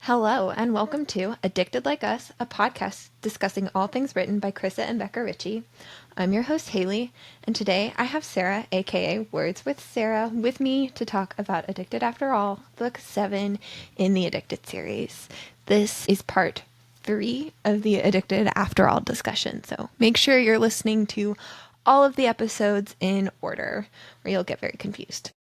Hello, and welcome to Addicted Like Us, a podcast discussing all things written by Krista and Becca Ritchie. I'm your host, Haley, and today I have Sarah, aka Words with Sarah, with me to talk about Addicted After All, Book 7 in the Addicted series. This is part 3 of the Addicted After All discussion, so make sure you're listening to all of the episodes in order, or you'll get very confused.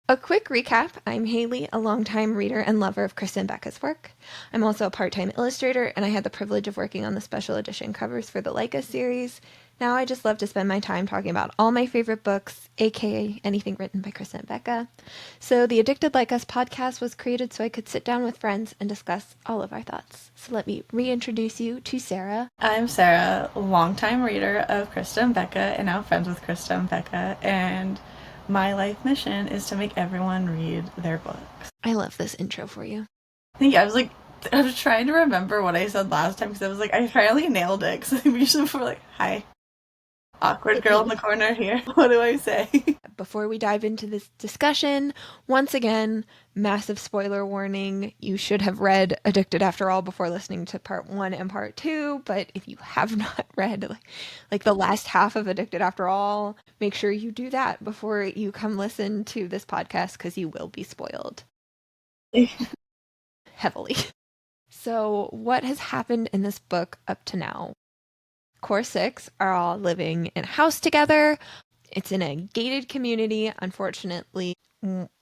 A quick recap, I'm Haley, a longtime reader and lover of Krista and Becca's work. I'm also a part-time illustrator, and I had the privilege of working on the special edition covers for the Like Us series. Now I just love to spend my time talking about all my favorite books, aka anything written by Krista and Becca. So the Addicted Like Us podcast was created so I could sit down with friends and discuss all of our thoughts. So let me reintroduce you to Sarah. I'm Sarah, longtime reader of Krista and Becca, and now friends with Krista and Becca, and my life mission is to make everyone read their books. I love this intro for you. I was trying to remember what I said last time because I was like, I finally nailed it. Because usually we're like, hi, awkward girl in the corner here. What do I say? Before we dive into this discussion, once again, massive spoiler warning. You should have read Addicted After All before listening to part 1 and part 2, but if you have not read like the last half of Addicted After All, make sure you do that before you come listen to this podcast because you will be spoiled. Heavily. So what has happened in this book up to now? Core 6 are all living in a house together. It's in a gated community, unfortunately.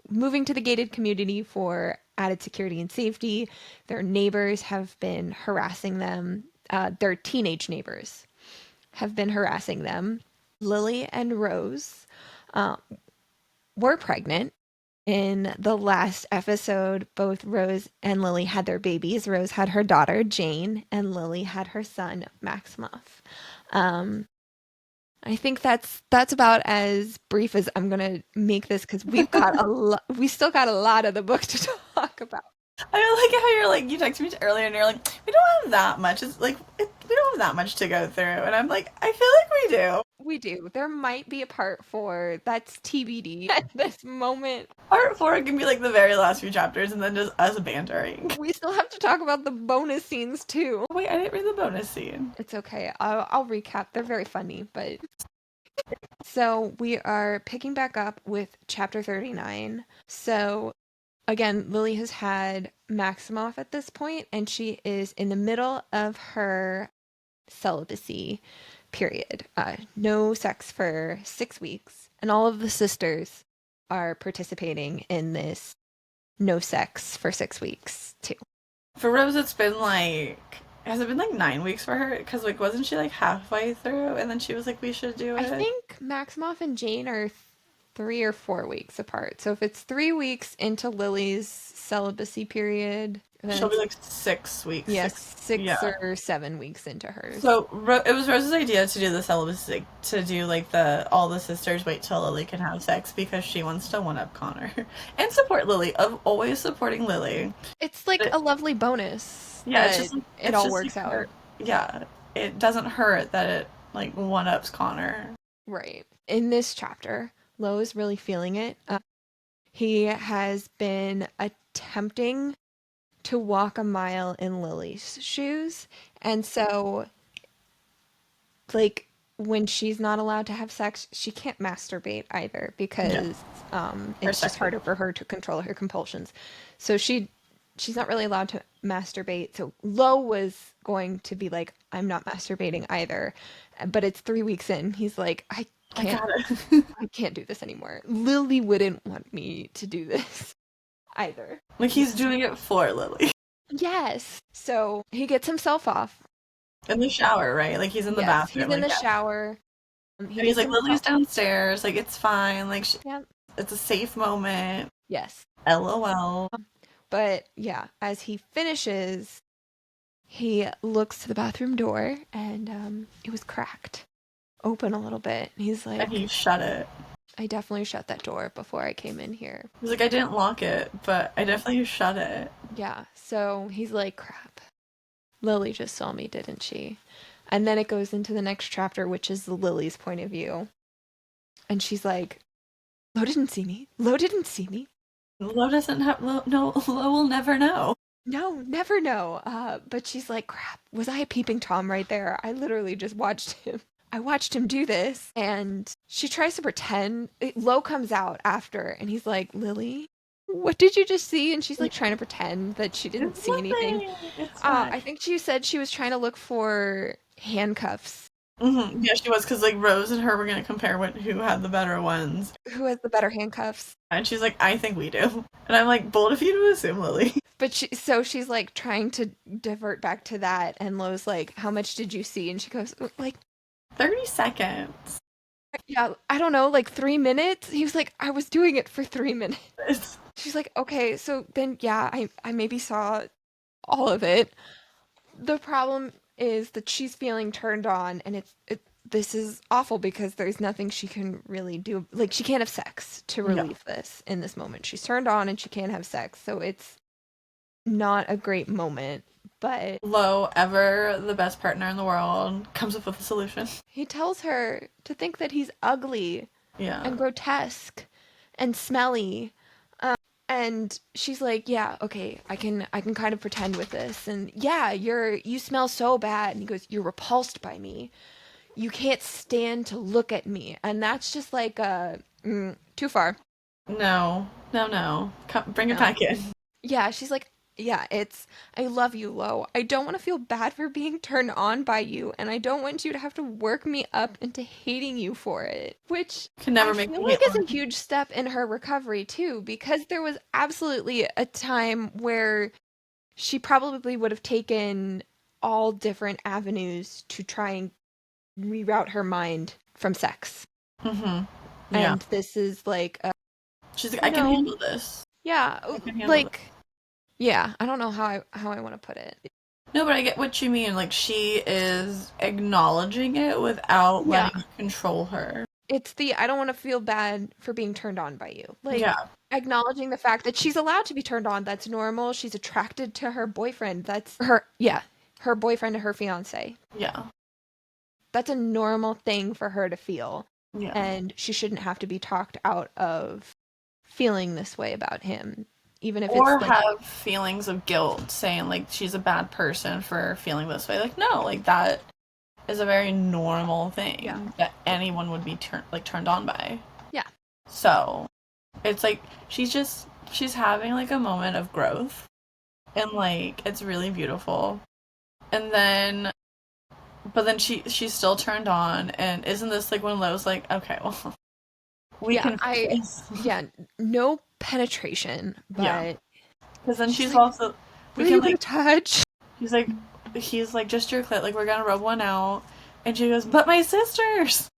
Moving to the gated community for added security and safety. Their neighbors have been harassing them. Their teenage neighbors have been harassing them. Lily and Rose were pregnant. In the last episode, both Rose and Lily had their babies. Rose had her daughter, Jane, and Lily had her son, Maximoff. I think that's about as brief as I'm gonna make this because we still got a lot of the book to talk about. I like how you're like, you texted me earlier and you're like, we don't have that much. It's like, we don't have that much to go through. And I'm like, I feel like we do. We do. There might be a part 4. That's TBD at this moment. Part 4 can be like the very last few chapters and then just us bantering. We still have to talk about the bonus scenes too. Wait, I didn't read the bonus scene. It's okay. I'll recap. They're very funny, but... So we are picking back up with chapter 39. So again, Lily has had Maximoff at this point, and she is in the middle of her celibacy period. No sex for 6 weeks. And all of the sisters are participating in this no sex for 6 weeks too. For Rose, it's been like... Has it been like 9 weeks for her? Because like, wasn't she like halfway through and then she was like, we should do it? I think Maximoff and Jane are 3 or 4 weeks apart. So if it's 3 weeks into Lily's celibacy period, she'll be like 6 weeks. Yes, 6 or 7 weeks into hers. So it was Rose's idea to do the celibacy, to do like all the sisters wait till Lily can have sex because she wants to one-up Connor and support Lily, of always supporting Lily. It's like a lovely bonus. Yeah, it's just, it all works out. Yeah, it doesn't hurt that it like one-ups Connor. Right. In this chapter, Lo is really feeling it. He has been attempting to walk a mile in Lily's shoes, and so like when she's not allowed to have sex, she can't masturbate either because it's just harder for her to control her compulsions. So she's not really allowed to masturbate. So Lo was going to be like, I'm not masturbating either, but it's 3 weeks in. He's like, I can't do this anymore. Lily wouldn't want me to do this either. Like he's doing it for Lily. Yes. So he gets himself off. In the shower, right? Like he's in the bathroom. He's in the shower. And he's like, Lily's downstairs. Like it's fine. Like it's a safe moment. Yes. LOL. But yeah, as he finishes, he looks to the bathroom door and it was cracked open a little bit. He's like, and he shut it. I definitely shut that door before I came in here. He's like, I didn't lock it, but I definitely shut it. Yeah, so he's like, crap. Lily just saw me, didn't she? And then it goes into the next chapter, which is Lily's point of view. And she's like, Lo didn't see me. Lo didn't see me. Lo doesn't have Lo. No, Lo will never know. No, never know. But she's like, crap, was I a peeping Tom right there? I literally just watched him. I watched him do this. And she tries to pretend. Lo comes out after, and he's like, Lily, what did you just see? And she's like trying to pretend that she didn't It's see anything. nothing. It's fine. I think she said she was trying to look for handcuffs. Yeah, she was, because like Rose and her were gonna compare who had the better ones, Who has the better handcuffs? and she's like, I think we do, and I'm like, bold of you to assume, Lily. But she's like trying to divert back to that, and Lo's like, how much did you see? And she goes, like, 30 seconds. yeah, I don't know, like 3 minutes? He was like, I was doing it for 3 minutes. She's like, okay, so then, yeah, I maybe saw all of it. The problem is that she's feeling turned on, and this is awful because there's nothing she can really do. Like, she can't have sex to relieve this in this moment. She's turned on and she can't have sex, so it's not a great moment. But Lo, ever the best partner in the world, comes up with a solution. he tells her to think that he's ugly Yeah. and grotesque and smelly. And she's like, yeah, okay, I can kind of pretend with this. And yeah, you smell so bad. And he goes, you're repulsed by me. You can't stand to look at me. And that's just like too far. No. Come, bring it No. back in. Yeah, she's like, yeah, I love you, Lo. I don't want to feel bad for being turned on by you, and I don't want you to have to work me up into hating you for it. Which Can never I make feel me like hate is a Lo. huge step in her recovery, too, because there was absolutely a time where she probably would have taken all different avenues to try and reroute her mind from sex. Yeah. And this is like, She's like, I can handle this. yeah, I can handle like, yeah, I don't know how I want to put it. No, but I get what you mean. Like, she is acknowledging it without letting it control her. It's I don't want to feel bad for being turned on by you. Like, Yeah. acknowledging the fact that she's allowed to be turned on. That's normal. She's attracted to her boyfriend. That's her, yeah, her boyfriend and her fiance. Yeah. That's a normal thing for her to feel. Yeah. And she shouldn't have to be talked out of feeling this way about him. Even if Or it's like, have feelings of guilt, saying, like, she's a bad person for feeling this way. Like, no, like, that is a very normal thing that anyone would be turned on by. Yeah. So, it's like, she's having, like, a moment of growth. And, like, it's really beautiful. And then, but then she's still turned on, and isn't this, like, when Lo's like, okay, well, we can... no penetration, but because then she's like, also, we can like touch. He's like, just your clit, like, we're gonna rub one out, and she goes, but my sisters.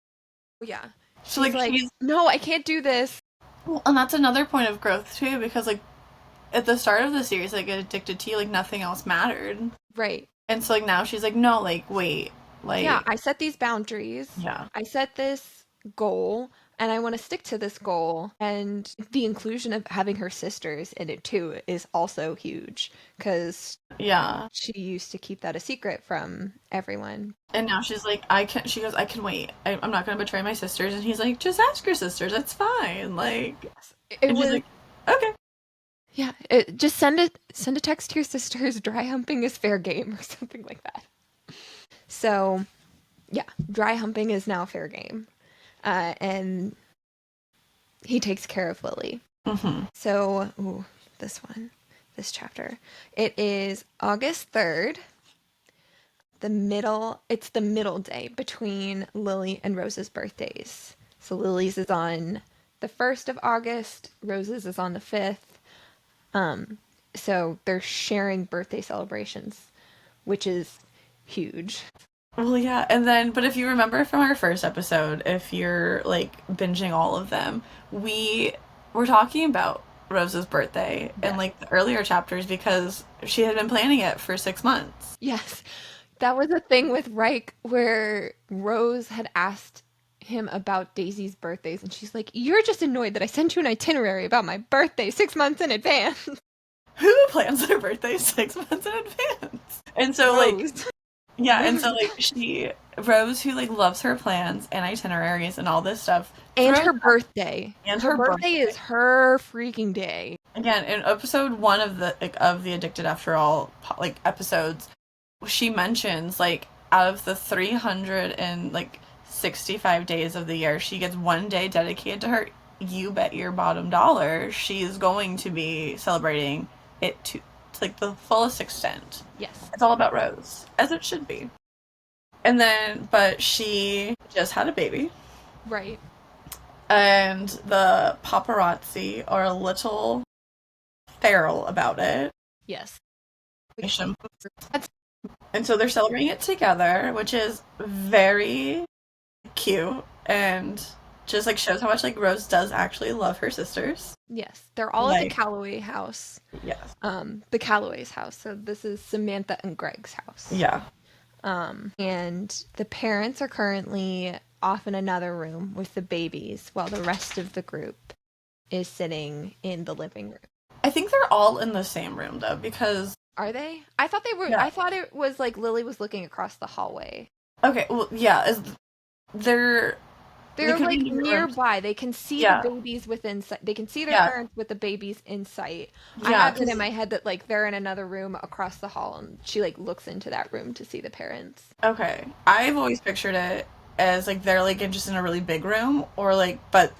Yeah, So like, no, I can't do this. Well, and that's another point of growth too, because like at the start of the series, like, Get Addicted to You, like, nothing else mattered, right? And so like now she's like, no, like, wait, like, yeah, I set these boundaries. Yeah, I set this goal, and I want to stick to this goal. And the inclusion of having her sisters in it too is also huge, because she used to keep that a secret from everyone. And now she's like, she goes, I can wait. I'm not going to betray my sisters. And he's like, just ask your sisters. It's fine. Like, it was like, okay. Yeah, just send a text to your sisters. Dry humping is fair game, or something like that. So, yeah, dry humping is now fair game. And he takes care of Lily. Mm-hmm. So, this chapter. It is August 3rd. It's the middle day between Lily and Rose's birthdays. So Lily's is on the 1st of August, Rose's is on the 5th. So they're sharing birthday celebrations, which is huge. Well, yeah, and then, but if you remember from our first episode, if you're, like, binging all of them, we were talking about Rose's birthday in, like, the earlier chapters because she had been planning it for 6 months. Yes. That was a thing with Reich where Rose had asked him about Daisy's birthdays, and she's like, you're just annoyed that I sent you an itinerary about my birthday 6 months in advance. Who plans their birthday 6 months in advance? And so, Rose. Like... Yeah, and so, like, Rose, who, like, loves her plans and itineraries and all this stuff. And her birthday. And her birthday is her freaking day. again, in episode 1 of the Addicted After All episodes, she mentions like out of the 365 days of the year, she gets 1 day dedicated to her. You bet your bottom dollar she's going to be celebrating it to like the fullest extent. Yes. It's all about Rose, as it should be. And then, but she just had a baby. Right. And the paparazzi are a little feral about it. Yes. And so they're celebrating it together, which is very cute and just like shows how much like Rose does actually love her sisters. Yes. They're all at the Calloway house. Yes. The Calloway's house. So this is Samantha and Greg's house. Yeah. And the parents are currently off in another room with the babies while the rest of the group is sitting in the living room. I think they're all in the same room though, because are they? I thought they were. Yeah. I thought it was like Lily was looking across the hallway. Okay, well, yeah, they're like nearby. They can see the babies within sight. They can see their parents with the babies in sight. Yeah, I have it in my head that like they're in another room across the hall, and she like looks into that room to see the parents. Okay, I've always pictured it as like they're like just in a really big room, or like, but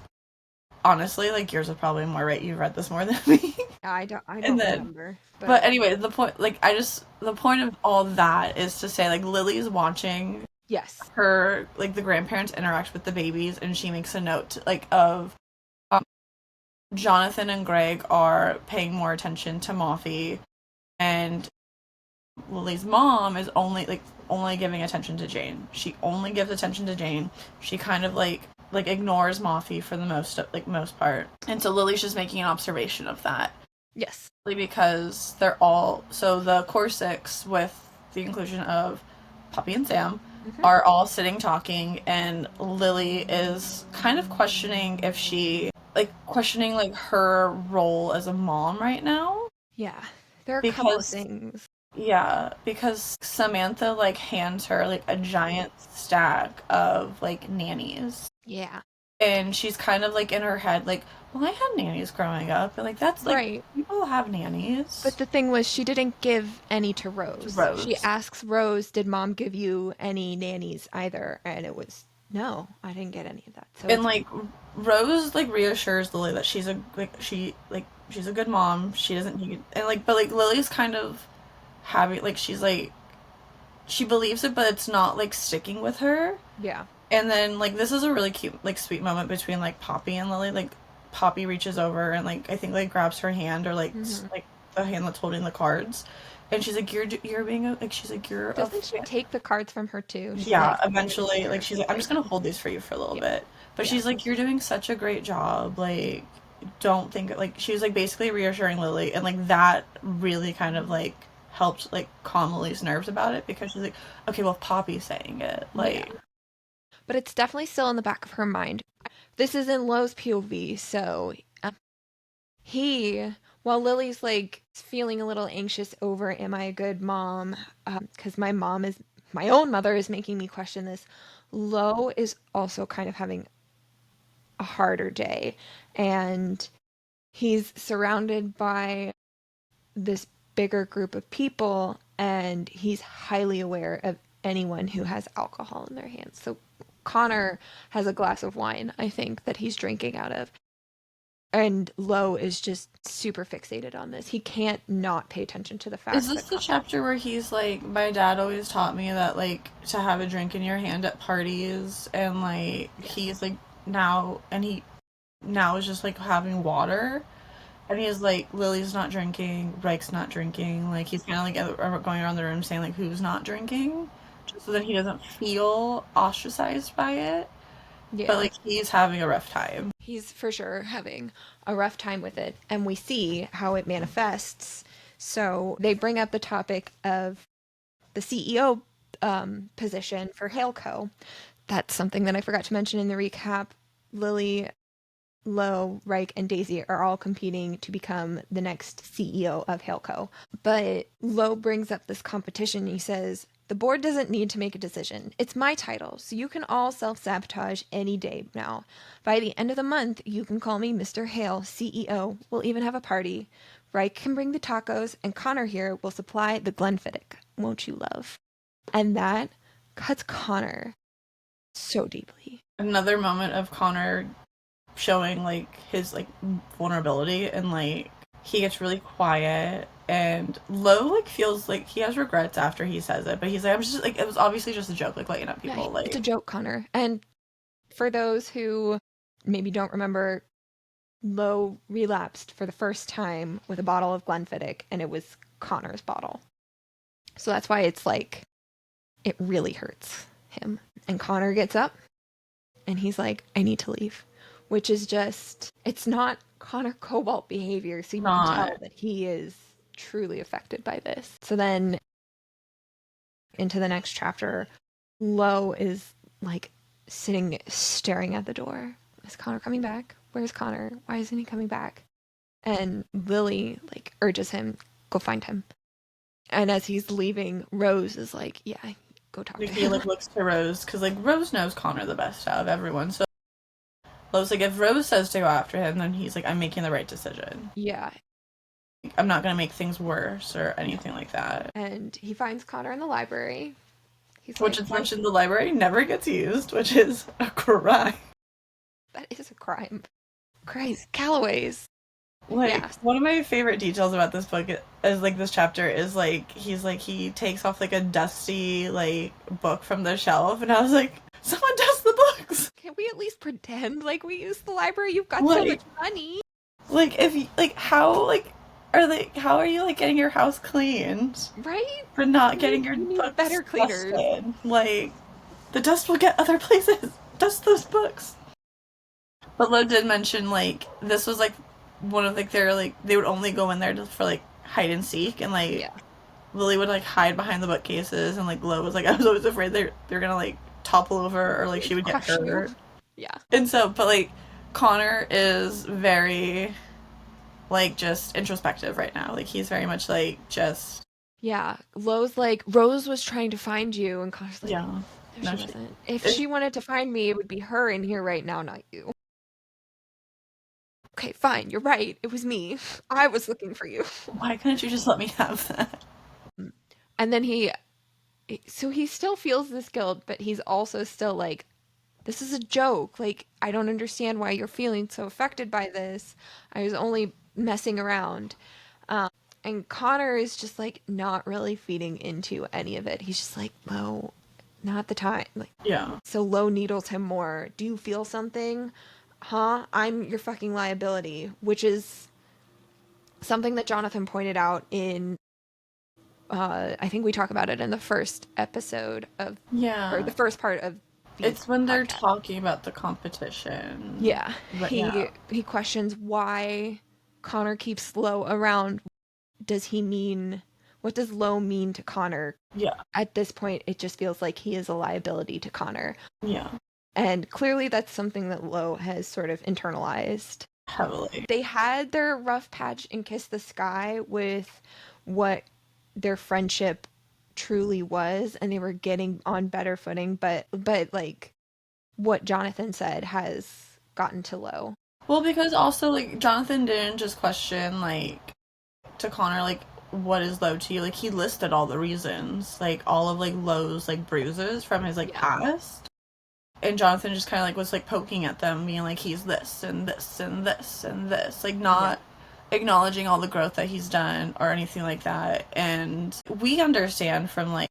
honestly, like yours are probably more right. You've read this more than me. I don't remember. But anyway, the point, like, the point of all that is to say, like, Lily's watching. Yes. Her, like, the grandparents interact with the babies, and she makes a note, like, of Jonathan and Greg are paying more attention to Moffy, and Lily's mom is only giving attention to Jane. She only gives attention to Jane. She kind of, like ignores Moffy for the most part. And so Lily's just making an observation of that. Yes. Because they're all, so the core 6 with the inclusion of Poppy and Sam are all sitting talking, and Lily is kind of questioning if she, questioning her role as a mom right now. Yeah. There are a couple of things. Yeah, because Samantha hands her a giant stack of nannies. Yeah. And she's kind of in her head well, I had nannies growing up, and that's right. People have nannies. But the thing was, she didn't give any to Rose. She asks Rose, "Did Mom give you any nannies either?" And it was no, I didn't get any of that. So and Rose reassures Lily that she's a she's a good mom. She doesn't need, and but Lily's kind of having she's she believes it, but it's not sticking with her. Yeah. And then this is a really cute sweet moment between Poppy and Lily. Poppy reaches over and I think grabs her hand, or the hand that's holding the cards, and she's you're being she's you're doesn't she take the cards from her too? She's eventually she's I'm just gonna hold these for you for a little bit, but she's you're doing such a great job, don't think she's basically reassuring Lily, and that really kind of helped calm Lily's nerves about it, because she's okay, well, Poppy's saying it, but it's definitely still in the back of her mind. This is in Lo's POV, so while Lily's feeling a little anxious over, am I a good mom? Because my own mother is making me question this. Lo is also kind of having a harder day, and he's surrounded by this bigger group of people, and he's highly aware of anyone who has alcohol in their hands. So Connor has a glass of wine, I think, that he's drinking out of. And Lo is just super fixated on this. He can't not pay attention to the fact. Is this the chapter where he's my dad always taught me that to have a drink in your hand at parties, and he's now, and he now is just having water, and he's Lily's not drinking, Reich's not drinking, he's kind of going around the room saying who's not drinking, just so that he doesn't feel ostracized by it. Yeah. But he's having a rough time. He's for sure having a rough time with it, and we see how it manifests. So they bring up the topic of the CEO position for Haleco. That's something that I forgot to mention in the recap. Lily, Lo, Reich, and Daisy are all competing to become the next CEO of Haleco. But Lo brings up this competition. He says, The board doesn't need to make a decision. It's my title, so you can all self-sabotage any day now. By the end of the month, you can call me Mr. Hale, CEO. We'll even have a party. Reich can bring the tacos, and Connor here will supply the Glenfiddich. Won't you, love? And that cuts Connor so deeply. Another moment of Connor showing like his like vulnerability, and like he gets really quiet, and Lo like feels like he has regrets after he says it, but he's like, I'm just like, it was obviously just a joke, like lighting up people. Yeah, like it's a joke, Connor. And for those who maybe don't remember, Lo relapsed for the first time with a bottle of Glenfiddich, and it was Connor's bottle. So that's why it's like, it really hurts him. And Connor gets up, and he's like, I need to leave. Which is just, it's not Connor Cobalt behavior, so you can tell that he is truly affected by this. So then, into the next chapter, Lo is like sitting, staring at the door. Is Connor coming back? Where's Connor? Why isn't he coming back? And Lily like urges him, go find him. And as he's leaving, Rose is like, yeah, go talk to him. He like looks to Rose, because like Rose knows Connor the best out of everyone, so Lo's like, if Rose says to go after him, then he's like, I'm making the right decision. Yeah. I'm not gonna make things worse or anything like that. And he finds Connor in the library. Which is mentioned, the library never gets used, which is a crime. That is a crime. Christ, Calloway's. Like, yeah. One of my favorite details about this book is, like, this chapter is, like, he takes off, like, a dusty, like, book from the shelf, and I was like, someone dust the books! Can't we at least pretend like we use the library? You've got so much money. Like, if you, like, how are you, like, getting your house cleaned? Right? For not getting your books better cleaners. Dusted. Like, the dust will get other places. Dust those books. But Lo did mention, like, this was, like, one of, like, they would only go in there for, like, hide and seek, and, like, Lily would, like, hide behind the bookcases, and, like, Lo was, like, I was always afraid they're gonna, like, topple over, or, like, she would get hurt. Yeah. And so, but, like, Connor is very, like, just introspective right now. Like, he's very much, like, just... Yeah. Lo's like, Rose was trying to find you, and Connor's like, yeah. No, she wasn't. If she wanted to find me, it would be her in here right now, not you. Okay, fine, you're right. It was me. I was looking for you. Why couldn't you just let me have that? And then he still feels this guilt, but he's also still like, this is a joke. Like, I don't understand why you're feeling so affected by this. I was only messing around. And Connor is just like not really feeding into any of it. He's just like, Lo, not the time. Like, yeah. So Lo needles him more. Do you feel something? Huh? I'm your fucking liability, which is something that Jonathan pointed out in, I think we talk about it in the first episode of, or the first part of the It's when they're talking about the competition. Yeah. He questions why Connor keeps Lo around. What does Lo mean to Connor? Yeah. At this point, it just feels like he is a liability to Connor. Yeah. And clearly that's something that Lo has sort of internalized. Heavily. They had their rough patch in Kiss the Sky with what their friendship truly was, and they were getting on better footing, but like what Jonathan said has gotten to Lo. Well, because also, like, Jonathan didn't just question, like, to Connor, like, what is Lo to you? Like, he listed all the reasons, like, all of, like, Lo's, like, bruises from his, like, past. And Jonathan just kind of, like, was, like, poking at them, being like, he's this, and this, and this, and this. Like, not acknowledging all the growth that he's done, or anything like that. And we understand from, like,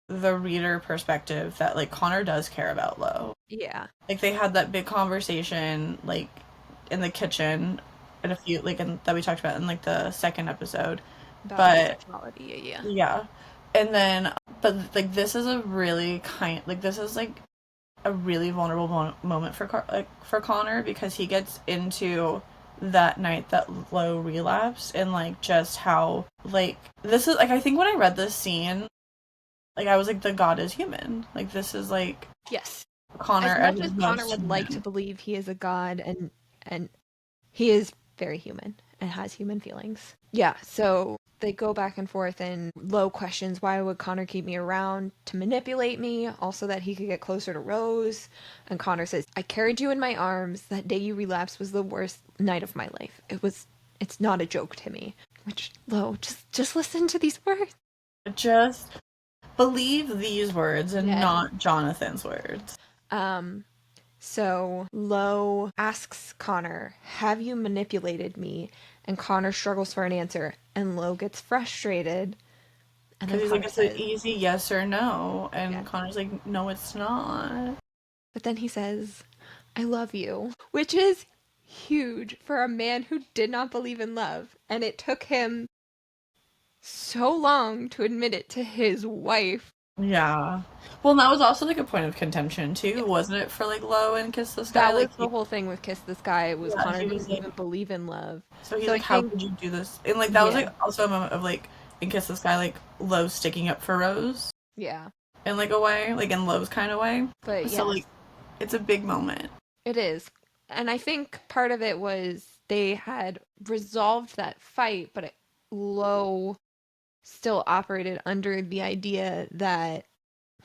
the reader perspective that, like, Connor does care about Lo. Yeah. Like, they had that big conversation, like, in the kitchen, and a few, like, that we talked about in, like, the second episode. About sexuality, yeah. And then, but, like, this is a really this is, like, a really vulnerable moment for Connor, because he gets into that night that Lo relapsed, and, like, just how, like, this is, like, I think when I read this scene, like, I was like, the god is human. Like, this is, like... Yes. Connor, as much as Connor would like to believe he is a god, and he is very human and has human feelings. Yeah, so they go back and forth, and Lo questions why would Connor keep me around to manipulate me, also that he could get closer to Rose. And Connor says, I carried you in my arms. That day you relapsed was the worst night of my life. It's not a joke to me. Which, Lo, just listen to these words. Just believe these words and Yeah. not Jonathan's words. So Lo asks Connor, have you manipulated me? And Connor struggles for an answer, and Lo gets frustrated. And Because then he's like, Connor it's an says, easy yes or no. yeah. And Connor's like, no, it's not. But then he says, I love you, which is huge for a man who did not believe in love. And it took him so long to admit it to his wife. Yeah. Well, and that was also like a point of contention too, Yeah. wasn't it, for like Lo and Kiss the Sky? That was Like, the whole thing with Kiss This Guy was yeah, Connor he was didn't like, even believe in love. so he's So I like, how think, could you do this? And like, that was yeah, like also a moment of like, in Kiss the Sky, like Lo sticking up for Rose yeah. in like a way, like in Lo's kind of way. But So yes, like, it's a big moment. it is. And I think part of it was they had resolved that fight, but Lo still operated under the idea that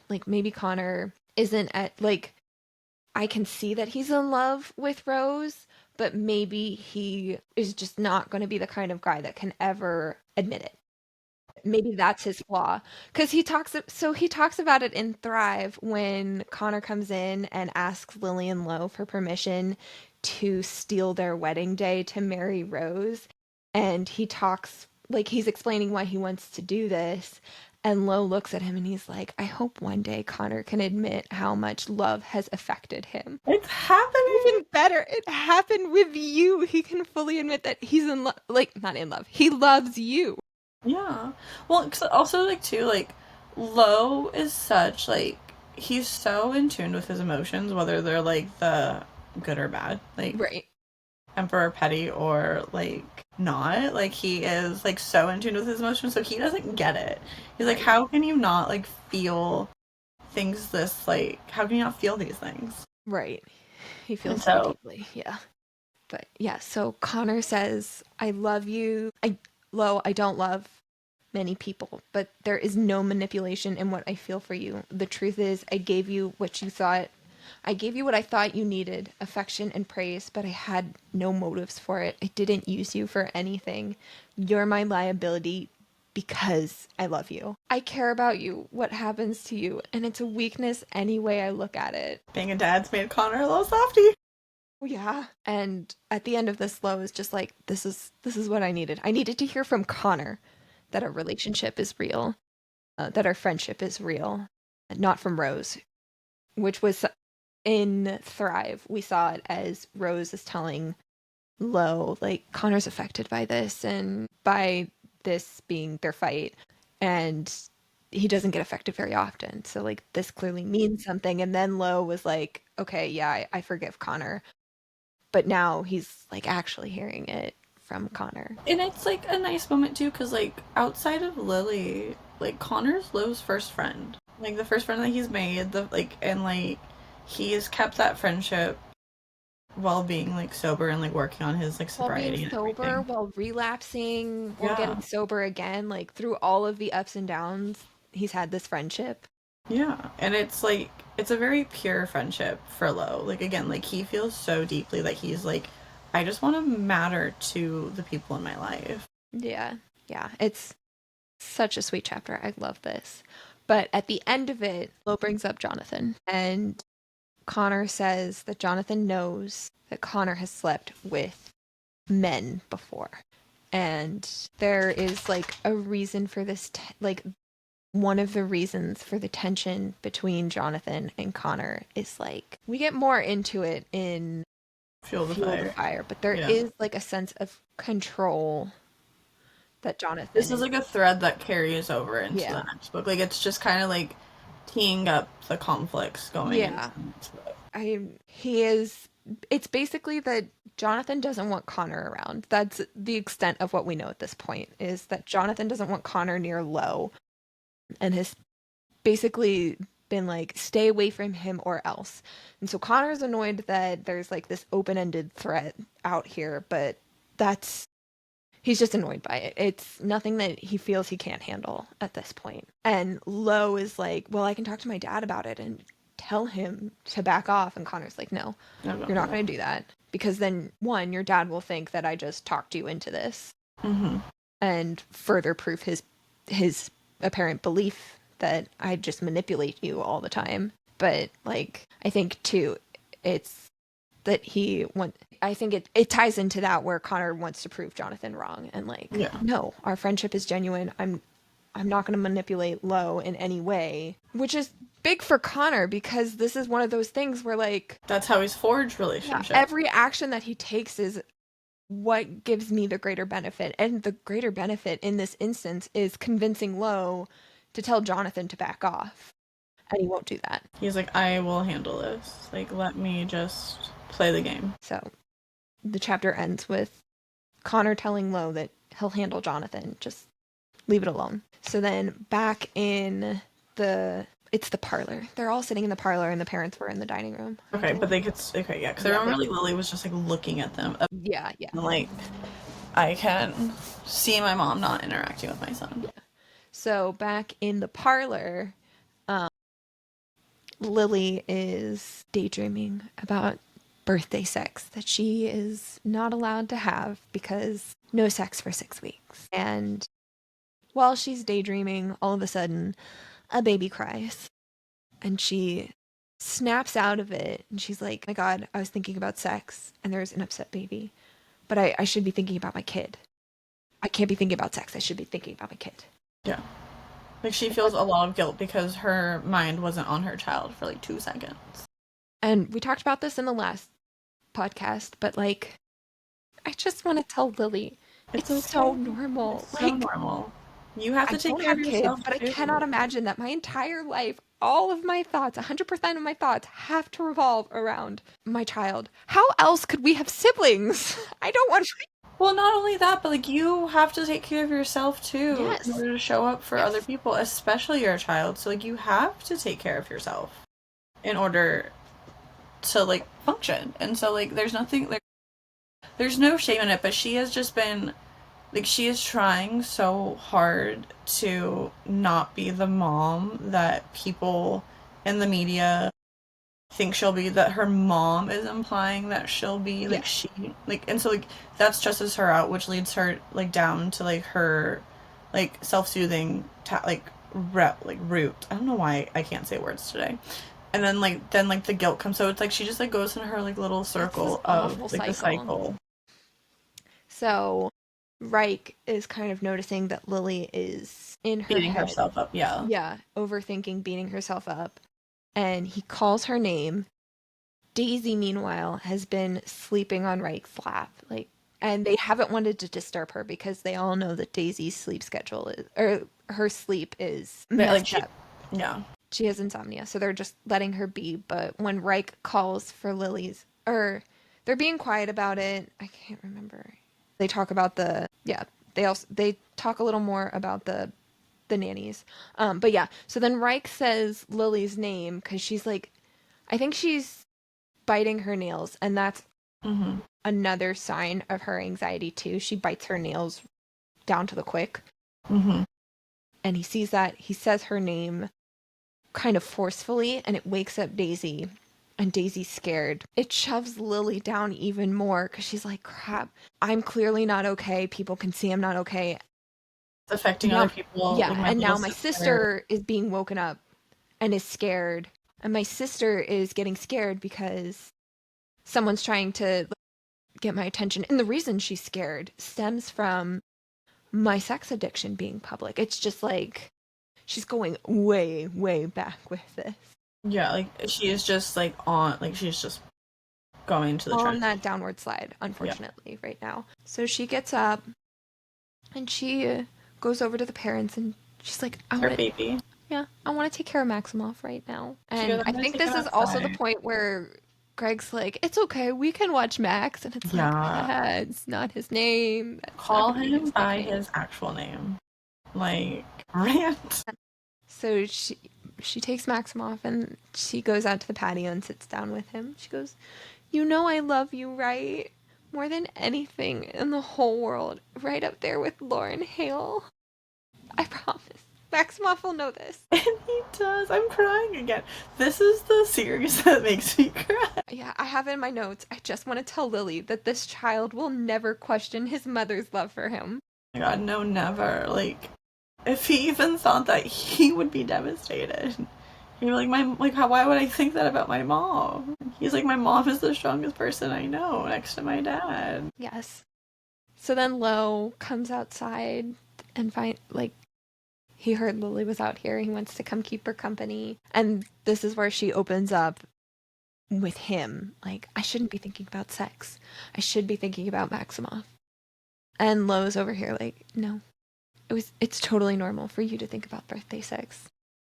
like maybe Connor isn't at like I can see that he's in love with Rose, but maybe he is just not going to be the kind of guy that can ever admit it. Maybe that's his flaw because he talks about it in Thrive when Connor comes in and asks Lillian Lowe for permission to steal their wedding day to marry Rose, and he talks like he's explaining why he wants to do this, and Lowe looks at him and he's like, I hope one day Connor can admit how much love has affected him. It's happening. Even better, it happened with you. He can fully admit that he's in love, like not in love. He loves you. Yeah. Well, 'cause also like too, like Lo is such like he's so in tune with his emotions, whether they're like the good or bad, like Right. Emperor Petty or like not. Like he is like so in tune with his emotions, so he doesn't get it. He's like, Right. how can you not like feel things this like? How can you not feel these things? Right. He And feels so so deeply. Yeah. But yeah, so Connor says, I love you. I don't love many people, but there is no manipulation in what I feel for you. The truth is, I gave you what you thought. I gave you what I thought you needed, affection and praise, but I had no motives for it. I didn't use you for anything. You're my liability because I love you. I care about you, what happens to you, and it's a weakness any way I look at it. being a dad's made Connor a little softy. Yeah. And at the end of this, Lo is just like, this is what I needed. I needed to hear from Connor that our relationship is real, that our friendship is real, not from Rose, which was in Thrive. We saw it as Rose is telling Lo, like, Connor's affected by this and by this being their fight. And he doesn't get affected very often. So, like, this clearly means something. And then Lo was like, okay, yeah, I forgive Connor. But now he's like actually hearing it from Connor. And it's like a nice moment too, because like outside of Lily, like Connor's Lo's first friend, like the first friend that he's made, the like, and like he has kept that friendship while being like sober and like working on his like While being sobriety and sober, everything. while relapsing, while Yeah, getting sober again, like through all of the ups and downs, he's had this friendship. yeah, and it's like it's a very pure friendship for Lo. Like again, like he feels so deeply that he's like, I just want to matter to the people in my life. Yeah. Yeah. It's such a sweet chapter. I love this. But at the end of it, Lo brings up Jonathan, and Connor says that Jonathan knows that Connor has slept with men before. And there is like a reason for this, like one of the reasons for the tension between Jonathan and Connor is like we get more into it in Fuel the Fuel the fire. Fire, but there Yeah. is like a sense of control that This Jonathan is is. like a thread that carries over into the Yeah. next book. Like it's just kind of like teeing up the conflicts going into Yeah. the next book. He is it's basically that Jonathan doesn't want Connor around. That's the extent of what we know at this point is that Jonathan doesn't want Connor near Lo and has basically been like, stay away from him or else. And so Connor's annoyed that there's like this open ended threat out here, but that's He's just annoyed by it. It's nothing that he feels he can't handle at this point. And Lo is like, well, I can talk to my dad about it and tell him to back off. And Connor's like, no, you're not going to do that. Because then, one, your dad will think that I just talked you into this. Mm-hmm. And further proof his apparent belief that I just manipulate you all the time. But, like, I think, too, it's that I think it ties into that where Connor wants to prove Jonathan wrong and like, no, our friendship is genuine. I'm not going to manipulate Lo in any way, which is big for Connor because this is one of those things where like that's how he's forged relationship. Every action that he takes is what gives me the greater benefit, and the greater benefit in this instance is convincing Lo to tell Jonathan to back off, and he won't do that. He's like, I will handle this. Like, let me just play the game. So the chapter ends with Connor telling Lo that he'll handle Jonathan, just leave it alone. So then back in it's the parlor. They're all sitting in the parlor and the parents were in the dining room. Okay, but they could, okay, yeah, because I remember like Lily was just like looking at them. Yeah. And, like, I can see my mom not interacting with my son. Yeah. So back in the parlor, Lily is daydreaming about birthday sex that she is not allowed to have because no sex for 6 weeks. And while she's daydreaming, all of a sudden, a baby cries. And she snaps out of it. And she's like, oh my God, I was thinking about sex and there's an upset baby. But I should be thinking about my kid. I can't be thinking about sex. I should be thinking about my kid. Yeah. Like, she feels a lot of guilt because her mind wasn't on her child for, like, 2 seconds. And we talked about this in the last podcast, but, like, I just want to tell Lily, it's okay. So normal. It's so normal. You have to take care of yourself, but I cannot imagine that my entire life, all of my thoughts, 100% of my thoughts have to revolve around my child. How else could we have siblings? I don't want to... Well, not only that, but, like, you have to take care of yourself, too, yes. in order to show up for other people, especially your child. So, like, you have to take care of yourself in order to, like, function. And so, like, there's nothing, like, there's no shame in it, but she has just been, like, she is trying so hard to not be the mom that people in the media think she'll be, that her mom is implying that she'll be, like, she, like, and so, like, that stresses her out, which leads her, like, down to, like, her, like, self-soothing, root. I don't know why I can't say words today. And then, like, the guilt comes, so it's, like, she just, like, goes in her, like, little circle of, like, the cycle. So, Reich is kind of noticing that Lily is in her beating head. Herself up, yeah. Yeah, overthinking, beating herself up. And he calls her name. Daisy, meanwhile, has been sleeping on Reich's lap. Like, and they haven't wanted to disturb her because they all know that Daisy's sleep schedule is, or her sleep is messed up. Yeah. She has insomnia, so they're just letting her be. But when Reich calls for Lily's, or they're being quiet about it. I can't remember. They talk about they talk a little more about the nannies. But yeah, so then Reich says Lily's name because she's like, I think she's biting her nails, and that's another sign of her anxiety too. She bites her nails down to the quick. And he sees that. He says her name kind of forcefully, and it wakes up Daisy. And Daisy's scared. It shoves Lily down even more because she's like, crap, I'm clearly not okay. People can see I'm not okay. It's affecting other people. Yeah, like and now my sister is being woken up and is scared. And my sister is getting scared because someone's trying to get my attention. And the reason she's scared stems from my sex addiction being public. It's just like, she's going way, way back with this. Yeah, like, she is just, like, she's just going to the trend. On that downward slide, unfortunately, right now. So she gets up, and she goes over to the parents, and she's like, I want to take care of Maximoff right now. And I think this is also the point where Greg's like, it's okay, we can watch Max. And it's like, it's not his name. Call him by his actual name. Like, rant. So she takes Maximoff and she goes out to the patio and sits down with him. She goes, you know I love you, right? more than anything in the whole world, right up there with Lauren Hale. I promise. Maximoff will know this. And he does. I'm crying again. This is the series that makes me cry. Yeah, I have it in my notes. I just want to tell Lily that this child will never question his mother's love for him. Oh my god, no, never. Like, if he even thought that, he would be devastated. He'd be like, why would I think that about my mom? He's like, my mom is the strongest person I know next to my dad. Yes. So then Lo comes outside and he heard Lily was out here. He wants to come keep her company. And this is where she opens up with him. Like, I shouldn't be thinking about sex. I should be thinking about Maximoff. And Lo's over here like, no. It's totally normal for you to think about birthday sex.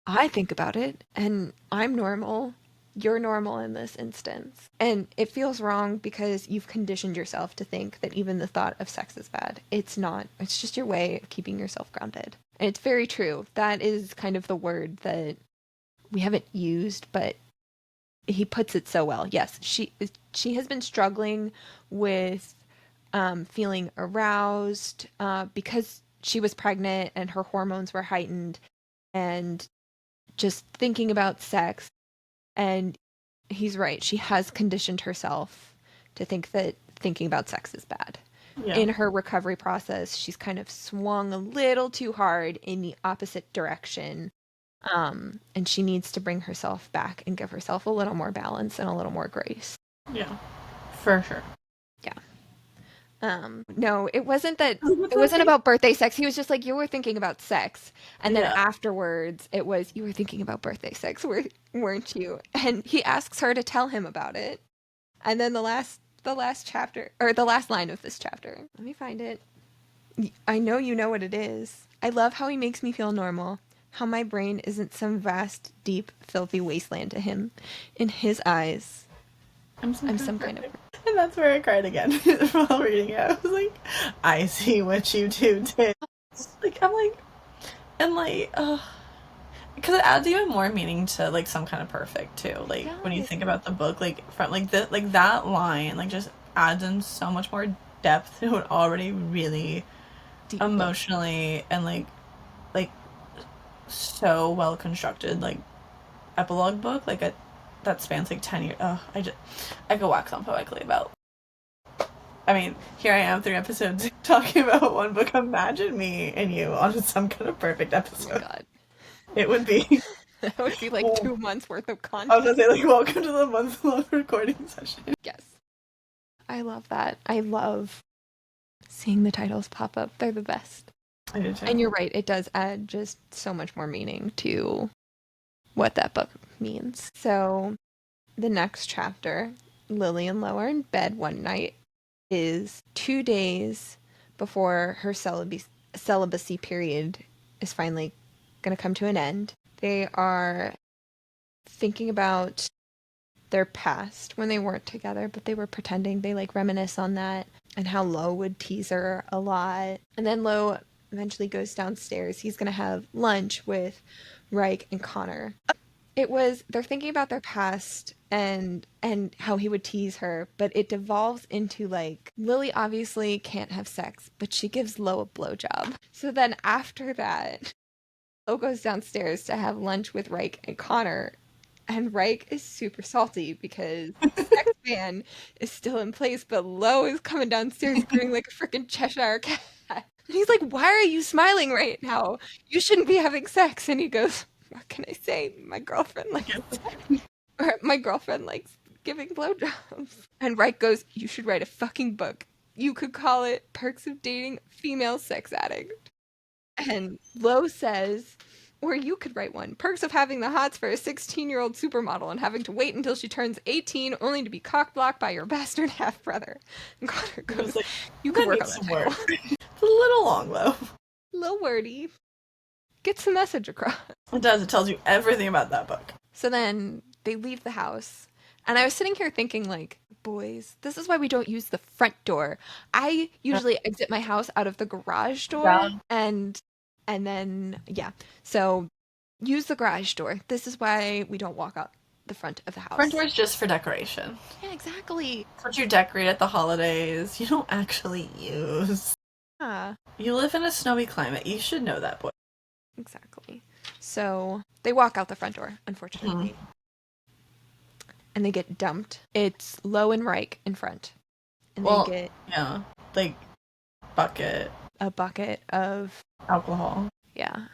I think about it, and I'm normal. You're normal in this instance. And it feels wrong because you've conditioned yourself to think that even the thought of sex is bad. It's not. It's just your way of keeping yourself grounded. And it's very true. That is kind of the word that we haven't used, but he puts it so well. Yes, she has been struggling with feeling aroused because she was pregnant and her hormones were heightened, and just thinking about sex. And he's right. She has conditioned herself to think that thinking about sex is bad. Yeah. In her recovery process, she's kind of swung a little too hard in the opposite direction. And she needs to bring herself back and give herself a little more balance and a little more grace. Yeah, for sure. Yeah. No, it wasn't that. It wasn't about birthday sex. He was just like, you were thinking about sex. And then afterwards, it was, you were thinking about birthday sex, weren't you? And he asks her to tell him about it. And then the last chapter, or the last line of this chapter. Let me find it. I know you know what it is. I love how he makes me feel normal. How my brain isn't some vast, deep, filthy wasteland to him. In his eyes, I'm some kind of... And that's where I cried again while reading it. I was like, I see what you two did. Like, I'm like, and like, because it adds even more meaning to like some kind of perfect too. Like when you think about the book, like from like that line, like just adds in so much more depth to an already really deep emotionally book. And like so well constructed like epilogue book. Like that spans like 10 years. I could wax on poetically about. I mean, here I am 3 episodes talking about one book. Imagine me and you on some kind of perfect episode. Oh my god. It would be. That would be like 2 months worth of content. I was gonna say, like, welcome to the month-long recording session. Yes. I love that. I love seeing the titles pop up. They're the best. I do too. And you're right, it does add just so much more meaning to what that book means. So, the next chapter, Lily and Lo are in bed one night, is 2 days before her celibacy period is finally going to come to an end. They are thinking about their past when they weren't together, but they were pretending. They like reminisce on that and how Lo would tease her a lot. And then Lo eventually goes downstairs. He's going to have lunch with Reich and Connor. They're thinking about their past and how he would tease her, but it devolves into like, Lily obviously can't have sex, but she gives Lo a blowjob. So then after that, Lo goes downstairs to have lunch with Reich and Connor, and Reich is super salty because the sex ban is still in place, but Lo is coming downstairs grinning like a freaking Cheshire cat. And he's like, why are you smiling right now? You shouldn't be having sex. And he goes, what can I say? My girlfriend likes giving blowjobs. And Reich goes, you should write a fucking book. You could call it Perks of Dating a Female Sex Addict. And Lo says, or you could write one. Perks of having the hots for a 16-year-old supermodel and having to wait until she turns 18 only to be cock-blocked by your bastard half-brother. And Connor goes, like, you could work on that title. It's a little long, though. A little wordy. Gets the message across. It does. It tells you everything about that book. So then they leave the house. And I was sitting here thinking, like, boys, this is why we don't use the front door. I usually exit my house out of the garage door. Yeah. And then, yeah. So use the garage door. This is why we don't walk up the front of the house. Front door is just for decoration. Yeah, exactly. It's what you decorate at the holidays. You don't actually use. Yeah. You live in a snowy climate. You should know that, boy. Exactly. So they walk out the front door, unfortunately. And they get dumped. It's Lo and Reich in front. And they get like bucket. A bucket of alcohol. Yeah.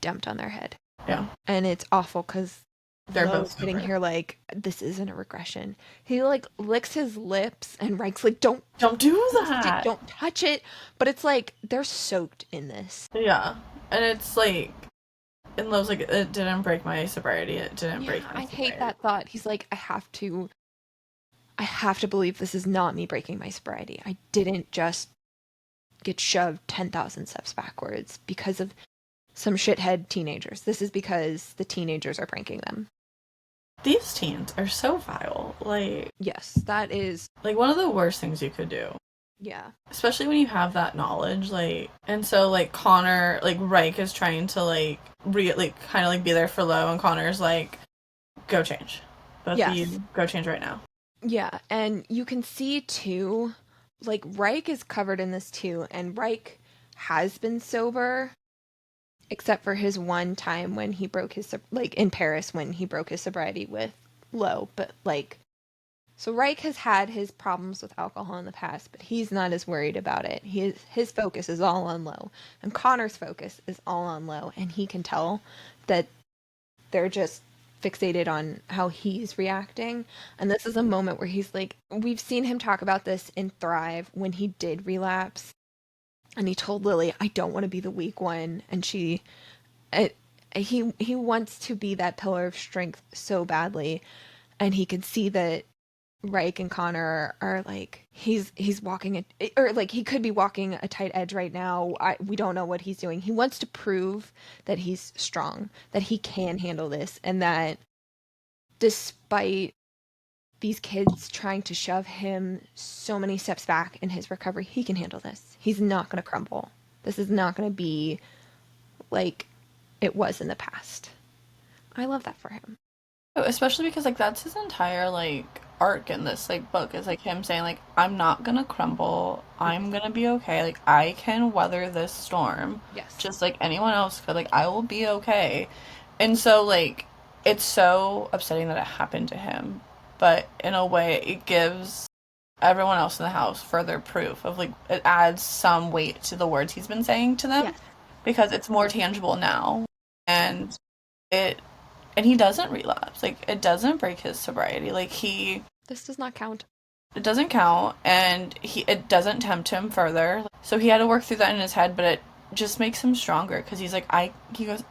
Dumped on their head. Yeah. And it's awful because they're Lo's both sitting here like, this isn't a regression. He like licks his lips and Reich's like, don't do that. Don't touch it. But it's like, they're soaked in this. Yeah. And it's like, and Lo's like, it didn't break my sobriety. It didn't break my sobriety. I hate that thought. He's like, I have to believe this is not me breaking my sobriety. I didn't just get shoved 10,000 steps backwards because of some shithead teenagers. This is because the teenagers are pranking them. These teens are so vile. Like, yes, that is like one of the worst things you could do. Yeah. Especially when you have that knowledge, like, and so like Connor, like Reich is trying to like kind of like be there for Lo, and Connor's like, go change. Both of you go change right now. Yeah, and you can see too, like Reich is covered in this too, and Reich has been sober, except for his one time when he broke his, like in Paris when he broke his sobriety with Lo, but like, so Reich has had his problems with alcohol in the past, but he's not as worried about it. His focus is all on Lo, and Connor's focus is all on Lo, and he can tell that they're just fixated on how he's reacting. And this is a moment where he's like, we've seen him talk about this in Thrive when he did relapse, and he told Lily, I don't want to be the weak one, and he wants to be that pillar of strength so badly, and he could see that Reich and Connor are like, he's walking or like he could be walking a tight edge right now. We don't know what he's doing. He wants to prove that he's strong, that he can handle this, and that despite these kids trying to shove him so many steps back in his recovery, he can handle this. He's not going to crumble. This is not going to be like it was in the past. I love that for him. Especially because like that's his entire like arc in this like book is like him saying like, I'm not gonna crumble, I'm gonna be okay, like I can weather this storm, yes, just like anyone else could, like I will be okay. And so like it's so upsetting that it happened to him, but in a way it gives everyone else in the house further proof of like, it adds some weight to the words he's been saying to them, because it's more tangible now, and he doesn't relapse. Like, it doesn't break his sobriety. Like, this does not count. It doesn't count, and it doesn't tempt him further. So he had to work through that in his head, but it just makes him stronger, because he's like, he goes,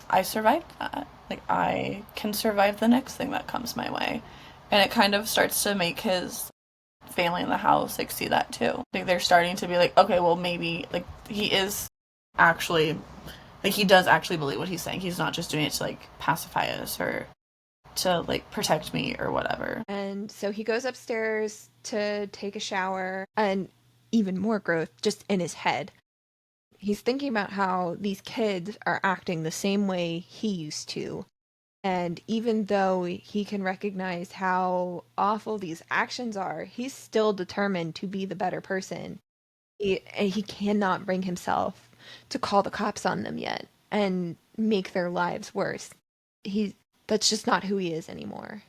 I survived that. Like, I can survive the next thing that comes my way. And it kind of starts to make his family in the house, like, see that too. Like, they're starting to be like, okay, well, maybe, like, he is actually... like, he does actually believe what he's saying. He's not just doing it to, like, pacify us or to, like, protect me or whatever. And so he goes upstairs to take a shower, and even more growth just in his head. He's thinking about how these kids are acting the same way he used to. And even though he can recognize how awful these actions are, he's still determined to be the better person. He cannot bring himself to call the cops on them yet and make their lives worse. That's just not who he is anymore.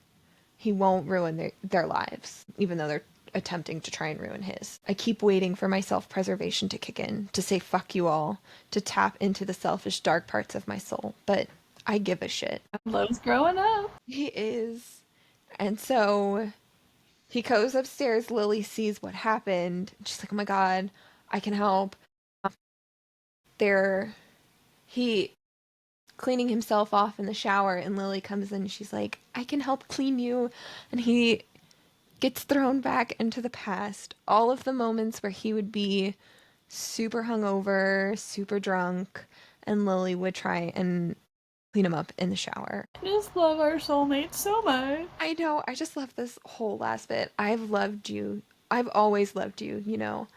He won't ruin their lives, even though they're attempting to try and ruin his. I keep waiting for my self-preservation to kick in, to say fuck you all, to tap into the selfish dark parts of my soul, but I give a shit. Lo's growing up. He is. And so he goes upstairs, Lily sees what happened, she's like, oh my god, I can help. He cleaning himself off in the shower, and Lily comes in and she's like, I can help clean you. And he gets thrown back into the past. All of the moments where he would be super hungover, super drunk, and Lily would try and clean him up in the shower. I just love our soulmates so much. I know, I just love this whole last bit. I've loved you. I've always loved you, you know.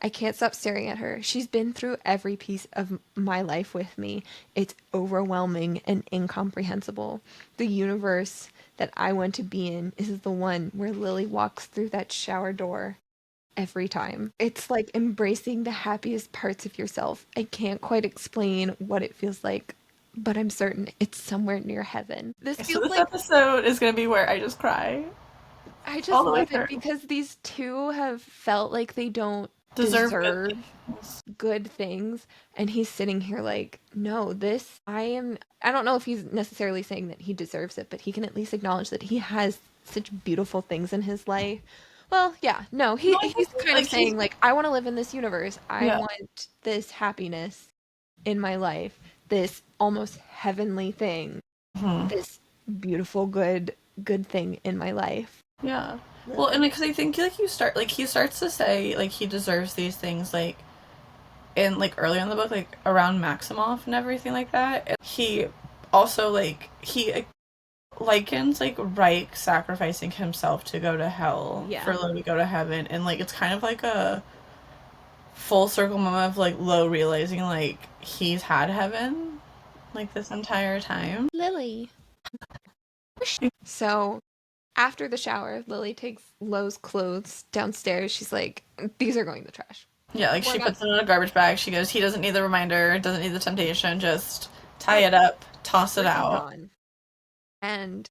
I can't stop staring at her. She's been through every piece of my life with me. It's overwhelming and incomprehensible. The universe that I want to be in is the one where Lily walks through that shower door every time. It's like embracing the happiest parts of yourself. I can't quite explain what it feels like, but I'm certain it's somewhere near heaven. This So feels this like episode is going to be where I just cry I just all the way love it through. because these two have felt like they don't Deserve good deserve things. good things, and he's sitting here like, no, this I don't know if he's necessarily saying that he deserves it, but he can at least acknowledge that he has such beautiful things in his life. Well, yeah, no, No, I he's think, kind of like, he's, saying like, I want to live in this universe. I yeah. want this happiness in my life, this almost heavenly thing, Mhm. this beautiful good thing in my life. Yeah. Well, and because I think like he starts to say like he deserves these things like in like earlier in the book like around Maximoff and everything like that. And he also like he likens like Reich sacrificing himself to go to hell Yeah. for Lo to go to heaven, and like it's kind of like a full circle moment of like Lo realizing like he's had heaven like this entire time. Lily. So after the shower, Lily takes Lo's clothes downstairs. She's like, these are going in the trash. Yeah, like We're she not puts it in a garbage bag. She goes, he doesn't need the reminder, doesn't need the temptation, just tie it up, toss it freaking out. gone. And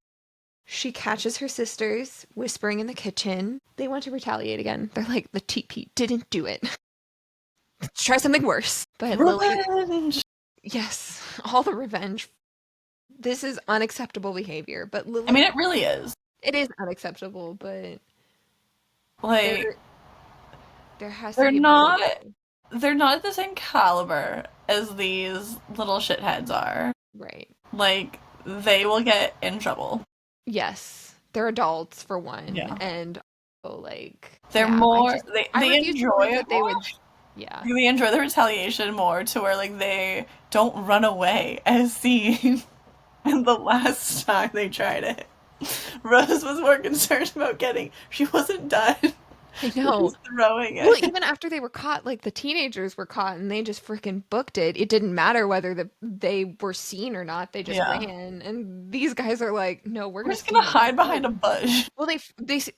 she catches her sisters whispering in the kitchen. They want to retaliate again. They're like, the TP didn't do it. Let's try something worse. But Lily, Revenge! yes, all the revenge. This is unacceptable behavior. But I Lily, mean, it really is. it is unacceptable, but Like, there has to they're be a better not, way. they're not the same caliber as these little shitheads are. Right. Like, they will get in trouble. Yes, they're adults for one, Yeah. and like They're yeah, more, I they refuse to enjoy believe it that they more. would. Yeah, They enjoy the retaliation more to where, like, they don't run away as seen in the last time they tried it. Rose was more concerned about getting. She wasn't done. I with know. just throwing Well, it. even after they were caught, like the teenagers were caught, and they just freaking booked it. It didn't matter whether they were seen or not. They just Yeah. ran, and these guys are like, no, we're We're gonna just gonna stand up. hide behind a bush. Well,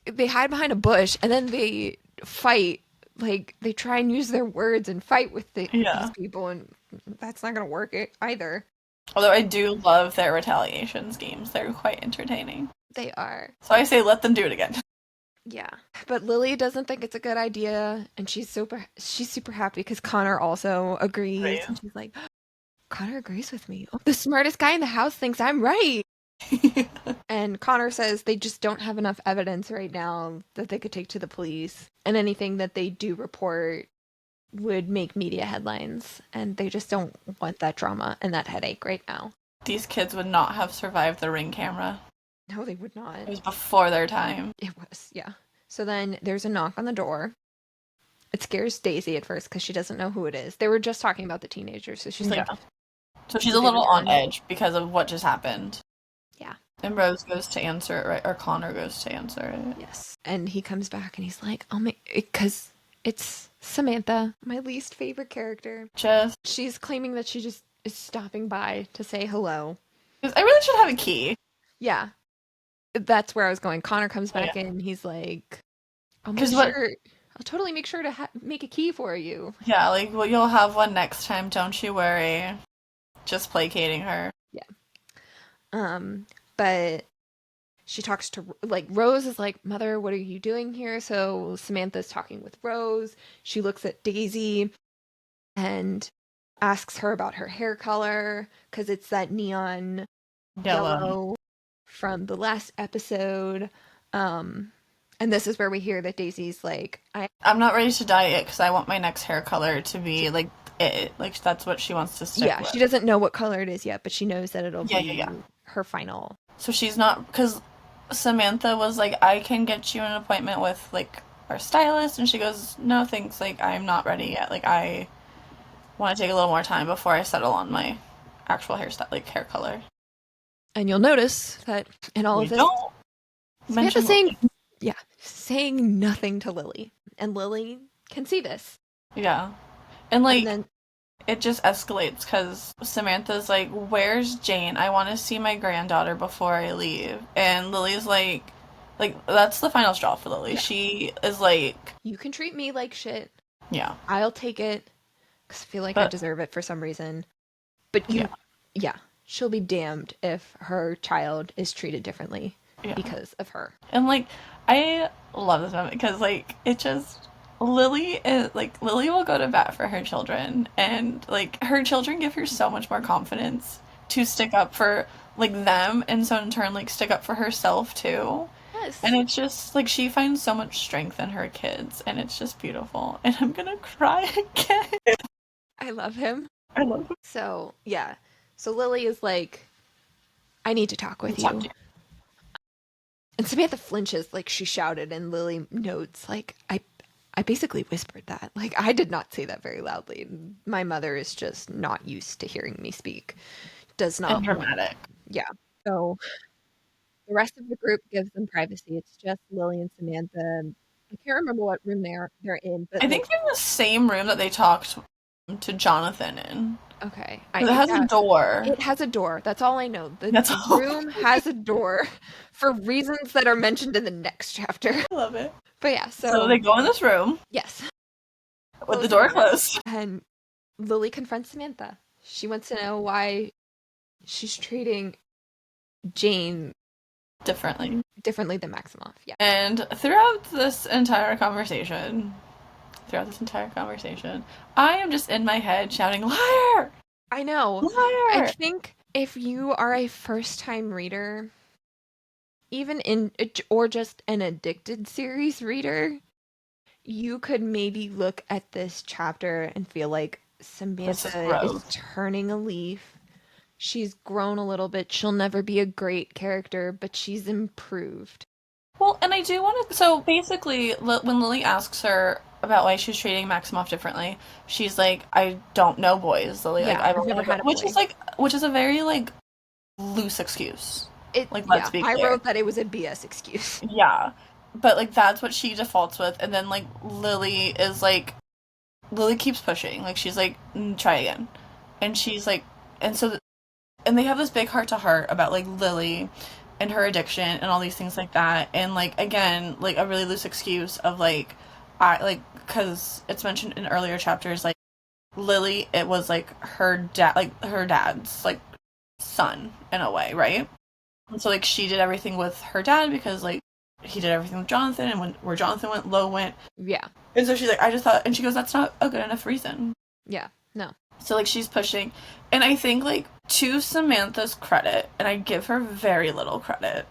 they hide behind a bush, and then they fight. Like they try and use their words and fight with these Yeah. people, and that's not gonna work either. Although I do love their retaliation schemes. They're quite entertaining. They are. So I say let them do it again. Yeah. But Lily doesn't think it's a good idea, and she's super happy because Connor also agrees, Right. and she's like, Connor agrees with me. Oh, the smartest guy in the house thinks I'm right. And Connor says they just don't have enough evidence right now that they could take to the police, and anything that they do report would make media headlines, and they just don't want that drama and that headache right now. These kids would not have survived the Ring camera. No, they would not. It was before their time. It was, yeah. So then there's a knock on the door. It scares Daisy at first because she doesn't know who it is. They were just talking about the teenagers, so she's like, Yeah. So she's did a they little on return? edge because of what just happened. Yeah. And Rose goes to answer it, right? Or Connor goes to answer it. Yes. And he comes back and he's like, I'll make it, because it's Samantha, my least favorite character. Just She's claiming that she just is stopping by to say hello. because I really should have a key. Yeah. That's where I was going. Connor comes back Yeah. in. He's like, I'll totally make sure to make a key for you. Yeah, like, well, you'll have one next time, don't you worry. Just placating her. But she talks to, like, Rose is like, Mother, what are you doing here? So Samantha's talking with Rose. She looks at Daisy and asks her about her hair color because it's that neon yellow from the last episode. And this is where we hear that Daisy's like, I'm not ready to dye it because I want my next hair color to be like it. Like that's what she wants to stick with. She doesn't know what color it is yet, but she knows that it'll be Yeah. her final. So she's not, because Samantha was like, I can get you an appointment with like our stylist, and she goes, no thanks, like I'm not ready yet. Like I want to take a little more time before I settle on my actual hairstyle, like hair color. And you'll notice that in all of this, Don't Samantha mention saying nothing to Lily. And Lily can see this. Yeah. And And like then, it just escalates because Samantha's like, "Where's Jane? I want to see my granddaughter before I leave." And Lily's like that's the final straw for Lily. yeah, She is like, you can treat me like shit. yeah, I'll take it because I feel like I but deserve it for some reason. But yeah, yeah, she'll be damned if her child is treated differently yeah. because of her. And like, I love this moment because like it just Lily is like Lily will go to bat for her children, and like her children give her so much more confidence to stick up for like them, and so in turn like stick up for herself too. And Yes. it's just like she finds so much strength in her kids, and it's just beautiful. And I'm gonna cry again. I love him. I love So, yeah. So Lily is like, I need to talk with talk to you. you. And Samantha flinches like she shouted, and Lily notes, like, I basically whispered that. Like, I did not say that very loudly. My mother is just not used to hearing me speak. Does And not want. dramatic. Yeah. So the rest of the group gives them privacy. It's just Lily and Samantha. I can't remember what room they're in, but I like, think in the same room that they talked to Jonathan in. okay, It has a yeah, door. it has a door. That's all I know. That's The all. room has a door for reasons that are mentioned in the next chapter. I love it. But yeah, So so they go in this room yes, with the close the door door, closed. and Lily confronts Samantha. She wants to know why she's treating Jane Differently. differently than Maximoff. Yeah, And throughout this entire conversation, I am just in my head shouting, "Liar! I know. I Liar!" think if you are a first time reader, even in or just an addicted series reader, you could maybe look at this chapter and feel like This is Samantha is growth. turning a leaf. She's grown a little bit. She'll never be a great character, but she's improved. Well, and I do want to. So basically, when Lily asks her about why she's treating Maximoff differently, she's like, "I don't know boys, Lily. Like Yeah, I've I've only never had had a boy. which is a very like loose excuse. Like let's Yeah, be I clear. wrote that it was a BS excuse. Yeah, but like that's what she defaults with, and then like Lily keeps pushing. Like she's like, try again, and she's like, and so and they have this big heart to heart about like Lily and her addiction and all these things like that, and like again like a really loose excuse of like I like because it's mentioned in earlier chapters like Lily it was like her dad's like son in a way, right? And so like she did everything with her dad because like he did everything with Jonathan, and when where Jonathan went, Lo went. Yeah, And so she's like, I just thought, and she goes, that's not a good enough reason. yeah, no. So like she's pushing, and I think like to Samantha's credit, and I give her very little credit,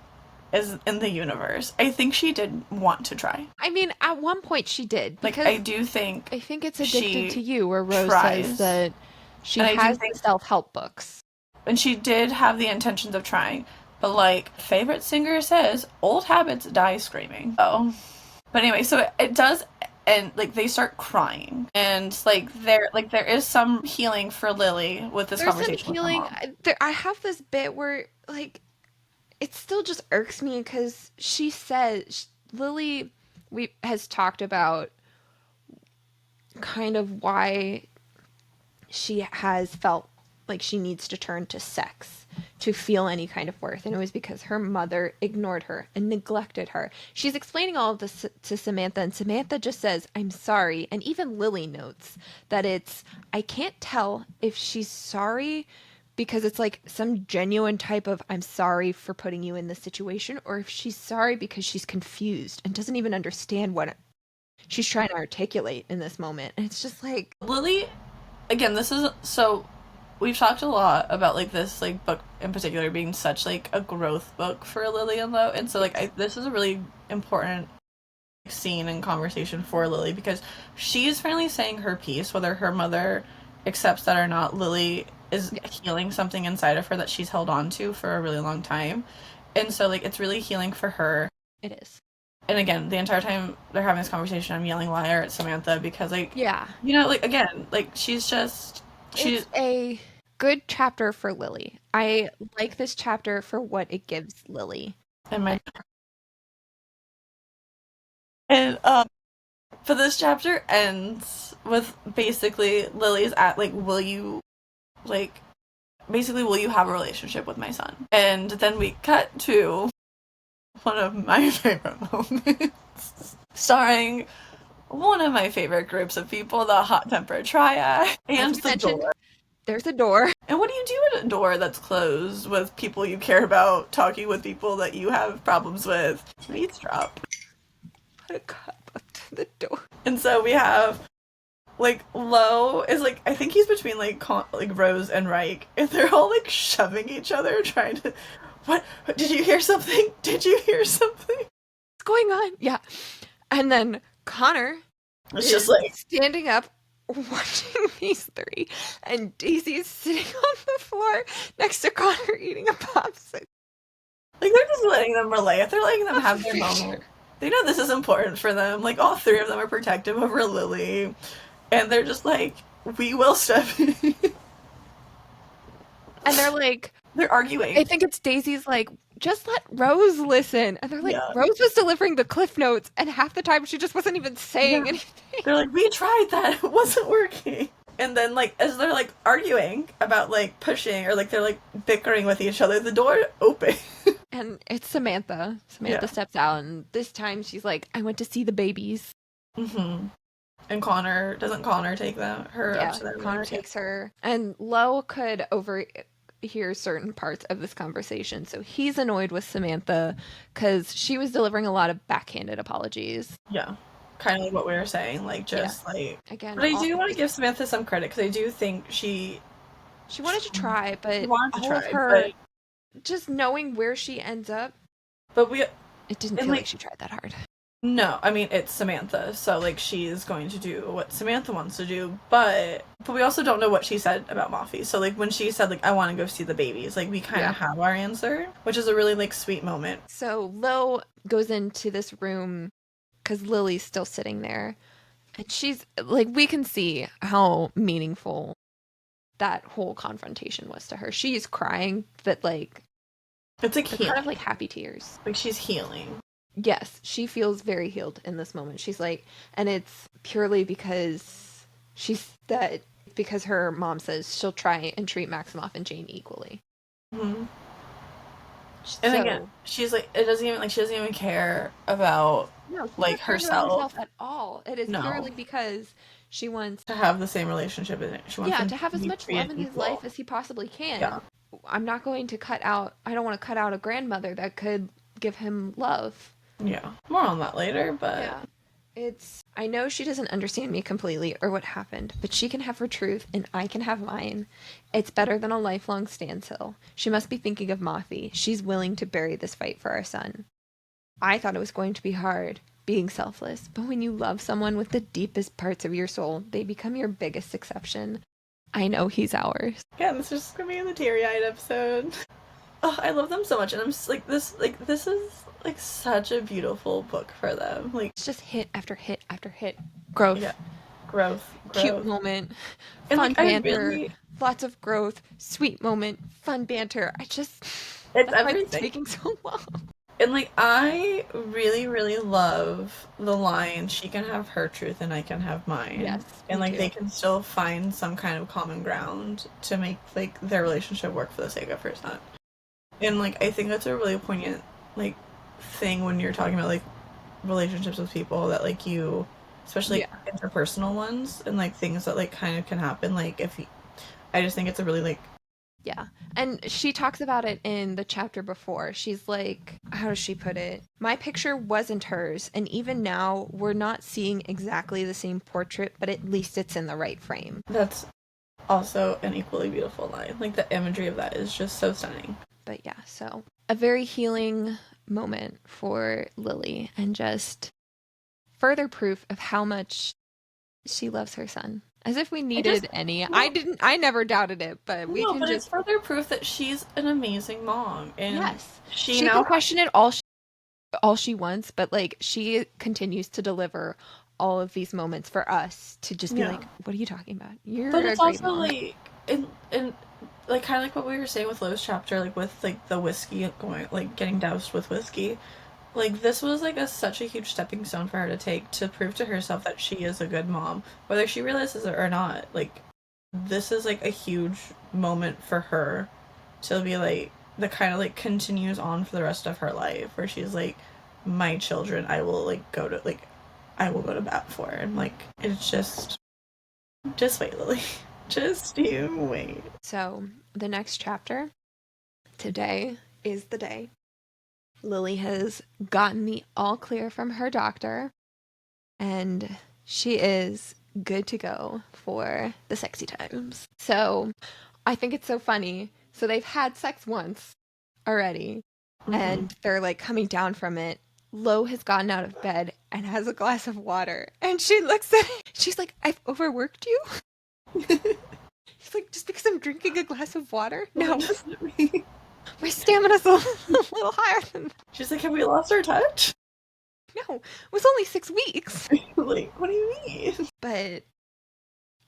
is in the universe. I think she did want to try. I mean, at one point she did, Like I because do think I think it's Addicted to she You, where Rose says tries, that she and I do has the think, self help books. and she did have the intentions of trying, but like favorite singer says, old habits die screaming. Oh, but anyway, so it does, and like they start crying, and like there is some healing for Lily with this There's some conversation with her healing. mom. I have this bit where, like, it still just irks me because she says, Lily has talked about kind of why she has felt like she needs to turn to sex to feel any kind of worth. And it was because her mother ignored her and neglected her. She's explaining all of this to Samantha, and Samantha just says, I'm sorry. And even Lily notes that I can't tell if she's sorry because it's like some genuine type of I'm sorry for putting you in this situation, or if she's sorry because she's confused and doesn't even understand what she's trying to articulate in this moment. And it's just like, Lily, again, this is so we've talked a lot about like this like book in particular being such like a growth book for Lily and Lo, and so like this is a really important scene and conversation for Lily because she is finally saying her piece, whether her mother accepts that or not. Lily is healing something inside of her that she's held on to for a really long time, and so like it's really healing for her. it is. And again, the entire time they're having this conversation, I'm yelling liar at Samantha because like Yeah. like again, like she's It's a good chapter for Lily. I like this chapter for what it gives Lily. in my and But this chapter ends with basically Lily's at, like, will you have a relationship with my son? And then we cut to one of my favorite moments, starring one of my favorite groups of people, the Hot Tempered Triad, and the door. There's a door. And what do you do at a door that's closed with people you care about, talking with people that you have problems with? Eavesdrop. Put a cup up to the door. And so we have, like, Lo is, like, I think he's between, like, Rose and Reich, and they're all, like, shoving each other, trying to, what, did you hear something? Did you hear something? What's going on? Yeah. And then Connor is just, like, standing up, watching these three, and Daisy's sitting on the floor next to Connor eating a popsicle. Like, they're just letting them relay it. They're letting them have their moment. They know this is important for them. Like, all three of them are protective over Lily. And they're just like, we will step in. And they're like... They're arguing. I think it's Daisy's like, just let Rose listen. And they're like, yeah. Rose was delivering the cliff notes, and half the time she just wasn't even saying anything. They're like, we tried that. It wasn't working. And then, like, as they're, like, arguing about, like, pushing, or, like, they're, like, bickering with each other, the door opens. And it's Samantha. Samantha steps out, and this time she's like, I went to see the babies. Mm-hmm. And doesn't Connor take her up to that room? Connor takes her. And Lo could overhear certain parts of this conversation, so he's annoyed with Samantha because she was delivering a lot of backhanded apologies. Yeah. Kind of like what we were saying, like, just, like... Again, but I do want to give Samantha some credit, because I do think she wanted to try, but but just knowing where she ends up... But it didn't feel like she tried that hard. No, I mean, it's Samantha, so, like, she is going to do what Samantha wants to do, but we also don't know what she said about Mafi. So, like, when she said, like, I want to go see the babies, like, we kind of have our answer, which is a really, like, sweet moment. So, Lo goes into this room because Lily's still sitting there, and she's, like, we can see how meaningful that whole confrontation was to her. She's crying, but, like, it's like kind of like happy tears. Like, she's healing. Yes, she feels very healed in this moment. She's like, and it's purely because because her mom says she'll try and treat Maximoff and Jane equally. Mm-hmm. And again, she's like, she doesn't even care about like herself at all. It is purely because she wants to have the same relationship in it. She wants to have as much love in his life as he possibly can. Yeah. I'm not going to I don't want to cut out a grandmother that could give him love. Yeah. More on that later, but... Yeah. I know she doesn't understand me completely or what happened, but she can have her truth and I can have mine. It's better than a lifelong standstill. She must be thinking of Mafi. She's willing to bury this fight for our son. I thought it was going to be hard, being selfless, but when you love someone with the deepest parts of your soul, they become your biggest exception. I know he's ours. Yeah, this is going to be the teary-eyed episode. Oh, I love them so much, and I'm just this is like such a beautiful book for them. Like, it's just hit after hit after hit. Growth. Yeah. Growth. Cute moment. And fun banter. Lots of growth. Sweet moment. Fun banter. It's everything. It's taking so long. And like, I really, really love the line, she can have her truth and I can have mine. Yes. And like, they can still find some kind of common ground to make like their relationship work for the sake of her son. And like, I think that's a really poignant like thing when you're talking about like relationships with people that like you, especially interpersonal ones, and like things that like kind of can happen. Like I just think it's a really like... Yeah. And she talks about it in the chapter before. She's like, how does she put it? My picture wasn't hers, and even now we're not seeing exactly the same portrait, but at least it's in the right frame. That's also an equally beautiful line. Like, the imagery of that is just so stunning. But yeah, so a very healing moment for Lily, and just further proof of how much she loves her son. As if we needed any. I never doubted it, but it's further proof that she's an amazing mom. And yes. She now can question it all she wants, but like, she continues to deliver all of these moments for us to just be like, what are you talking about? But it's also mom. Like, and like, kind of like what we were saying with Lo's chapter, like with like the whiskey going, like getting doused with whiskey. like this was like such a huge stepping stone for her to take to prove to herself that she is a good mom, whether she realizes it or not. Like this is like a huge moment for her to be like that kind of like continues on for the rest of her life, where she's like, my children, I will like go to like I will go to bat for, and like it's just wait, Lily, just you wait. So the next chapter, today is the day. Lily has gotten the all clear from her doctor, and she is good to go for the sexy times. So I think it's so funny. So they've had sex once already, and they're like coming down from it. Lo has gotten out of bed and has a glass of water, and she looks at it. She's like, I've overworked you. She's like, just because I'm drinking a glass of water? No. My stamina's a little higher than that. She's like, have we lost our touch? No, it was only 6 weeks. Like, what do you mean? But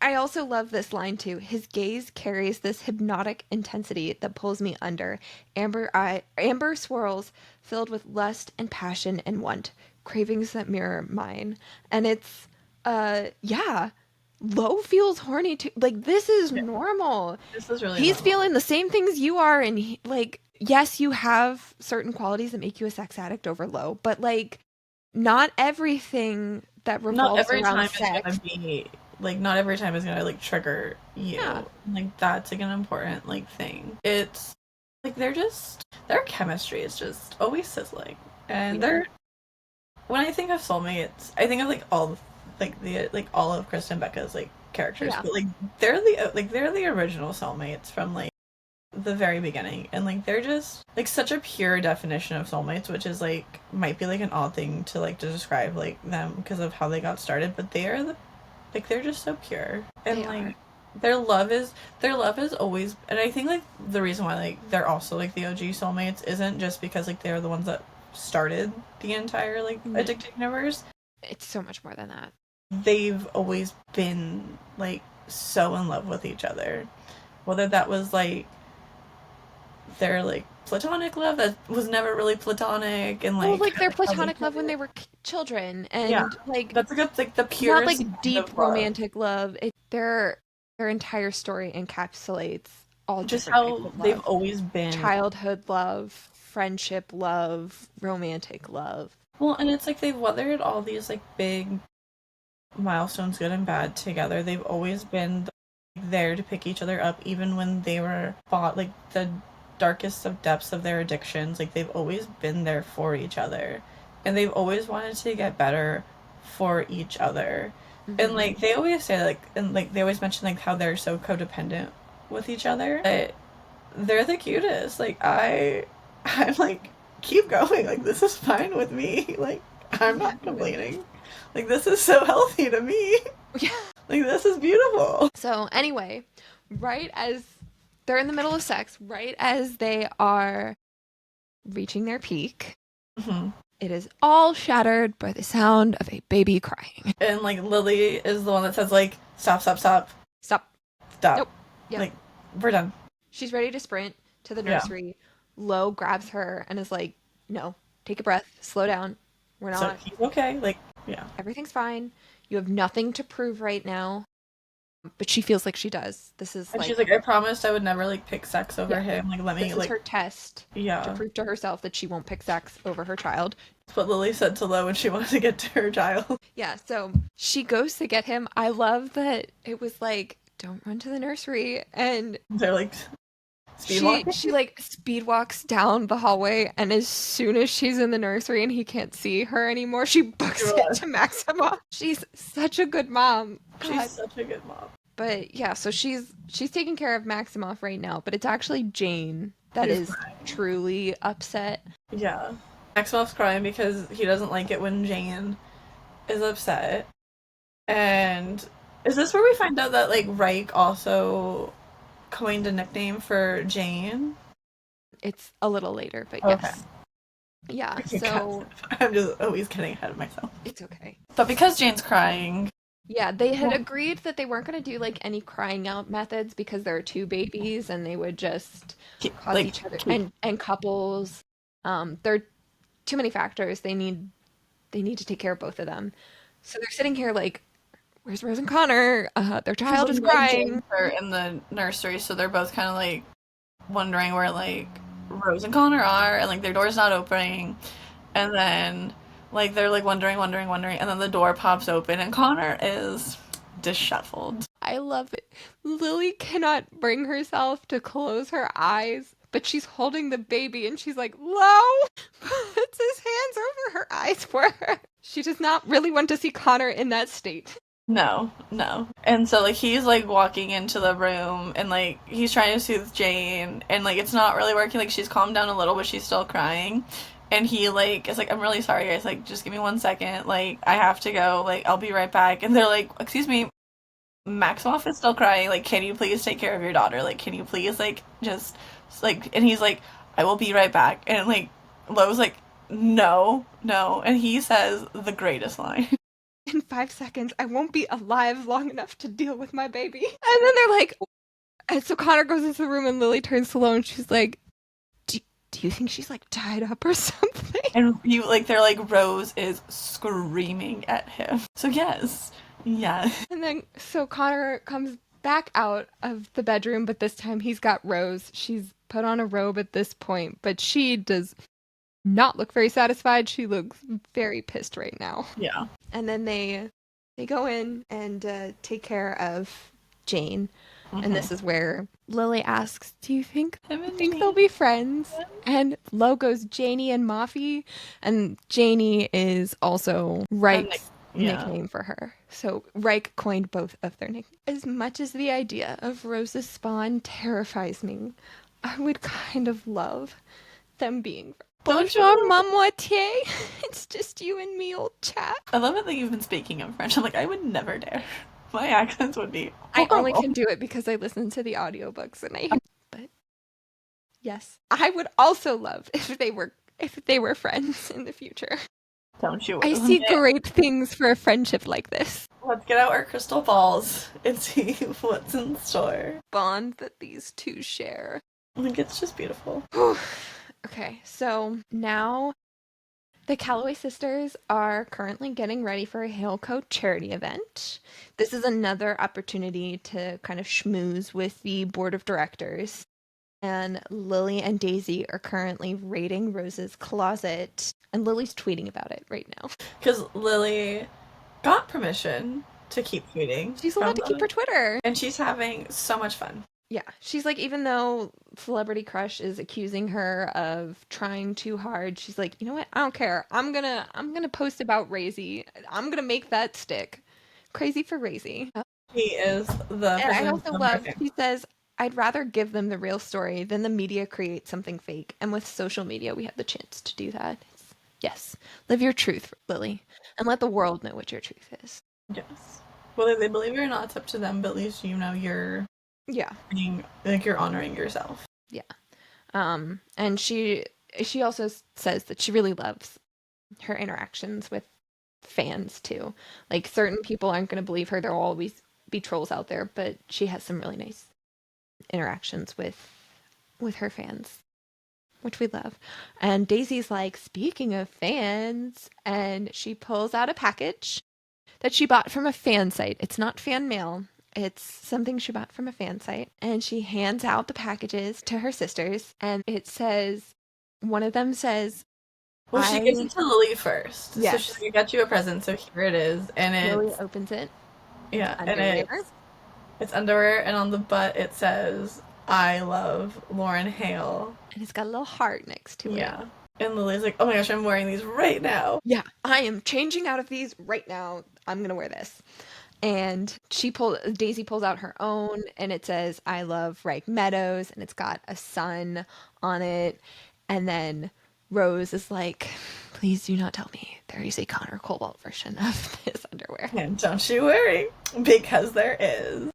I also love this line too. His gaze carries this hypnotic intensity that pulls me under. Amber swirls filled with lust and passion and want, cravings that mirror mine. And it's yeah. Lo feels horny too. Like this is normal. This is really He's normal. feeling the same things you are, and like yes, you have certain qualities that make you a sex addict over Lo, but like not everything that Not revolves every around time sex. is gonna be like not every time is gonna like trigger you. Yeah. Like that's like an important like thing. It's like their chemistry is just always sizzling. And they're when I think of soulmates, I think of like all of Krista and Becca's like characters. Yeah. But like they're the original soulmates from like the very beginning, and like they're just like such a pure definition of soulmates, which is like might be like an odd thing to like to describe like them because of how they got started, but they're just so pure, and They like are. their love is always, and I think like the reason why like they're also like the OG soulmates isn't just because like they're the ones that started the entire like addicted universe. It's so much more than that. They've always been like so in love with each other, whether that was like their like platonic love that was never really platonic, and Well, like like their how they platonic love when they were children, yeah, and like that's like the not purest kind like deep of love. romantic love. Their entire story encapsulates all Just different types how of they've love. always been. Childhood love, friendship love, romantic love. Well, and it's like they've weathered all these like big milestones, good and bad, together. They've always been there to pick each other up, even when they were fought like the darkest of depths of their addictions. Like they've always been there for each other, and they've always wanted to get better for each other. And like they always say like, and like they always mention like how they're so codependent with each other. But they're the cutest. Like I'm like keep going. Like this is fine with me. Like I'm not complaining. Like this is so healthy to me. Yeah. Like this is beautiful. So anyway, right as they're in the middle of sex, right as they are reaching their peak, it is all shattered by the sound of a baby crying. And like Lily is the one that says like stop, stop, stop, Stop. stop. Nope. Yep. Like we're done. She's ready to sprint to the nursery. Yeah. Lo grabs her and is like, "No, take a breath, slow down. We're not. So he's okay. Like yeah, everything's fine. You have nothing to prove right now." But she feels like she does. This is and like she's like, I promised I would never like pick sex over him. Like let me this like is her test to prove to herself that she won't pick sex over her child. That's what Lily said to Lo when she wanted to get to her child. Yeah, so she goes to get him. I love that it was like, don't run to the nursery, and they're like she like speed walks down the hallway, and as soon as she's in the nursery and he can't see her anymore, she books it to Maxima. She's such a good mom. God. She's such a good mom. But yeah, so she's taking care of Maximoff right now, but it's actually Jane that is truly upset. Yeah. Maximoff's crying because he doesn't like it when Jane is upset. And is this where we find out that like Reich also coined a nickname for Jane? It's a little later, but yes. Yeah, so I'm just always getting ahead of myself. It's okay. But because Jane's crying, yeah, they had agreed that they weren't going to do like any crying out methods because there are two babies and they would just cause each other and couples. They're too many factors. They need to take care of both of them. So they're sitting here like, where's Rose and Connor? Their Because child like is no crying. James are in the nursery, so they're both kind of like wondering where like Rose and Connor are, and like their door's not opening, and then like they're like wondering, and then the door pops open, and Connor is disheveled. I love it. Lily cannot bring herself to close her eyes, but she's holding the baby and she's like, Lo! Puts his hands over her eyes for her. She does not really want to see Connor in that state. No, no. And so like he's like walking into the room and like he's trying to soothe Jane and like it's not really working. Like she's calmed down a little but she's still crying. And he like is like, I'm really sorry guys, like just give me 1 second, like I have to go, like I'll be right back. And they're like, excuse me, Maximoff is still crying, like can you please take care of your daughter? Like can you please like just like, and he's like, I will be right back. And like Lo's like, no, no. And he says the greatest line. In 5 seconds, I won't be alive long enough to deal with my baby. And then they're like, and so Connor goes into the room and Lily turns to Lo and she's like, do you think she's like tied up or something? And you like they're like Rose is screaming at him. So yes. Yeah. And then so Connor comes back out of the bedroom, but this time he's got Rose. She's put on a robe at this point, but she does not look very satisfied. She looks very pissed right now. Yeah. And then they go in and take care of Jane. Mm-hmm. And this is where Lily asks, do you think they'll be friends? And Lo goes Janie and Mafi. And Janie is also Reich's nickname for her. So Reich coined both of their nicknames. As much as the idea of Rose's spawn terrifies me, I would kind of love them being friends. Bonjour, ma moitié. It's just you and me, old chap. I love it that you've been speaking in French. I'm like, I would never dare. My accents would be horrible. I only can do it because I listen to the audiobooks and but yes. I would also love if they were friends in the future. Don't you? I see great things for a friendship like this. Let's get out our crystal balls and see what's in store. Bond that these two share. I think it's just beautiful. Okay, so now the Calloway sisters are currently getting ready for a Hail Code charity event. This is another opportunity to kind of schmooze with the board of directors. And Lily and Daisy are currently raiding Rose's closet. And Lily's tweeting about it right now. Because Lily got permission to keep tweeting. She's allowed to keep her Twitter. And she's having so much fun. Yeah, she's like, even though Celebrity Crush is accusing her of trying too hard, she's like, you know what? I don't care. I'm gonna post about Razy. I'm gonna make that stick. Crazy for Razy. He is the. And I also love. He says, I'd rather give them the real story than the media create something fake. And with social media, we have the chance to do that. Yes, live your truth, Lily, and let the world know what your truth is. Yes. Whether they believe it or not, it's up to them. But at least you know you're. Yeah. Being, like, you're honoring yourself. Yeah. And she also says that she really loves her interactions with fans too. Like, certain people aren't going to believe her. There'll always be trolls out there, but she has some really nice interactions with her fans, which we love. And Daisy's like, speaking of fans, and she pulls out a package that she bought from a fan site. It's not fan mail. It's something she bought from a fan site, and she hands out the packages to her sisters, and it says, one of them says, well, she gives it to Lily first. Yes. So she's like, I got you a present, so here it is. And Lily opens it. Yeah, and it's underwear, and on the butt it says, I love Lauren Hale. And it's got a little heart next to it. Yeah. And Lily's like, oh my gosh, I'm wearing these right now. Yeah, I am changing out of these right now. I'm going to wear this. And Daisy pulls out her own, and it says, I love Reich Meadows, and it's got a sun on it. And then Rose is like, please do not tell me there is a Connor Cobalt version of this underwear. And don't you worry, because there is.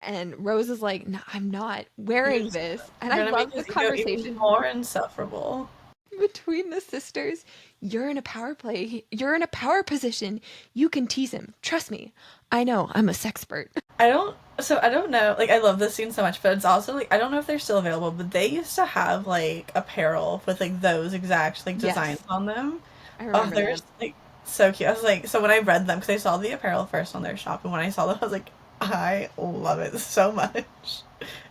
And Rose is like, no, I'm not wearing this. And I love this conversation. Even more insufferable. between the sisters. You're in a power play. You're in a power position. You can tease him. Trust me. I know. I'm a sexpert. I don't know. Like, I love this scene so much, but it's also like, I don't know if they're still available, but they used to have like apparel with like those exact like designs Yes, on them. I Oh, remember they're that. like so cute. I was like, so when I read them, because I saw the apparel first on their shop, and when I saw them, I was like, I love it so much.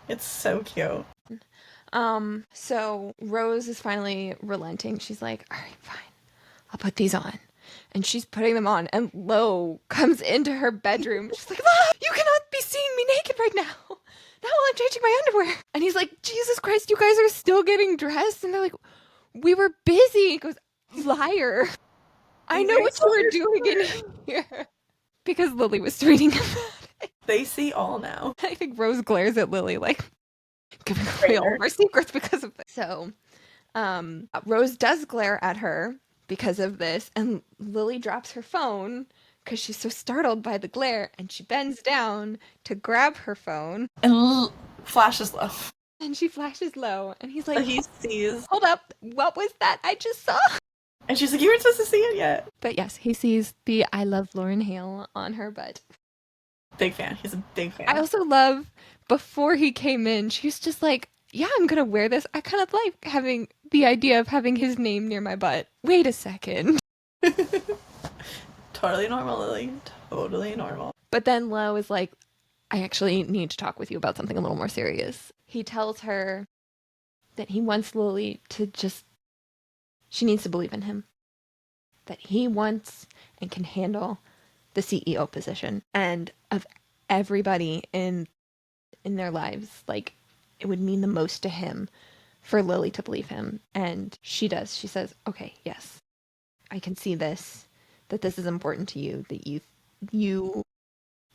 It's so cute. So Rose is finally relenting. She's like, all right, fine. I'll put these on. And she's putting them on, and Lo comes into her bedroom. She's like, ah, you cannot be seeing me naked right now. Not while I'm changing my underwear. And he's like, Jesus Christ, you guys are still getting dressed? And they're like, we were busy. He goes, liar. I These know are what you were so doing in here. Because Lily was tweeting about it. They see all now. I think Rose glares at Lily like, giving away all of Traitor. our secrets because of this. So, Rose does glare at her because of this, and Lily drops her phone because she's so startled by the glare, and she bends down to grab her phone, And flashes low. and she flashes Lo, and he's So like, he sees, hold up, what was that I just saw? and she's like, "You weren't supposed to see it yet." But yes, he sees the I love Lauren Hale on her butt. Big fan. He's a big fan. I also love, before he came in, she's just like, yeah, I'm gonna wear this. I kind of like having the idea of having his name near my butt. Wait a second. Totally normal, Lily. Totally normal. But then Lo is like, I actually need to talk with you about something a little more serious. He tells her that he wants Lily to just, she needs to believe in him. That he wants and can handle the CEO position. And of everybody in their lives, like, it would mean the most to him for Lily to believe him. And she does. She says, okay, yes, I can see this, that this is important to you, that you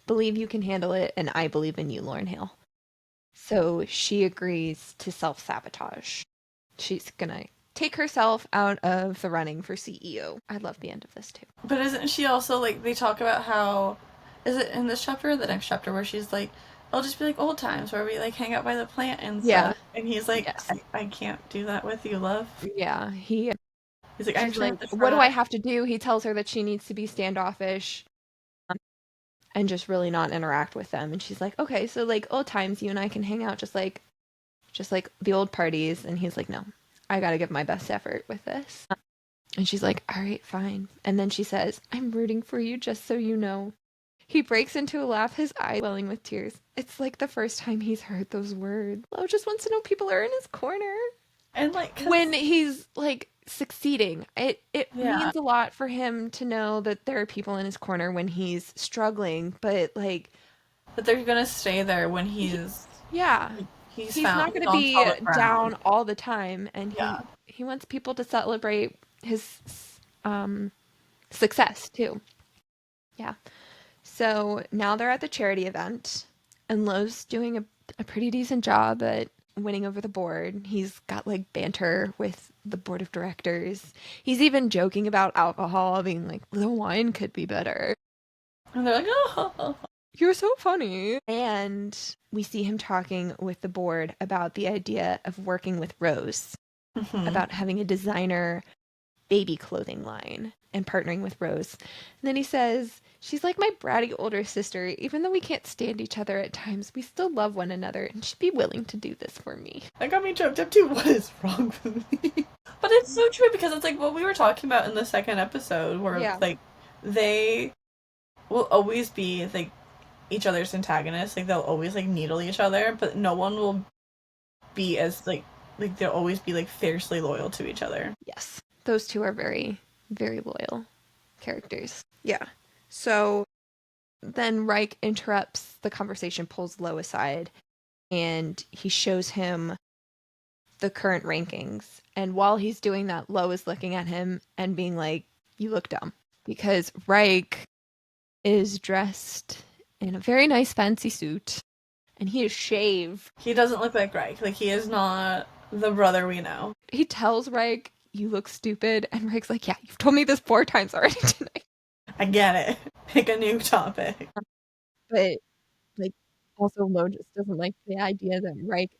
believe you can handle it, and I believe in you, Lauren Hale. So she agrees to self-sabotage. She's gonna take herself out of the running for CEO. I love the end of this too. But isn't she also like, they talk about how, is it in this chapter or the next chapter, where she's like, "I'll just be like old times where we like hang out by the plant and Yeah. stuff," and he's like, Yes. I can't do that with you, love." Yeah. He's like, "I She's actually like, have to what do I try." have to do? He tells her that she needs to be standoffish, and just really not interact with them. And she's like, okay, so like old times, you and I can hang out just like the old parties. And he's like, no, I gotta give my best effort with this. And she's like, all right, fine. And then she says, I'm rooting for you, just so you know. He breaks into a laugh, his eyes welling with tears. It's like the first time he's heard those words. Lo just wants to know people are in his corner. And like, When he's like succeeding, it yeah, means a lot for him to know that there are people in his corner when he's struggling, but like, that they're gonna stay there when he's yeah, he's not going he's to on be solid ground. down all the time, and Yeah. he wants people to celebrate his success too. Yeah. So now they're at the charity event, and Lowe's doing a pretty decent job at winning over the board. He's got like banter with the board of directors. He's even joking about alcohol, being like, the wine could be better. And they're like, "Oh." You're so funny. And we see him talking with the board about the idea of working with Rose, about having a designer baby clothing line and partnering with Rose. And then he says, she's like my bratty older sister. Even though we can't stand each other at times, we still love one another, and she'd be willing to do this for me. That got me choked up too. What is wrong with me? But it's so true, because it's like what we were talking about in the second episode, where Yeah. like they will always be like each other's antagonists. Like they'll always like needle each other, but no one will be as like they'll always be like fiercely loyal to each other. Yes. Those two are very, very loyal characters. Yeah. So then Reich interrupts the conversation, pulls Lo aside, and he shows him the current rankings. And while he's doing that, Lo is looking at him and being like, you look dumb. Because Reich is dressed in a very nice fancy suit, and he is shaved. He doesn't look like Reich. Like he is not the brother we know. He tells Reich, you look stupid, and Reich's like, yeah, you've told me this 4 times already tonight. I get it. Pick a new topic. But like, also Lo just doesn't like the idea that Reich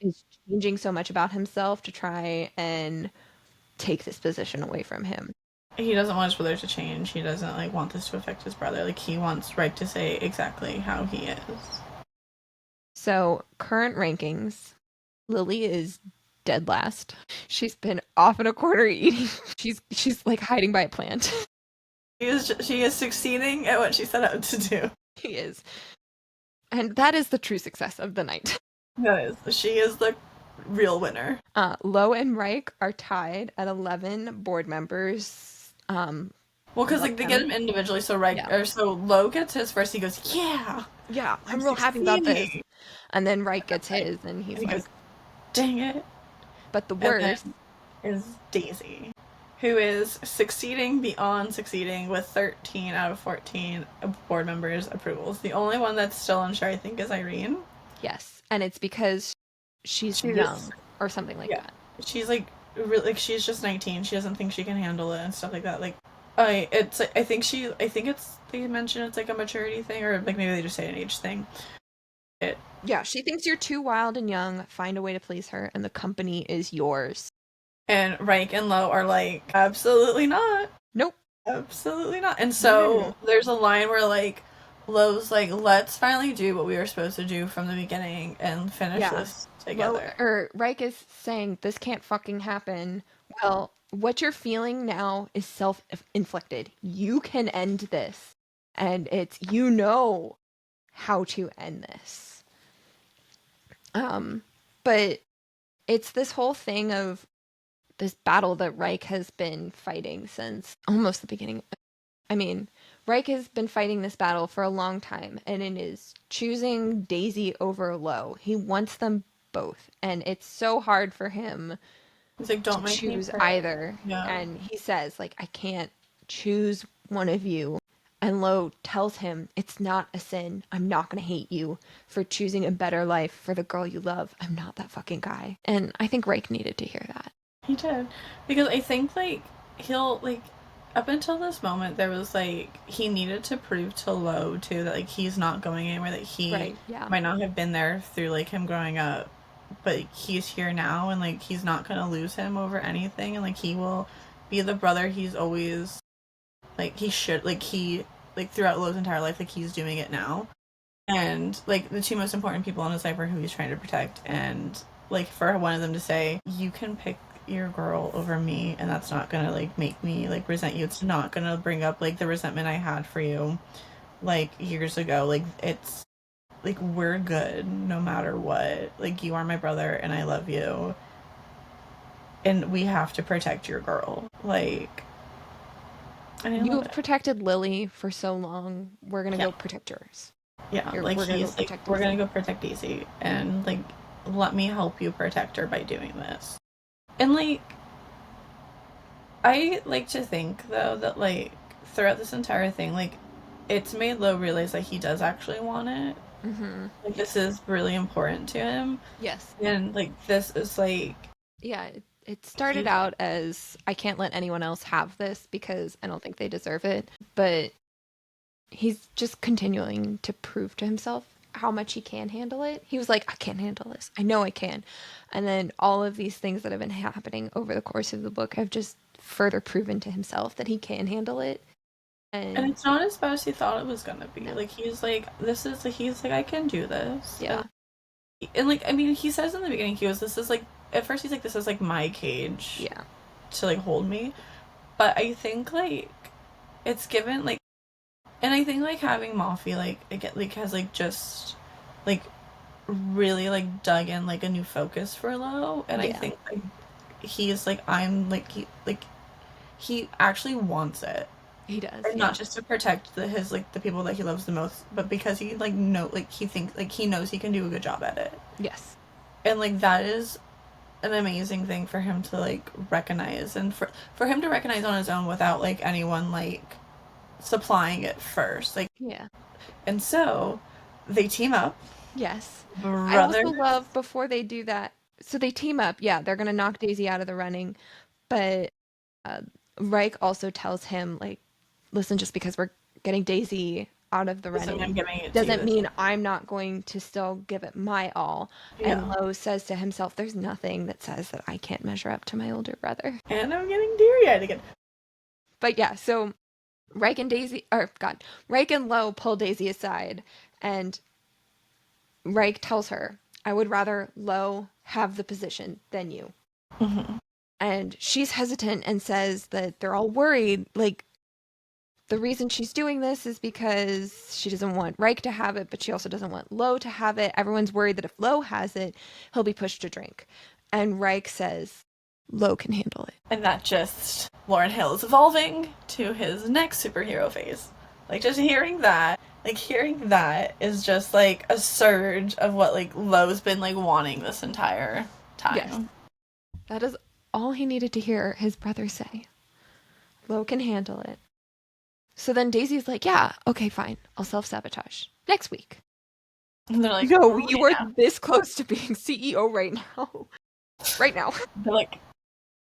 is changing so much about himself to try and take this position away from him. He doesn't want his brother to change. He doesn't like want this to affect his brother. Like he wants Reich to say exactly how he is. So current rankings, Lily is dead last. She's been off in a corner eating. She's like hiding by a plant. She is succeeding at what she set out to do. She is. And that is the true success of the night. That is. She is the real winner. Lo and Reich are tied at 11 board members. Well, because like they get him individually, so Reich or so Lo gets his first. He goes, "Yeah, I'm real happy about this." And then Reich gets his, and he's like, goes, "Dang it!" But the worst is Daisy, who is succeeding beyond succeeding with 13 out of 14 board members' approvals. The only one that's still unsure, I think, is Irene. Yes, and it's because she's young or something like that. She's like really like she's just 19. She doesn't think she can handle it and stuff like that. Like I think they mention it's like a maturity thing, or like maybe they just say an age thing. Yeah, she thinks you're too wild and young. Find a way to please her, and the company is yours. And Reich and Lo are like, absolutely not. Nope. Absolutely not. And so there's a line where like Lo's like, let's finally do what we were supposed to do from the beginning and finish this together. Reich is saying this can't fucking happen. Well, what you're feeling now is self-inflicted. You can end this. And it's, you know how to end this. But it's this whole thing of this battle that Reich has been fighting since almost the beginning. I mean, Reich has been fighting this battle for a long time, and it is choosing Daisy over Lo. He wants them both, and it's so hard for him He's like, don't to choose either. Yeah. And he says, like, I can't choose one of you. And Lo tells him, it's not a sin. I'm not going to hate you for choosing a better life for the girl you love. I'm not that fucking guy. And I think Reich needed to hear that. He did. Because I think, like, he'll, like, up until this moment, there was, like, he needed to prove to Lo, too, that, like, he's not going anywhere, that he might not have been there through, like, him growing up, but he's here now, and, like, he's not going to lose him over anything, and, like, he will be the brother he's always, like, he should, like, he, like, throughout Lo's entire life, like, he's doing it now. And, like, the two most important people in his life are who he's trying to protect, and, like, for one of them to say, you can pick your girl over me, and that's not gonna like make me like resent you. It's not gonna bring up like the resentment I had for you like years ago. Like it's like we're good no matter what. Like you are my brother and I love you, and we have to protect your girl. Like you have protected Lily for so long. We're gonna go protect yours. Yeah, like he's like, we're gonna go protect Daisy, and like let me help you protect her by doing this. And, like, I like to think, though, that, like, throughout this entire thing, like, it's made Lo realize that he does actually want it. Mm-hmm. Like, this is really important to him. Yes. And, like, this is, like... Yeah, it started out as, I can't let anyone else have this because I don't think they deserve it. But he's just continuing to prove to himself how much he can handle it. He was like, I can't handle this. I know I can. And then all of these things that have been happening over the course of the book have just further proven to himself that he can handle it. And it's not as bad as he thought it was gonna be. No. Like, he's like, he's like, I can do this. Yeah. And like, I mean, he says in the beginning, he goes, this is like, at first he's like, this is like my cage. Yeah. To like hold me. But I think like, it's given like, and I think, like, having Mafi, like, again, like, has, like, just, like, really, like, dug in, like, a new focus for Lo. And I think, like, he's, like, he actually wants it. He does. And not just to protect his, like, the people that he loves the most, but because he, like, he thinks, like, he knows he can do a good job at it. Yes. And, like, that is an amazing thing for him to, like, recognize. And for him to recognize on his own without, like, anyone, like, supplying it first, like, and so they team up. Yes. I also love before they do that, so they team up. Yeah, they're gonna knock Daisy out of the running, but Reich also tells him, like, listen, just because we're getting Daisy out of the running I'm giving it doesn't to mean you. I'm not going to still give it my all. Yeah. And Lo says to himself, there's nothing that says that I can't measure up to my older brother. And I'm getting teary-eyed again. But yeah, so Reich and Lo pull Daisy aside, and Reich tells her, I would rather Lo have the position than you. Mm-hmm. And she's hesitant and says that they're all worried. Like, the reason she's doing this is because she doesn't want Reich to have it, but she also doesn't want Lo to have it. Everyone's worried that if Lo has it, he'll be pushed to drink. And Reich says, Lo can handle it. And that just, Lauryn Hill is evolving to his next superhero phase. Like, just hearing that is just, like, a surge of what, like, Lo's been, like, wanting this entire time. Yes. That is all he needed to hear his brother say. Lo can handle it. So then Daisy's like, yeah, okay, fine. I'll self-sabotage. Next week. And they're like, no, you are this close to being CEO right now. Right now. They're like,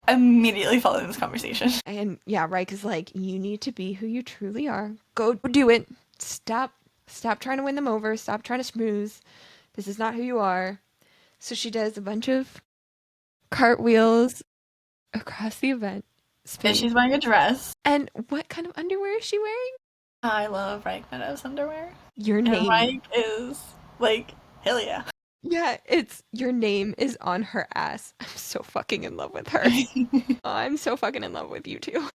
immediately following this conversation. And yeah, Reich is like, you need to be who you truly are. Go do it. Stop trying to win them over. Stop trying to schmooze. This is not who you are. So she does a bunch of cartwheels across the event. And she's wearing a dress. And what kind of underwear is she wearing? I love Reich Meadows underwear. Your name. And Reich is like, hell yeah. Yeah, it's your name is on her ass. I'm so fucking in love with her. I'm so fucking in love with you too.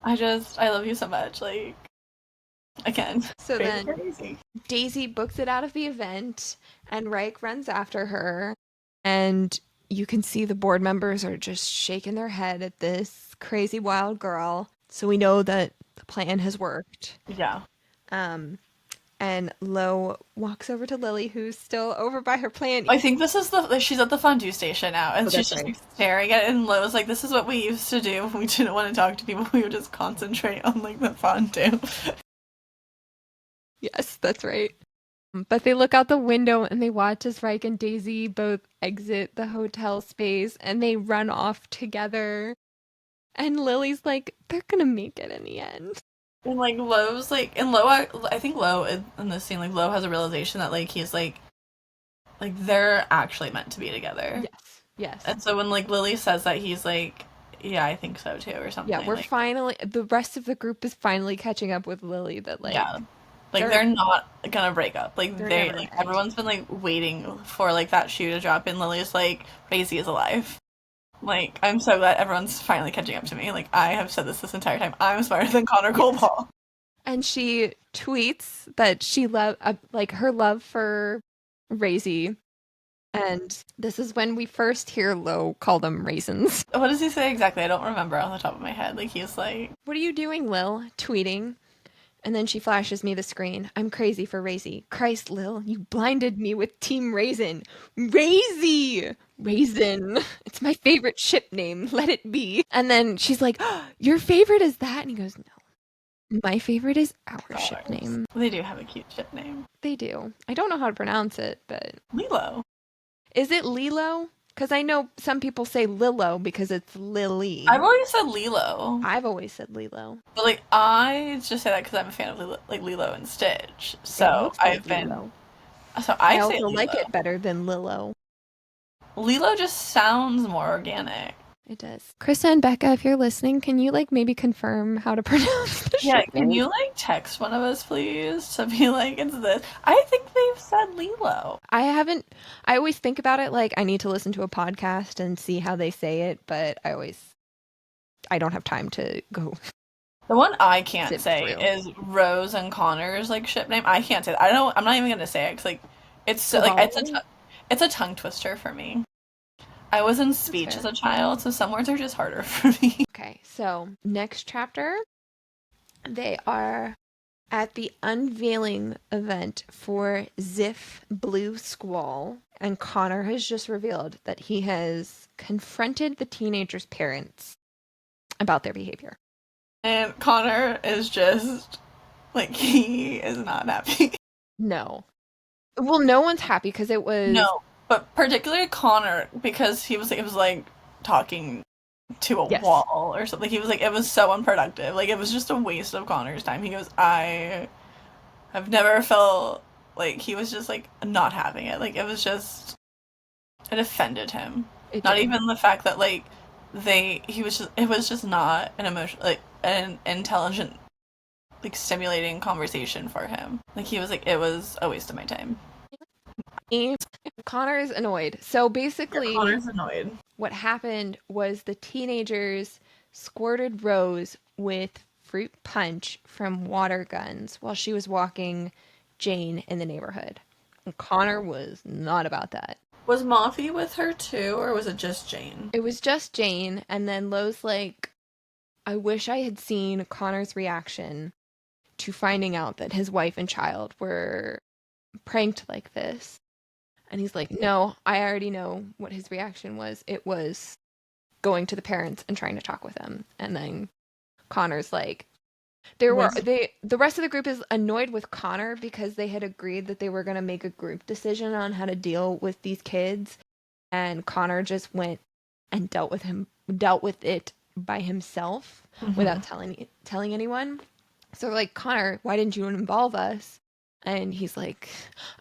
I love you so much. Like, again. So then Daisy books it out of the event and Reich runs after her. And you can see the board members are just shaking their head at this crazy wild girl. So we know that the plan has worked. Yeah. And Lo walks over to Lily, who's still over by her plant. I think this is she's at the fondue station now, and she's just like, staring at it, and Lo's like, this is what we used to do when we didn't want to talk to people, we would just concentrate on, like, the fondue. Yes, that's right. But they look out the window, and they watch as Reich and Daisy both exit the hotel space, and they run off together. And Lily's like, they're gonna make it in the end. And, like, Lo's, like, and Lo, I think Lo, in this scene, like, Lo has a realization that, like, he's, like, they're actually meant to be together. Yes. And so when, like, Lily says that, he's like, yeah, I think so, too, or something. Yeah, we're finally, the rest of the group is finally catching up with Lily that, like... Yeah. Like, they're not gonna break up. Like, everyone's been, like, waiting for, like, that shoe to drop, and Lily's like, Daisy is alive. Like, I'm so glad everyone's finally catching up to me. Like, I have said this entire time. I'm smarter than Connor Cole. And she tweets that she her love for Razy. And this is when we first hear Lo call them raisins. What does he say exactly? I don't remember off the top of my head. Like, he's like... What are you doing, Lil? Tweeting. And then she flashes me the screen. I'm crazy for Razy. Christ, Lil, you blinded me with Team Raisin. Razy! Raisin. It's my favorite ship name. Let it be. And then she's like, oh, your favorite is that? And he goes, no. My favorite is our ship name. They do have a cute ship name. They do. I don't know how to pronounce it, but... Lilo. Is it Lilo? Because I know some people say Lilo because it's Lily. I've always said Lilo. I've always said Lilo. But, like, I just say that because I'm a fan of Lilo and Stitch. So I've been... Lilo. So I also Lilo. Like it better than Lilo. Lilo just sounds more organic. It does. Krista and Becca, if you're listening, can you, like, maybe confirm how to pronounce the Yeah, ship can name? you, like, text one of us, please, to be like, it's this? I think they've said Lilo. I always think about it like I need to listen to a podcast and see how they say it, but I don't have time to go. The one I can't say is Rose and Connor's, like, ship name. I can't say that. I'm not even gonna say it, because, like, it's, like, it's a tongue twister for me. I was in speech as a child, so some words are just harder for me. Okay, so next chapter, they are at the unveiling event for Ziff Blue Squall, and Connor has just revealed that he has confronted the teenagers' parents about their behavior. And Connor is just, like, he is not happy. No. Well, no one's happy because it was... No. But particularly Connor, because it was like talking to a wall or something. He was like, it was so unproductive. Like, it was just a waste of Connor's time. He goes, I I've never felt like he was just like not having it. Like it was just it offended him. It Not did. even the fact that like he was just it was just not an emotion like an intelligent like stimulating conversation for him. Like he was like it was a waste of my time. And Connor's annoyed. So Yeah, basically, Connor's annoyed. what happened was the teenagers squirted Rose with fruit punch from water guns while she was walking Jane in the neighborhood. And Connor was not about that. Was Mafi with her too, or was it just Jane? It was just Jane, and then Lo's like, I wish I had seen Connor's reaction to finding out that his wife and child were pranked like this. And he's like, no, I already know what his reaction was. It was going to the parents and trying to talk with them. And then Connor's like, Was the rest of the group is annoyed with Connor because they had agreed that they were going to make a group decision on how to deal with these kids, and Connor just went and dealt with it by himself without telling anyone. So like, Connor, why didn't you involve us? And he's like,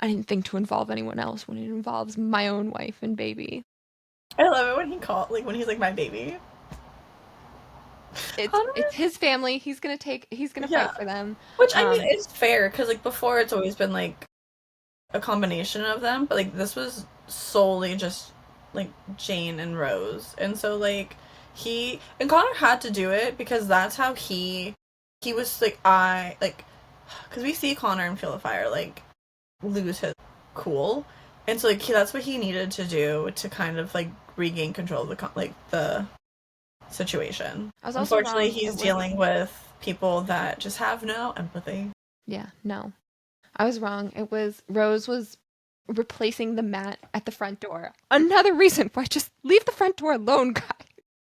I didn't think to involve anyone else when it involves my own wife and baby. I love it when he called like when he's like my baby. Connor, It's his family. He's gonna yeah. fight for them. Which I mean, it's fair because like before, it's always been like a combination of them, but like this was solely just like Jane and Rose, and so like he and Connor had to do it because that's how he was like I like because we see Connor and Feel the Fire like lose his cool, and so like that's what he needed to do to kind of like regain control of the situation. I was also Unfortunately, wrong. he's dealing with people that just have no empathy. Yeah, no. I was wrong. It was Rose was replacing the mat at the front door. Another reason why just leave the front door alone, guys.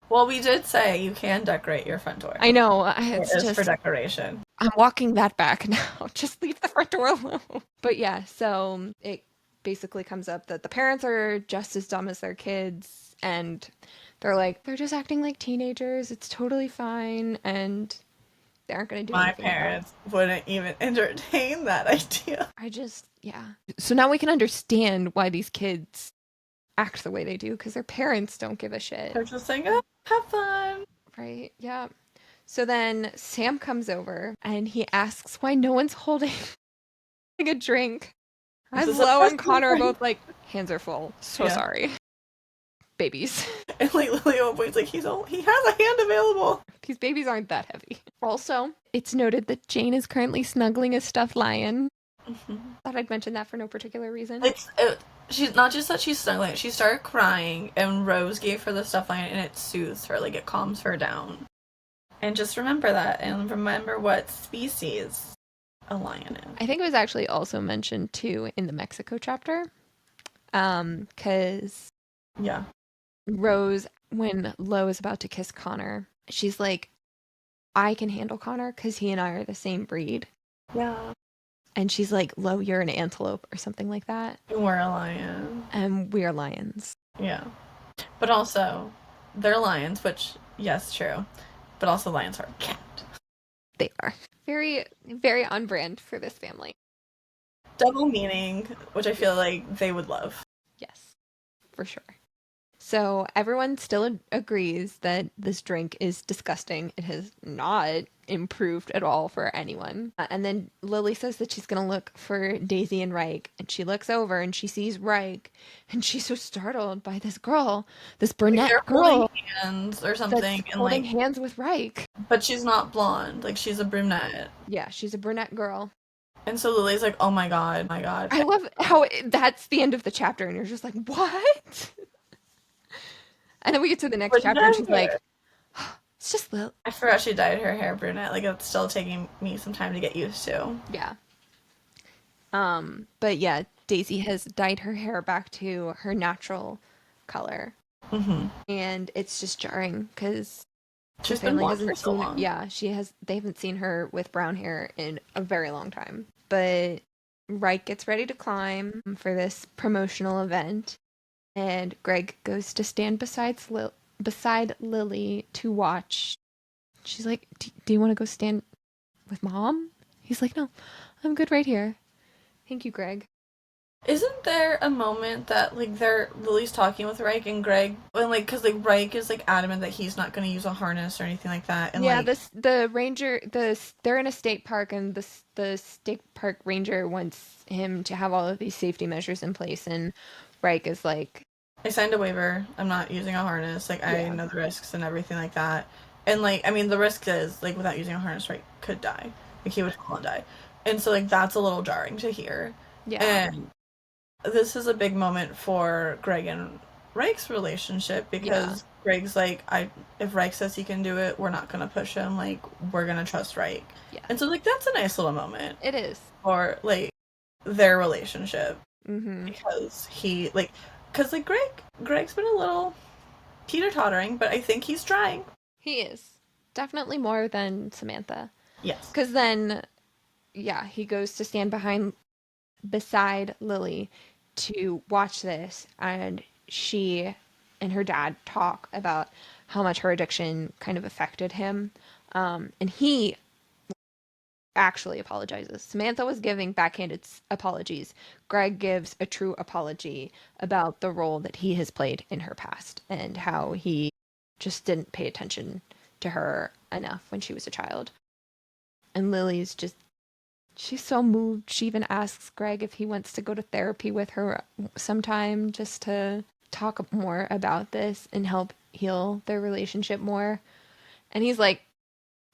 Well, we did say you can decorate your front door. I know. It It's is for just decoration. I'm walking that back now. Just leave the front door alone. But yeah, so it basically comes up that the parents are just as dumb as their kids, and they're like, they're just acting like teenagers. It's totally fine, and they aren't going to do My anything about it. parents wouldn't even entertain that idea. Yeah. So now we can understand why these kids act the way they do because their parents don't give a shit. They're just saying, oh, have fun. Right? Yeah. So then Sam comes over and he asks why no one's holding a drink. This As is a Lo and personal Connor are thing. both like, hands are full. So Yeah. sorry. Babies. And like Lily at one point's like, he has a hand available. These babies aren't that heavy. Also, it's noted that Jane is currently snuggling a stuffed lion. Thought I'd mention that for no particular reason. She's not just that she's snuggling, she started crying, and Rose gave her the stuffed lion, and it soothes her, like it calms her down. And just remember that, and remember what species a lion is. I think it was actually also mentioned too in the Mexico chapter. Because Yeah. Rose, when Lo is about to kiss Connor, she's like, I can handle Connor because he and I are the same breed. Yeah. And she's like, Lo, you're an antelope or something like that. We're a lion. And we're lions. Yeah. But also, they're lions, which, yes, true. But also lions are cat. They are. Very, very on brand for this family. Double meaning, which I feel like they would love. Yes, for sure. So everyone still agrees that this drink is disgusting. It has not improved at all for anyone. And then Lily says that she's going to look for Daisy and Reich. And she looks over and she sees Reich. And she's so startled by this girl, this brunette Like girl. holding hands or something. That's And holding like, hands with Reich. but she's not blonde. Like, she's a brunette. Yeah, she's a brunette girl. And so Lily's like, oh my god, my god. I love how that's the end of the chapter. And you're just like, what? And then we get to the next What chapter and she's gender? like, it's just Lil. I forgot she dyed her hair brunette. Like, it's still taking me some time to get used to. Yeah. But yeah, Daisy has dyed her hair back to her natural color. Mm-hmm. And it's just jarring because She's been blonde for so seen long. Yeah, they haven't seen her with brown hair in a very long time. But Reich gets ready to climb for this promotional event. And Greg goes to stand beside Lily to watch. She's like, do you want to go stand with Mom? He's like, no, I'm good right here. Thank you, Greg. Isn't there a moment that like Lily's talking with Reich and Greg, and like because like Reich is like adamant that he's not going to use a harness or anything like that, and Yeah, like the ranger they're in a state park and the state park ranger wants him to have all of these safety measures in place and Reich is like, I signed a waiver. I'm not using a harness. Like I yeah, know the risks and everything like that. And like I mean the risk is like without using a harness, right, could die. Like he would fall and die. And so like that's a little jarring to hear. yeah, And this is a big moment for Greg and Reich's relationship yeah, because Greg's like, I if Reich says he can do it, we're not gonna push him. Like we're gonna trust Reich. yeah. And so like that's a nice little moment It is. for like their relationship Mm-hmm. because he like because like Greg's been a little teeter-tottering, but I think he's trying. He is. Definitely more than Samantha. Yes. Because then, yeah, he goes to stand beside Lily to watch this, and she and her dad talk about how much her addiction kind of affected him. And he actually apologizes. Samantha was giving backhanded apologies. Greg gives a true apology about the role that he has played in her past and how he just didn't pay attention to her enough when she was a child. And Lily's just, she's so moved. She even asks Greg if he wants to go to therapy with her sometime just to talk more about this and help heal their relationship more. And he's like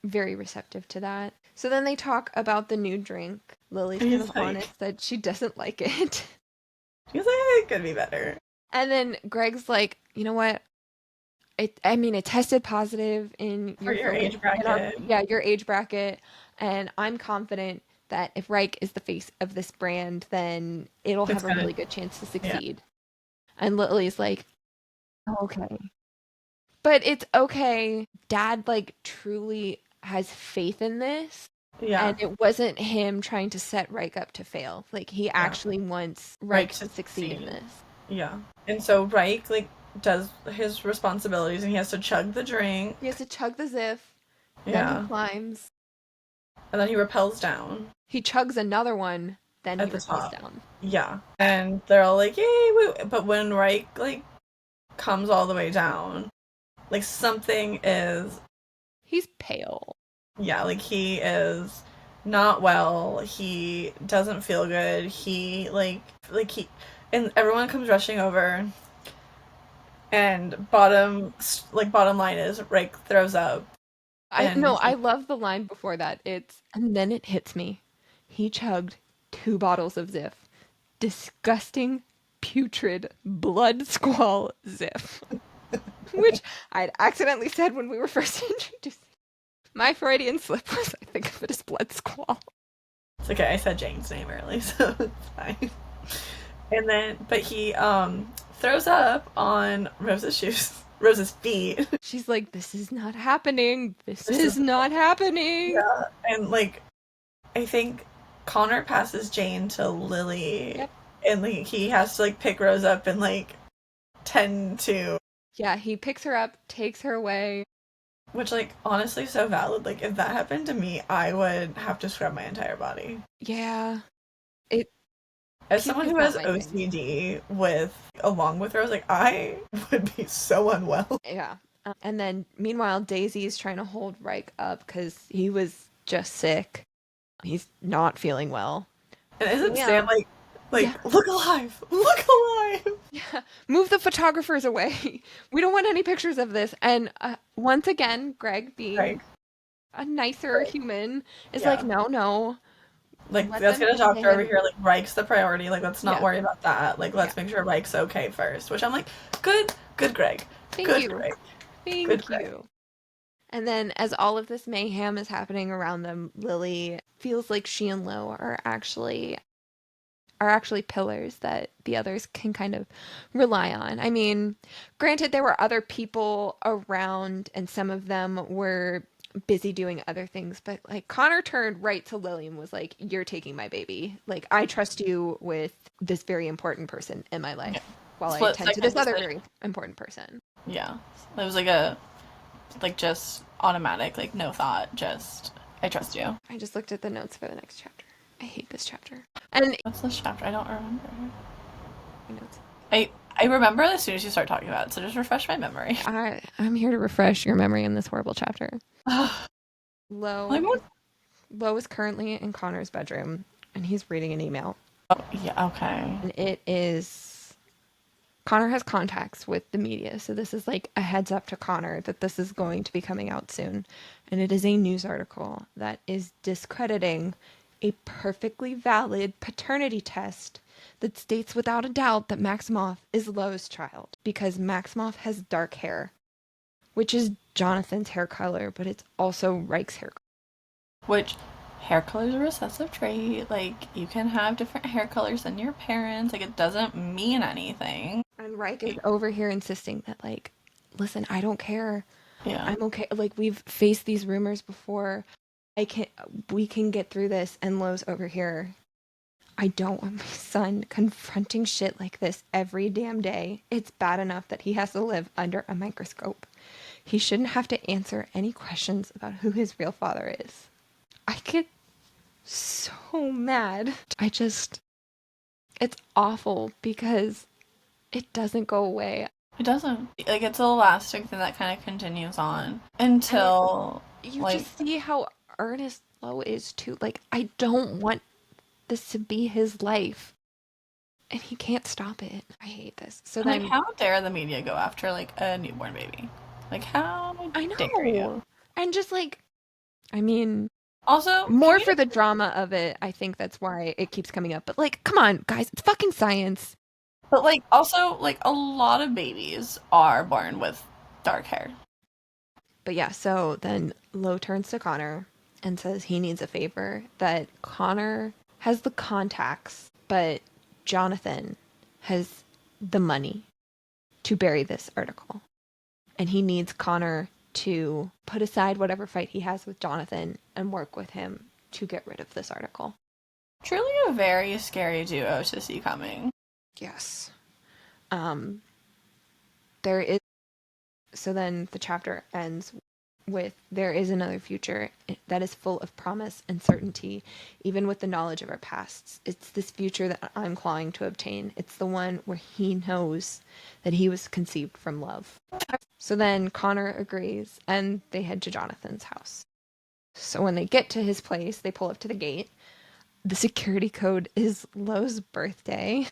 very receptive to that. So then they talk about the new drink. Lily's kind of He's like honest that she doesn't like it. he's like it could be better. And then Greg's like, you know what? It tested positive in For your your focus, age bracket. your age bracket, and I'm confident that if Reich is the face of this brand, then it'll It's have a gonna really good chance to yeah. succeed. And Lily's like, okay. But it's okay. Dad like truly has faith in this. Yeah. And it wasn't him trying to set Reich up to fail. Like he Yeah. actually wants Reich Reich to to succeed in succeed. this. Yeah. And so Reich like does his responsibilities and he has to chug the drink. He has to chug the Ziff, then he Yeah. climbs. And then he rappels down He chugs another one, then he at the repels top. down. Yeah. And they're all like, yay, woo. But when Reich like comes all the way down, like something is He's pale. yeah, like he is not well. He doesn't feel good. He like he and everyone comes rushing over and bottom line is Reich throws up I and no, I he love the line before that. It's and then it hits me. He chugged 2 bottles of Ziff. Disgusting, putrid, blood squall Ziff. Which I'd accidentally said when we were first introduced. My Freudian slip was I think of it as blood squall. it's okay, I said Jane's name early, so it's fine. And then but he throws up on Rose's shoes. Rose's feet. She's like, this is not happening. This This is is not happening. yeah. And like I think Connor passes Jane to Lily Yep. and like he has to like pick Rose up and like tend to Yeah, he picks her up, takes her away. which like honestly so valid. Like if that happened to me, I would have to scrub my entire body. Yeah. It As puke someone is who not has my thing. OCD with along with Rose, like I would be so unwell. Yeah. And then meanwhile, Daisy's trying to hold Reich up because he was just sick. He's not feeling well. And isn't Yeah. Sam Yeah. look alive, look alive? Yeah. Move the photographers away. We don't want any pictures of this. And once again, Greg, being Like a nicer human, is like, yeah. no, no. Like Let let's them get a get to doctor over him. here. Like Reich's the priority. Like let's not Yeah. worry about that. Like Yeah. let's make sure Reich's okay first. Which I'm like, good Greg, Thank good you. Greg, good Thank Greg. you. And then as all of this mayhem is happening around them, Lily feels like she and Lo are actually pillars that the others can kind of rely on. I mean, granted there were other people around and some of them were busy doing other things, but like Connor turned right to Lily and was like, "You're taking my baby. Like I trust you with this very important person in my Yeah. life while I Split tend to second this other decision. very important person." Yeah, it was like a just automatic. Like no thought. Just I trust you. I just looked at the notes for the next chapter. I hate this chapter. And what's this chapter? I don't remember. my notes. I remember as soon as you start talking about it, so just refresh my memory. I'm here to refresh your memory in this horrible chapter. Lo is currently in Connor's bedroom, and he's reading an email. Oh, yeah, okay. And it is... Connor has contacts with the media, so this is like a heads up to Connor that this is going to be coming out soon. And it is a news article that is discrediting a perfectly valid paternity test that states without a doubt that Maximoff is Lo's child, because Maximoff has dark hair, which is Jonathan's hair color, but it's also Reich's hair color. Which, hair color is a recessive trait. Like, you can have different hair colors than your parents. Like, it doesn't mean anything. And Reich is over here insisting that, like, listen, I don't care. Yeah. I'm okay. Like, we've faced these rumors before. We can get through this. And Lo's over here. I don't want my son confronting shit like this every damn day. It's bad enough that he has to live under a microscope. He shouldn't have to answer any questions about who his real father is. I get so mad. It's awful because it doesn't go away. It doesn't. Like, it's a lasting thing that kind of continues on until... You just see how earnest Lo is, too. Like, I don't want this to be his life. And he can't stop it. I hate this. So then... Like, how dare the media go after, like, a newborn baby? Like, how dare you? And just, like... I mean... Also... More for the drama of it, I think that's why it keeps coming up. But, like, come on, guys. It's fucking science. But, like, also, like, a lot of babies are born with dark hair. But yeah, so then Lo turns to Connor and says he needs a favor, that Connor has the contacts, but Jonathan has the money to bury this article. And he needs Connor to put aside whatever fight he has with Jonathan and work with him to get rid of this article. Truly a very scary duo to see coming. Yes. There is... So then the chapter ends with, there is another future that is full of promise and certainty, even with the knowledge of our pasts. It's this future that I'm clawing to obtain. It's the one where he knows that he was conceived from love. So then Connor agrees, and they head to Jonathan's house. So when they get to his place, they pull up to the gate. The security code is Lo's birthday.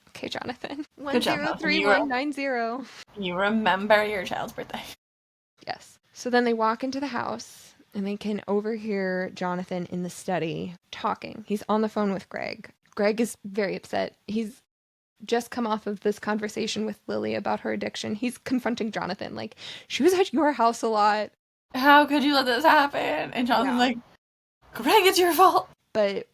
Okay, Jonathan. 103190. You remember your child's birthday. Yes. So then they walk into the house, and they can overhear Jonathan in the study talking. He's on the phone with Greg. Greg is very upset. He's just come off of this conversation with Lily about her addiction. He's confronting Jonathan, like, she was at your house a lot. How could you let this happen? And Jonathan's like, Greg, it's your fault. But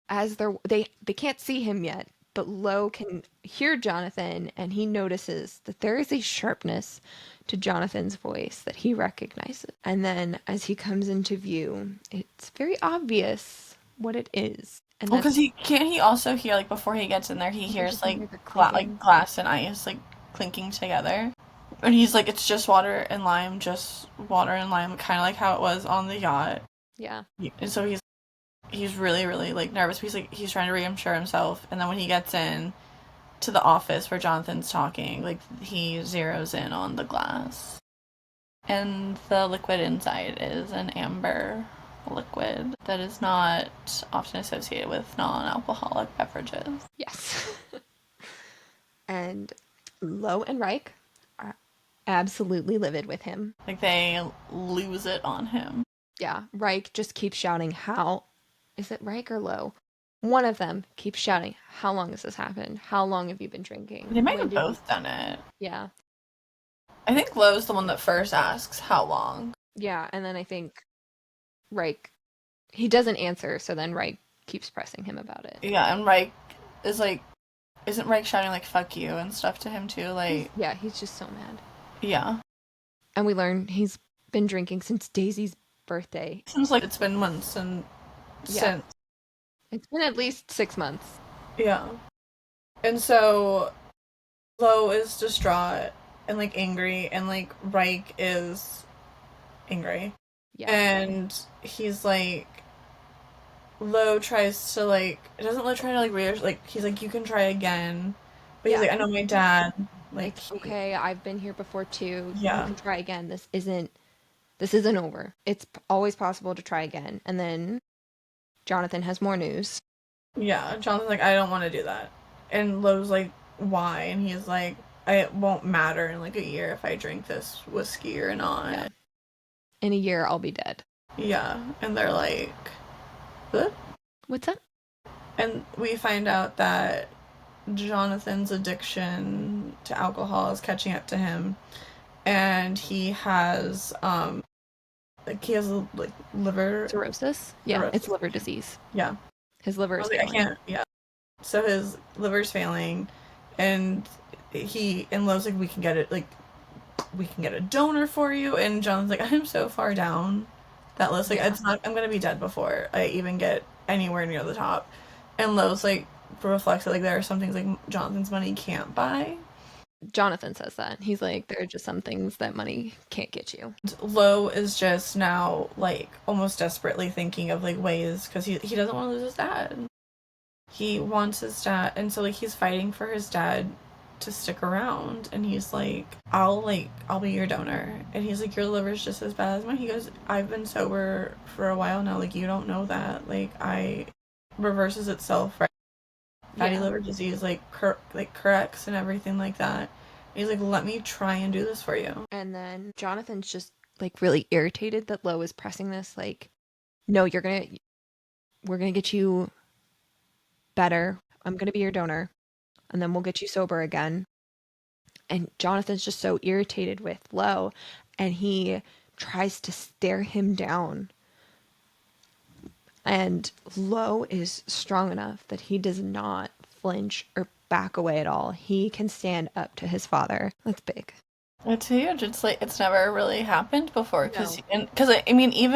as they can't see him yet, but Lo can hear Jonathan, and he notices that there is a sharpness to Jonathan's voice that he recognizes. And then as he comes into view, it's very obvious what it is. And well, because he also hear, like, before he gets in there, he hears, like, glass and ice, like, clinking together. And he's like, it's just water and lime, kind of like how it was on the yacht. Yeah. And so he's really, really, like, nervous. He's trying to reassure himself. And then when he gets in to the office where Jonathan's talking, like, he zeroes in on the glass. And the liquid inside is an amber liquid that is not often associated with non-alcoholic beverages. Yes. And Lo and Reich are absolutely livid with him. Like, they lose it on him. Yeah, Reich just keeps shouting, how... Is it Reich or Lo? One of them keeps shouting, how long has this happened? How long have you been drinking? They might have both done it. Yeah. I think Lo's the one that first asks how long. Yeah, and then I think Reich, he doesn't answer, so then Reich keeps pressing him about it. Yeah, and Reich is like, isn't Reich shouting, like, fuck you and stuff to him too? Like, he's just so mad. Yeah. And we learn he's been drinking since Daisy's birthday. Seems like it's been months and since. It's been at least 6 months. Yeah. And so Lo is distraught and, like, angry, and, like, Reich is angry. Yeah. And he's like, Lo tries to, like, doesn't Lo try to, like, he's like, you can try again. But he's Yeah. like, I know my dad, Like, like, he, okay, I've been here before too. You yeah, can try again. This isn't over. It's always possible to try again. And then Jonathan has more news. yeah. Jonathan's like, I don't want to do that. And Lo's like, why? And he's like, it won't matter in, like, a year if I drink this whiskey or Yeah. not. In a year, I'll be dead. Yeah. And they're like, what? What's that? And we find out that Jonathan's addiction to alcohol is catching up to him, and he has like liver Cirrhosis? Yeah, it's cirrhosis. liver disease. Yeah, His liver I is was like, I failing. can't. Yeah, so his liver's failing, and Love's like, we can get a donor for you, and John's like, I'm so far down that list. Like, Yeah. it's not. I'm gonna be dead before I even get anywhere near the top. And Love's like reflects that, like, there are some things like Jonathan's money can't buy. Jonathan says that. He's like, there are just some things that money can't get you. Lo is just now, like, almost desperately thinking of, like, ways, because he doesn't want to lose his dad. He wants his dad, and so, like, he's fighting for his dad to stick around, and he's like, I'll be your donor. And he's like, your liver's just as bad as mine. He goes, I've been sober for a while now, like, you don't know that. Like, I reverses itself, right? Fatty liver disease, like, corrects and everything like that. He's like, let me try and do this for you. And then Jonathan's just like really irritated that Lo is pressing this. Like, no, we're gonna get you better. I'm gonna be your donor, and then we'll get you sober again. And Jonathan's just so irritated with Lo, and he tries to stare him down. And Lo is strong enough that he does not flinch or back away at all. He can stand up to his father. That's big. It's huge. It's like it's never really happened before No. because I mean, even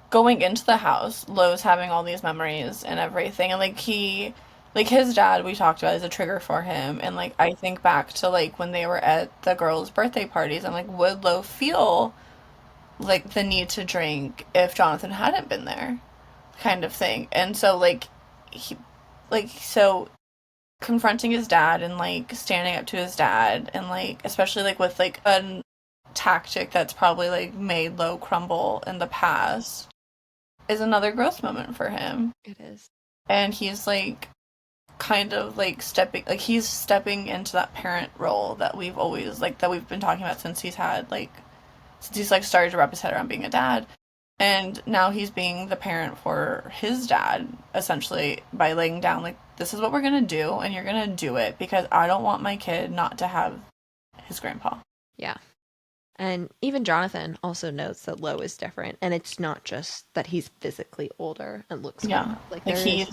going into the house, Lo's having all these memories and everything, and like his dad we talked about is a trigger for him, and like I think back to like when they were at the girls' birthday parties, I'm like, would Lo feel like the need to drink if Jonathan hadn't been there, kind of thing, and so he so confronting his dad and like standing up to his dad and like especially like with like a tactic that's probably like made Lo crumble in the past is another growth moment for him. It is. And he's like kind of like he's stepping into that parent role that we've always like that we've been talking about since he's like started to wrap his head around being a dad. And now he's being the parent for his dad, essentially, by laying down, like, this is what we're going to do, and you're going to do it because I don't want my kid not to have his grandpa. Yeah. And even Jonathan also notes that Lo is different, and it's not just that he's physically older and looks Yeah. like Like,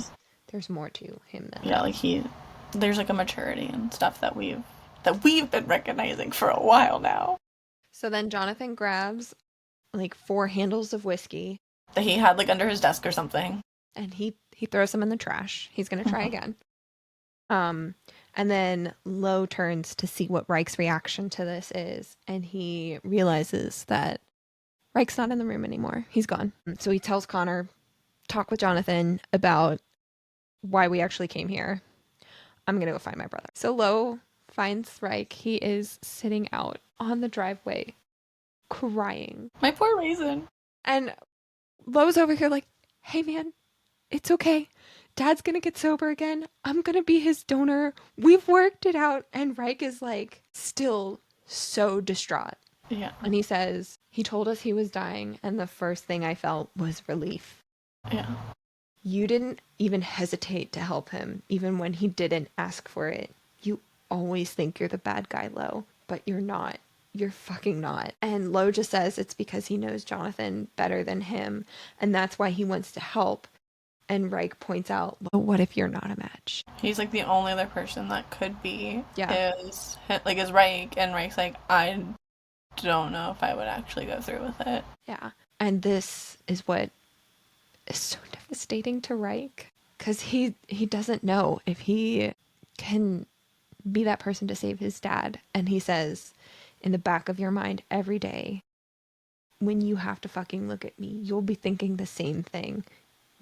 there's more to him than yeah, that. like, there's, like, a maturity and stuff that we've been recognizing for a while now. So then Jonathan grabs like 4 handles of whiskey That he had, like, under his desk or something. and he throws them in the trash. He's going to try again. And then Lo turns to see what Reich's reaction to this is, and he realizes that Reich's not in the room anymore. He's gone. So he tells Connor, talk with Jonathan about why we actually came here. I'm going to go find my brother. So Lo finds Reich. He is sitting out on the driveway crying. My poor raisin. And Lo's over here like, hey man, it's okay. Dad's gonna get sober again. I'm gonna be his donor. We've worked it out. And Reich is like still so distraught. Yeah. And he says, he told us he was dying, and the first thing I felt was relief. Yeah. You didn't even hesitate to help him, even when he didn't ask for it. You always think you're the bad guy, Lo, but you're not. You're fucking not. And Lo just says it's because he knows Jonathan better than him, and that's why he wants to help. And Reich points out, well, what if you're not a match? He's like the only other person that could be Yeah. is Reich, and Reich's like, I don't know if I would actually go through with it. Yeah. And this is what is so devastating to Reich, because he doesn't know if he can be that person to save his dad. And he says, in the back of your mind every day, when you have to fucking look at me, you'll be thinking the same thing.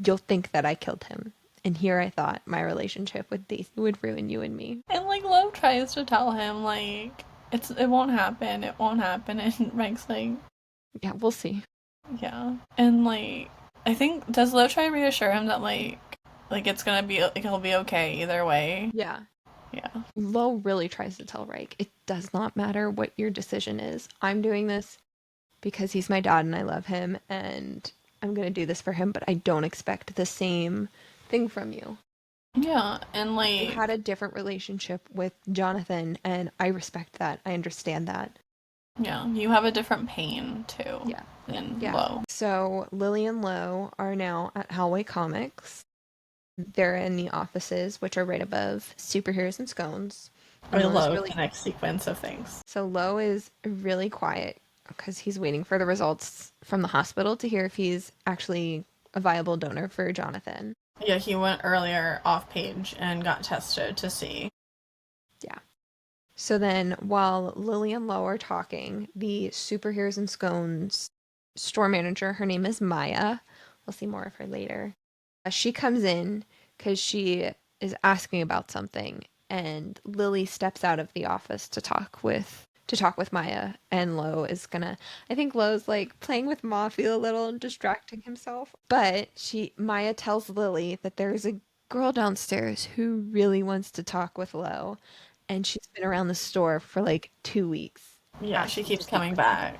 you'll think that I killed him. And here I thought my relationship with Daisy would ruin you and me. And, like, Lo tries to tell him, like, it won't happen, it won't happen. And Mike's like, yeah, we'll see. Yeah. And, like, I think, does Lo try to reassure him that, like, it's gonna be, like, he'll be okay either way? Yeah. Yeah. Lo really tries to tell Reich, it does not matter what your decision is. I'm doing this because he's my dad and I love him, and I'm going to do this for him, but I don't expect the same thing from you. Yeah, and, like... You had a different relationship with Jonathan, and I respect that. I understand that. Yeah, you have a different pain, too. Yeah. Than Yeah. Lo. So Lily and Lo are now at Hallway Comics. They're in the offices, which are right above Superheroes and Scones. I love the next sequence of things. So Lo is really quiet because he's waiting for the results from the hospital to hear if he's actually a viable donor for Jonathan. Yeah, he went earlier off page and got tested to see. Yeah. So then while Lily and Lo are talking, the Superheroes and Scones store manager, her name is Maya. We'll see more of her later. She comes in because she is asking about something, and Lily steps out of the office to talk with Maya, and Lo is gonna, I think Lo's like playing with Mafia a little and distracting himself. But Maya tells Lily that there's a girl downstairs who really wants to talk with Lo, and she's been around the store for like 2 weeks. Yeah, she keeps coming back.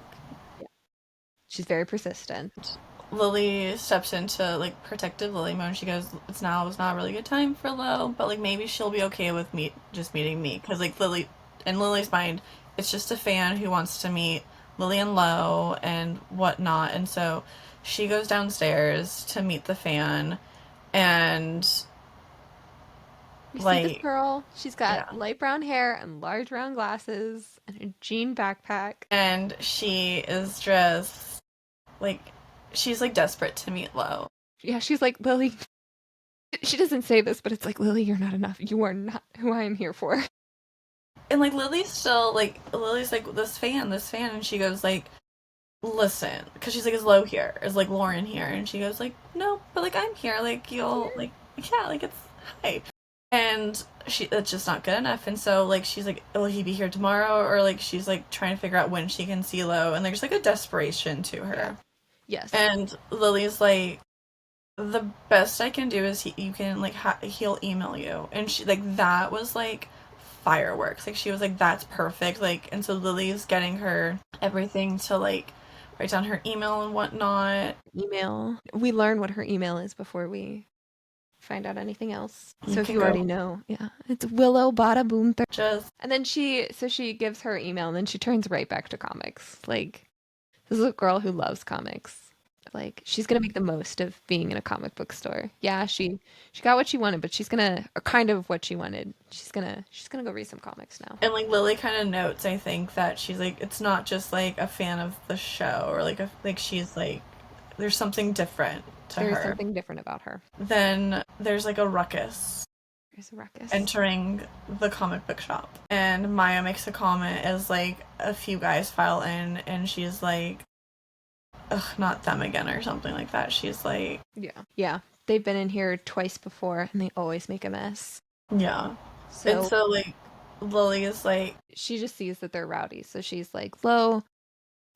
Yeah. She's very persistent. Lily steps into, like, protective Lily mode. She goes, it's not a really good time for Lo, but, like, maybe she'll be okay with just meeting me. Because, like, in Lily's mind, it's just a fan who wants to meet Lily and Lo and whatnot. And so she goes downstairs to meet the fan, and we see this girl. She's got light brown hair and large round glasses and a jean backpack. And she is just, like... She's, like, desperate to meet Lo. Yeah, she's like, Lily... She doesn't say this, but it's like, Lily, you're not enough. You are not who I am here for. And, like, Lily's like, this fan, and she goes, like, listen. Because she's like, is Lo here? Is, like, Lauren here? And she goes, like, no, but, like, I'm here. Like, you'll, like, yeah, like, it's, hi. And that's just not good enough. And so, like, she's like, will he be here tomorrow? Or, like, she's, like, trying to figure out when she can see Lo. And there's, like, a desperation to her. Yeah. Yes. And Lily's like, the best I can do is you can, like, he'll email you. And she, like, that was, like, fireworks. Like, she was like, that's perfect. Like, and so Lily's getting her everything to, like, write down her email and whatnot. Email. We learn what her email is before we find out anything else. So if you already know, yeah. It's Willow Bada Boom. And then she gives her email, and then she turns right back to comics. Like, this is a girl who loves comics. Like, she's gonna make the most of being in a comic book store. Yeah, she got what she wanted, but she's gonna, or kind of what she wanted. She's gonna go read some comics now. And, like, Lily kind of notes, I think, that she's like, it's not just like a fan of the show, or like she's like, there's something different to her. There's something different about her. Then there's, like, a ruckus. There's a ruckus Entering the comic book shop. And Maya makes a comment as, like, a few guys file in, and she's like, ugh, not them again, or something like that. She's like... Yeah. They've been in here twice before, and they always make a mess. Yeah. And so, like, Lily is like... She just sees that they're rowdy, so she's like, Lo,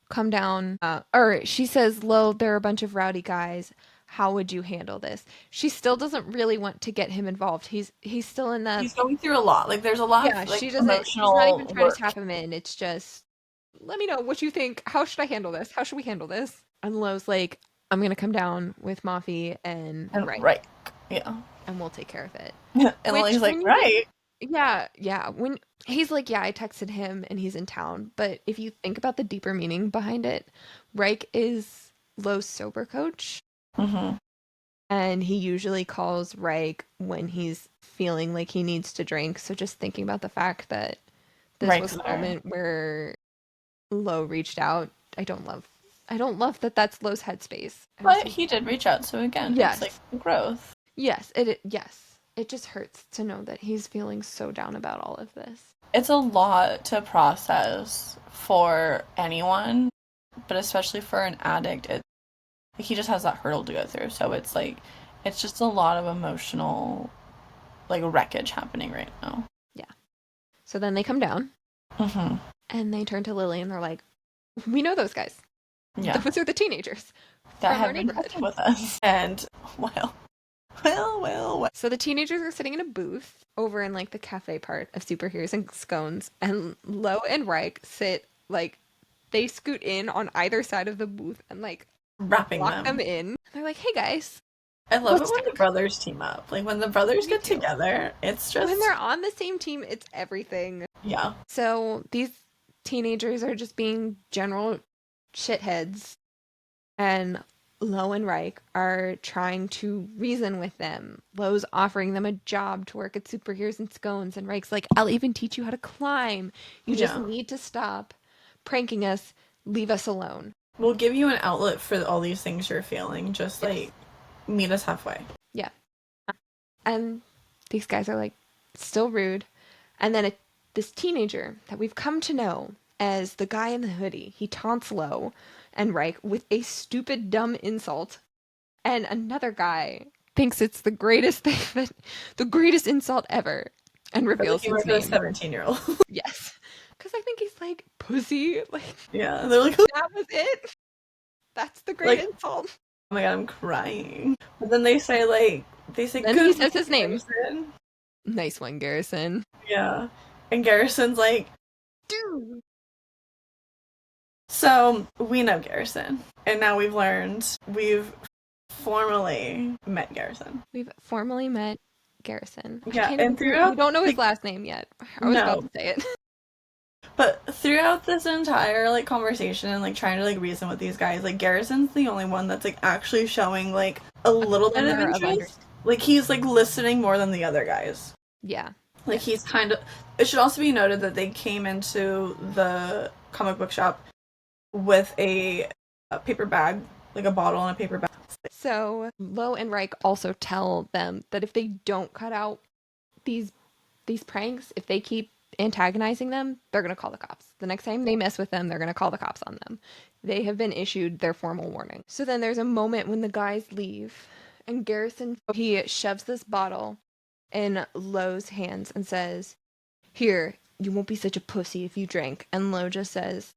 come down. Or she says, Lo, there are a bunch of rowdy guys. How would you handle this? She still doesn't really want to get him involved. He's still in the... He's going through a lot. Like, there's a lot of, like, she's not even trying to tap him in. It's just, let me know what you think. How should I handle this? How should we handle this? And Lo's like, I'm going to come down with Mafi and Right. Yeah. And we'll take care of it. And Lily's like, right. Yeah. When he's like, yeah, I texted him and he's in town. But if you think about the deeper meaning behind it, Reich is Lo's sober coach. Mm-hmm. And he usually calls Reich when he's feeling like he needs to drink. So just thinking about the fact that this was a moment where Lo reached out. I don't love that that's Lo's headspace. But he did reach out, so again, it's like growth. Yes, it just hurts to know that he's feeling so down about all of this. It's a lot to process for anyone, but especially for an addict, he just has that hurdle to go through. So it's like, It's just a lot of emotional, like, wreckage happening right now. Yeah. So then they come down Mm-hmm. and they turn to Lily and they're like, we know those guys. Yeah. Those are the teenagers That from our have been neighborhood. messing with us. And, well. So the teenagers are sitting in a booth over in like the cafe part of Superheroes and Scones, and Lo and Reich sit like they scoot in on either side of the booth and like Wrapping lock them them. in. They're like, "Hey guys, I love it let's when the talk." brothers team up. Like, when the brothers Me get too. together, it's When just, they're on the same team, it's everything. yeah. So these teenagers are just being general shitheads, and Lo and Reich are trying to reason with them. Lo's offering them a job to work at Superheroes and Scones, and Reich's like, I'll even teach you how to climb. You just Yeah. need to stop pranking us. Leave us alone. We'll give you an outlet for all these things you're feeling. Just, Yes. like, meet us halfway. Yeah. And these guys are like still rude. And then this teenager that we've come to know as the guy in the hoodie, he taunts Lo and Reich with a stupid, dumb insult. And another guy thinks it's the greatest thing the greatest insult ever, and For the reveals humor his for the name. 17-year-old. Yes. Because I think he's like, pussy. Like, Yeah. They're like, that was it. That's the great like, insult. oh my god, I'm crying. But then they say, Then he good says one, his name. Garrison. Nice one, Garrison. Yeah. And Garrison's like, Dude. so we know Garrison. And now we've formally met Garrison. We've formally met Garrison. I Yeah, can't and even, we throughout, don't know his like, last name yet. I was about no, to say it. but throughout this entire, like, conversation and, like, trying to, like, reason with these guys, like, Garrison's the only one that's, like, actually showing, like, a little bit of interest. Like, he's, like, listening more than the other guys. Yeah. Like, he's kind of, it should also be noted that they came into the comic book shop with a paper bag, like a bottle and a paper bag. So Lo and Reich also tell them that if they don't cut out these pranks, if they keep antagonizing them, they're going to call the cops. The next time they mess with them, they're going to call the cops on them. They have been issued their formal warning. So then there's a moment when the guys leave and Garrison, he shoves this bottle in Lo's hands and says, "Here, you won't be such a pussy if you drink." And Lo just says,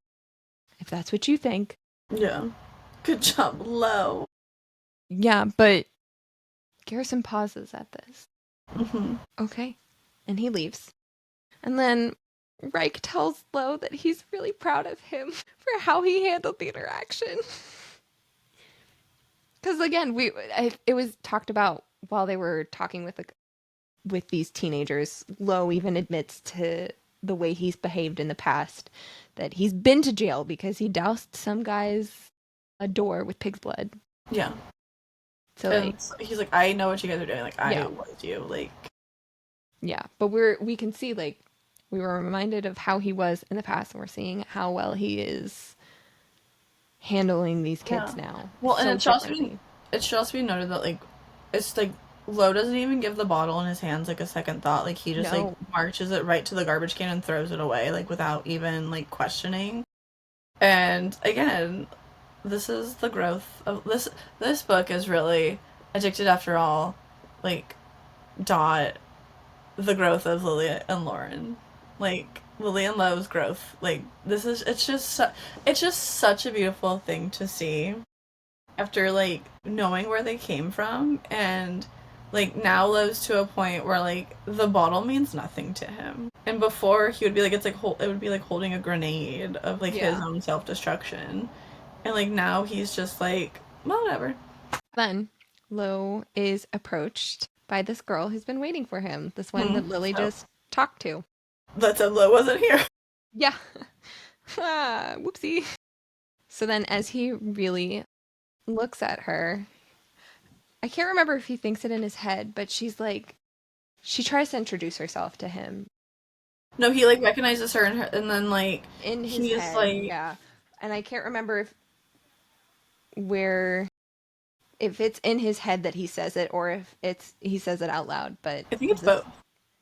"If that's what you think." Yeah. Good job, Lo. Yeah, but Garrison pauses at this. Mm-hmm. Okay. And he leaves. And then Reich tells Lo that he's really proud of him for how he handled the interaction. Because again, it was talked about while they were talking with these teenagers. Lo even admits to the way he's behaved in the past, that he's been to jail because he doused some guy's a door with pig's blood. Yeah. So And like, he's like, I know what you guys are doing. Like, I yeah. was you. Like, Yeah, but we can see like we were reminded of how he was in the past, and we're seeing how well he is handling these kids now. Well, and So it should also be noted that, like, it's like Lo doesn't even give the bottle in his hands like a second thought. Like, he just like marches it right to the garbage can and throws it away, like, without even like questioning. And again, this is the growth of this book is really Addicted After All, like, dot the growth of Lily and Lauren. Like, Lily and Lo's growth. Like, this is it's just such a beautiful thing to see after, like, knowing where they came from. And, like, now Lo's to a point where, like, the bottle means nothing to him. And before he would be like, it's like it would be like holding a grenade of, like, his own self-destruction. And, like, now he's just like, well, whatever. Then Lo is approached by this girl who's been waiting for him. This one that Lily just talked to. That said, Lo wasn't here. Yeah. Whoopsie. So then as he really looks at her, I can't remember if he thinks it in his head, but she's like, she tries to introduce herself to him. No, he, like, recognizes her, and then, like, In his he's head, like, yeah. And I can't remember if it's in his head that he says it or if he says it out loud, but I think it's both.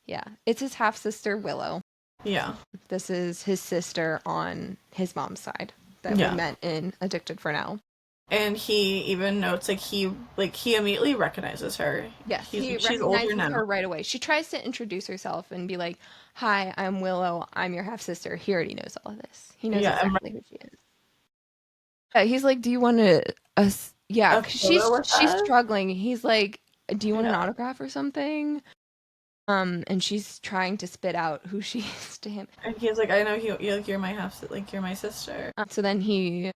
Yeah. It's his half sister Willow. Yeah. This is his sister on his mom's side that we met in Addicted for Now. And he even notes, he immediately recognizes her. Yes, He's he like, she's older recognizes now. her right away. She tries to introduce herself and be like, "Hi, I'm Willow. I'm your half sister." He already knows all of this. He knows exactly who she is. Yeah, he's like, "Do you want to us?" Yeah, A 'cause photo with she's us? struggling. He's like, "Do you want an Yeah. autograph or something?" And she's trying to spit out who she is to him. And he's like, I know you're my you're my sister. So then he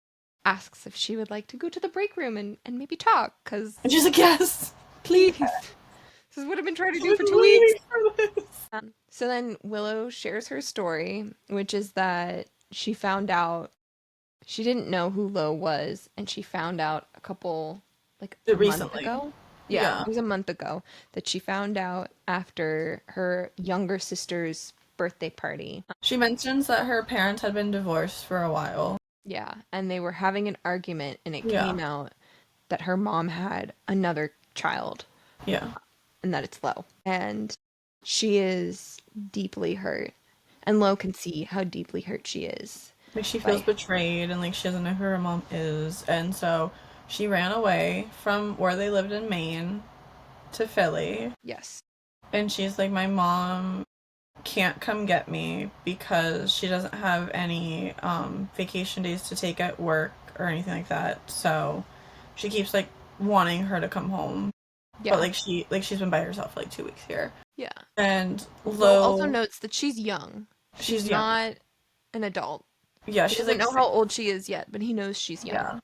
asks if she would like to go to the break room and maybe talk, because And she's like, yes, please. This is what I've been trying to do I've for been 2 weeks. waiting for this. So then Willow shares her story, which is that she found out she didn't know who Lo was, and she found out a month ago. Yeah, it was a month ago that she found out after her younger sister's birthday party. She mentions that her parents had been divorced for a while. Yeah, and they were having an argument, and it Yeah. came out that her mom had another child. Yeah. And that it's Lo. And she is deeply hurt. And Lo can see how deeply hurt she is. Like, she feels Like, betrayed, and she doesn't know who her mom is, and so she ran away from where they lived in Maine to Philly. yes. And she's like, my mom can't come get me because she doesn't have any vacation days to take at work or anything like that. So she keeps wanting her to come home. Yeah. But she's been by herself for 2 weeks here. Yeah. And Lo also notes that she's young. She's young. not an adult. Yeah, She doesn't know how old she is yet, but he knows she's young. Yeah.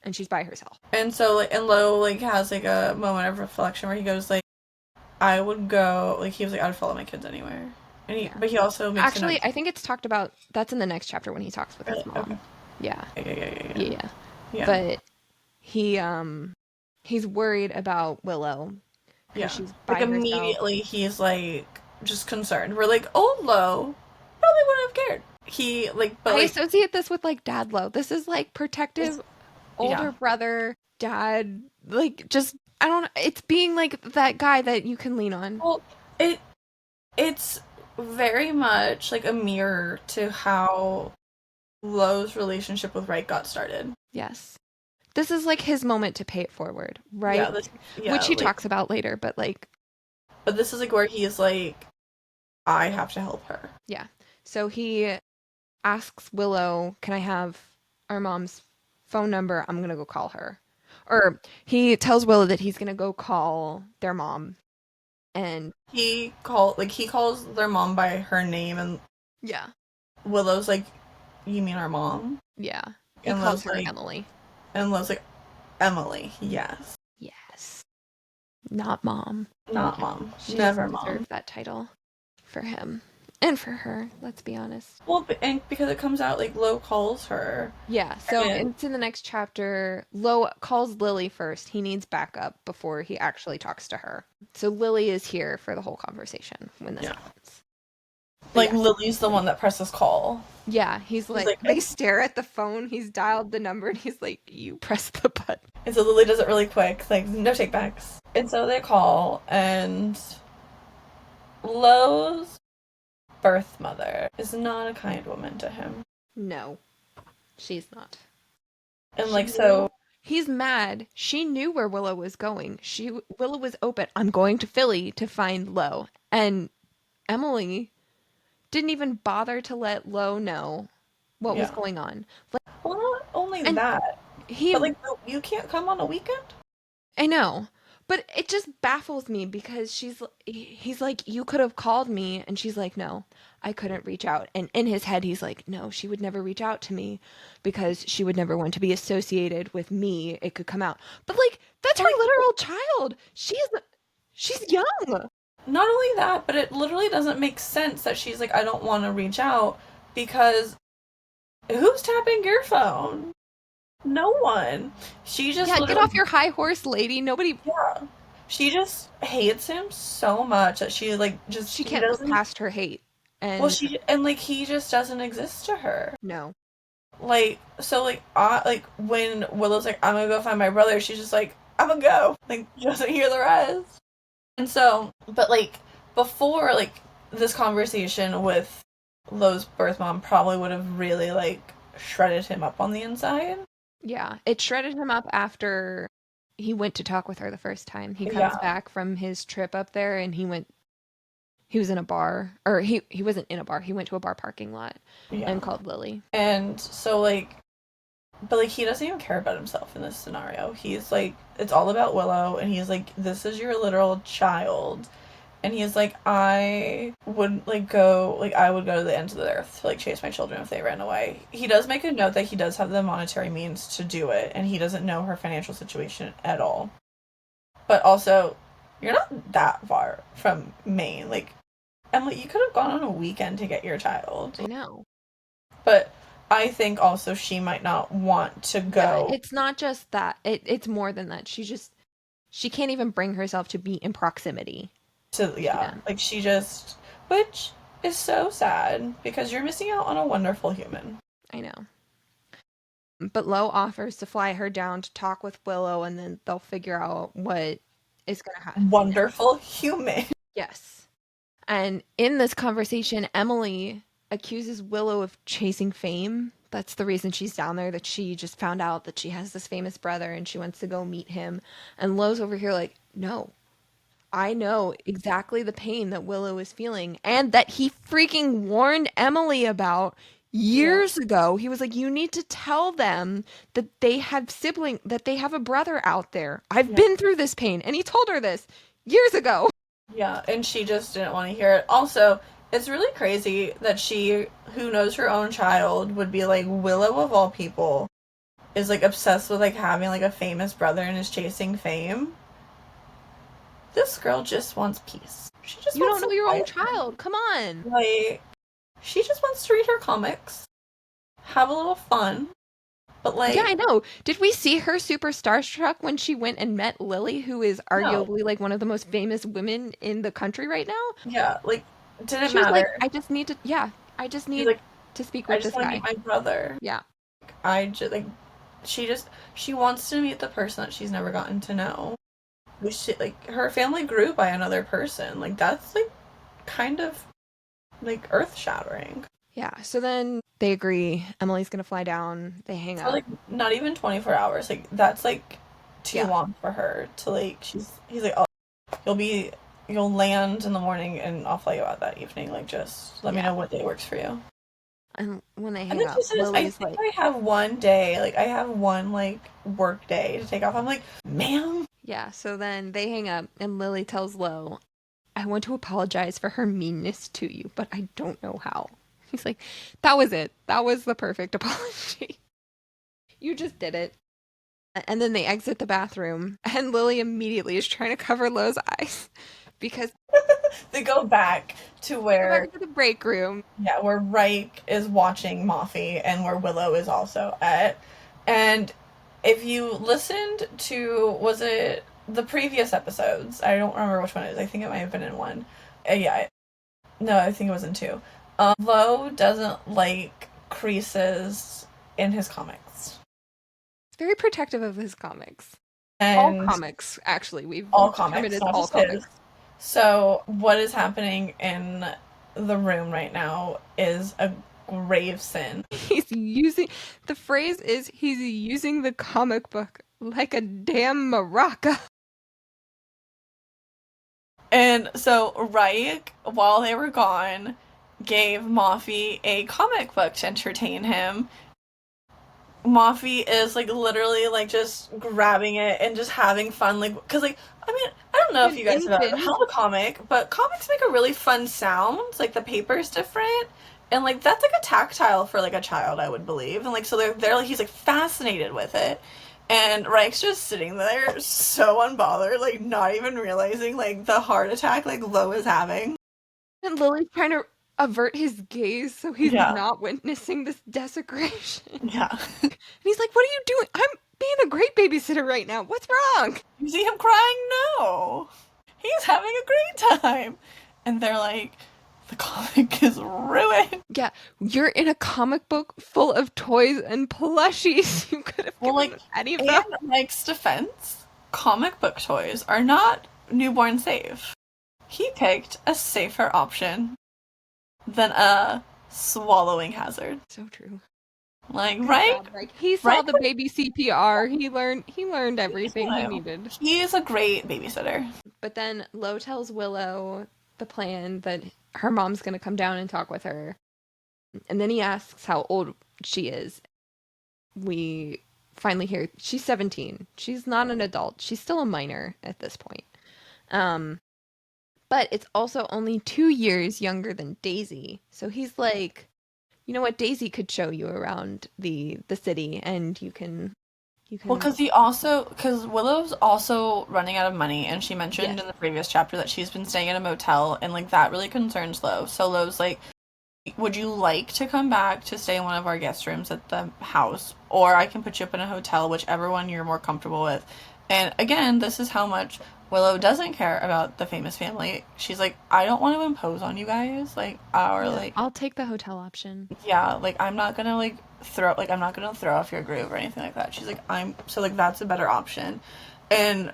And she's by herself. And so and Lo has a moment of reflection where he goes I would go he was I would follow my kids anywhere. And but he also makes actually, I think it's talked about, that's in the next chapter when he talks with his mom. Okay. Yeah. Yeah. But he's worried about Willow. Yeah. She's by herself. Immediately he's just concerned. We're old Lo probably wouldn't have cared. He but I associate this with dad Lo. This is protective older brother, dad, just I don't know. It's being that guy that you can lean on. Well, it's very much a mirror to how Lo's relationship with Wright got started. Yes. This is his moment to pay it forward, right? Yeah, which he talks about later, but But this is where he's I have to help her. Yeah. So he asks Willow, "Can I have our mom's phone number? I'm gonna go call her." Or he tells Willow that he's gonna go call their mom, and he calls their mom by her name, and yeah, Willow's "You mean our mom?" Yeah, he calls her Emily, and Lo's "Emily, yes, not mom, not mom, she never mom." Deserve that title for him. And for her, let's be honest. Well, and because it comes out Lo calls her. Yeah, so it's in the next chapter. Lo calls Lily first. He needs backup before he actually talks to her. So Lily is here for the whole conversation when this happens. Lily's the one that presses call. Yeah, he's they stare at the phone. He's dialed the number, and he's like, "You press the button." And so Lily does it really quick, no takebacks. And so they call, and Lo's birth mother is not a kind woman to him. No, she's not. And so he's mad. She knew where Willow was going. Willow was open. I'm going to Philly to find Lo. And Emily didn't even bother to let Lo know what was going on. Well, not only that, but you can't come on a weekend? I know. But it just baffles me because he's like, "You could have called me," and she's like, "No, I couldn't reach out." And in his head, he's like, "No, she would never reach out to me because she would never want to be associated with me. It could come out." But that's her literal child. She's young. Not only that, but it literally doesn't make sense that she's I don't want to reach out, because who's tapping your phone? No one. She just get off your high horse, lady. Nobody. Yeah. She just hates him so much that she she can't look past her hate. And he just doesn't exist to her. No. So when Willow's I'm gonna go find my brother, she's just I'm gonna go. Doesn't hear the rest. And so, but before this conversation with Lo's birth mom probably would have really shredded him up on the inside. Yeah, it shredded him up after he went to talk with her the first time. He comes Yeah. back from his trip up there and he was in a bar, or he wasn't in a bar. He went to a bar parking lot Yeah. and called Lily. And so, like, but, like, he doesn't even care about himself in this scenario. He's like, it's all about Willow, and he's like, this is your literal child. And he's like, I would, like, I would go to the ends of the earth to, like, chase my children if they ran away. He does make a note that he does have the monetary means to do it, and he doesn't know her financial situation at all. But also, you're not that far from Maine. Like, Emily, you could have gone on a weekend to get your child. I know. But I think also she might not want to Yeah, go it's not just that. It's more than that. She can't even bring herself to be in proximity to, to yeah, them. like she just, which is so sad because you're missing out on a wonderful human. I know. But Lo offers to fly her down to talk with Willow, and then they'll figure out what is going to happen. Wonderful human. Yes. And in this conversation, Emily accuses Willow of chasing fame. That's the reason she's down there, that she just found out that she has this famous brother and she wants to go meet him. And Lo's over here like, no, I know exactly the pain that Willow is feeling and that he freaking warned Emily about Yeah. years ago. He was like, you need to tell them that they have that they have a brother out there. I've Yeah. been through this pain. And he told her this years ago. Yeah, and she just didn't want to hear it. Also, it's really crazy that she, who knows her own child, would be like, Willow of all people is like obsessed with like having like a famous brother and is chasing fame. This girl just wants peace. She just You wants don't know some your own quiet time. child. Come on. Like, she just wants to read her comics, have a little fun, but like, Yeah, I know. Did we see her super starstruck when she went and met Lily, who is no. arguably like one of the most famous women in the country right now? Yeah, like, didn't She was like, matter. I just need to, yeah, I just She's need like, to speak I with just this want to meet guy. my brother. Yeah. I just, like, she wants to meet the person that she's never gotten to know. Like, her family grew by another person. Like, that's, like, kind of, like, earth shattering. Yeah. So then they agree. Emily's gonna fly down. They hang For, up. like, not even 24 hours. Like, that's, like, too Yeah. long for her to, like, he's like, oh, you'll land in the morning and I'll fly you out that evening. Like, just let me Yeah. know what day works for you. And when they And hang then she up, says, I Lily's think like, I have one day, like, I have one, like, work day to take off. I'm like, ma'am? yeah. So then they hang up, and Lily tells Lo, I want to apologize for her meanness to you, but I don't know how. He's like, that was it. That was the perfect apology. You just did it. And then they exit the bathroom, and Lily immediately is trying to cover Lo's eyes because They go back to go where, back to the break room. yeah, where Reich is watching Moffy and where Willow is also at. And if you listened to, was it the previous episodes? I don't remember which one it is. I think it might have been in one. Yeah, no, I think it was in two. Lo doesn't like creases in his comics. It's very protective of his comics. And All comics, actually. We've all determined comics, it's not all just his. comics. So, what is happening in the room right now is a grave sin. He's using the phrase is he's using the comic book like a damn maraca. And so Reich, while they were gone, gave Moffy a comic book to entertain him. Moffy is like literally like just grabbing it and just having fun, like, because like, I mean, I don't know if you guys have ever held a comic, but comics make a really fun sound. Like the paper's different, and like that's like a tactile for like a child, I would believe. And like so they're like, he's like fascinated with it, and Reich's just sitting there so unbothered, like not even realizing like the heart attack like Lo is having. And Lily's trying to avert his gaze so he's Yeah. not witnessing this desecration. Yeah. And he's like, what are you doing? I'm being a great babysitter right now. What's wrong? You see him crying? No. He's having a great time. And they're like, the comic is ruined. Yeah, you're in a comic book full of toys and plushies. You could have given like, any of them. In Mike's defense, comic book toys are not newborn safe. He picked a safer option than a swallowing hazard. So true. Like, Good right? job, Mike. He Right? saw the baby CPR. He learned everything he needed. He is a great babysitter. But then Lo tells Willow the plan that her mom's going to come down and talk with her. And then he asks how old she is. We finally hear she's 17. She's not an adult. She's still a minor at this point. Um, but it's also only 2 years younger than Daisy. So he's like, you know what, Daisy could show you around the city, and you Well, can because Willow's also running out of money, and she mentioned yes in the previous chapter that she's been staying in a motel, and like that really concerns Lo. So Lo's like, would you like to come back to stay in one of our guest rooms at the house, or I can put you up in a hotel, whichever one you're more comfortable with. And again, this is how much Willow doesn't care about the famous family. She's like, I don't want to impose on you guys, like, our yeah, like, I'll take the hotel option. yeah, like I'm not gonna I'm not gonna throw off your groove or anything like that. She's like, I'm so like that's a better option. And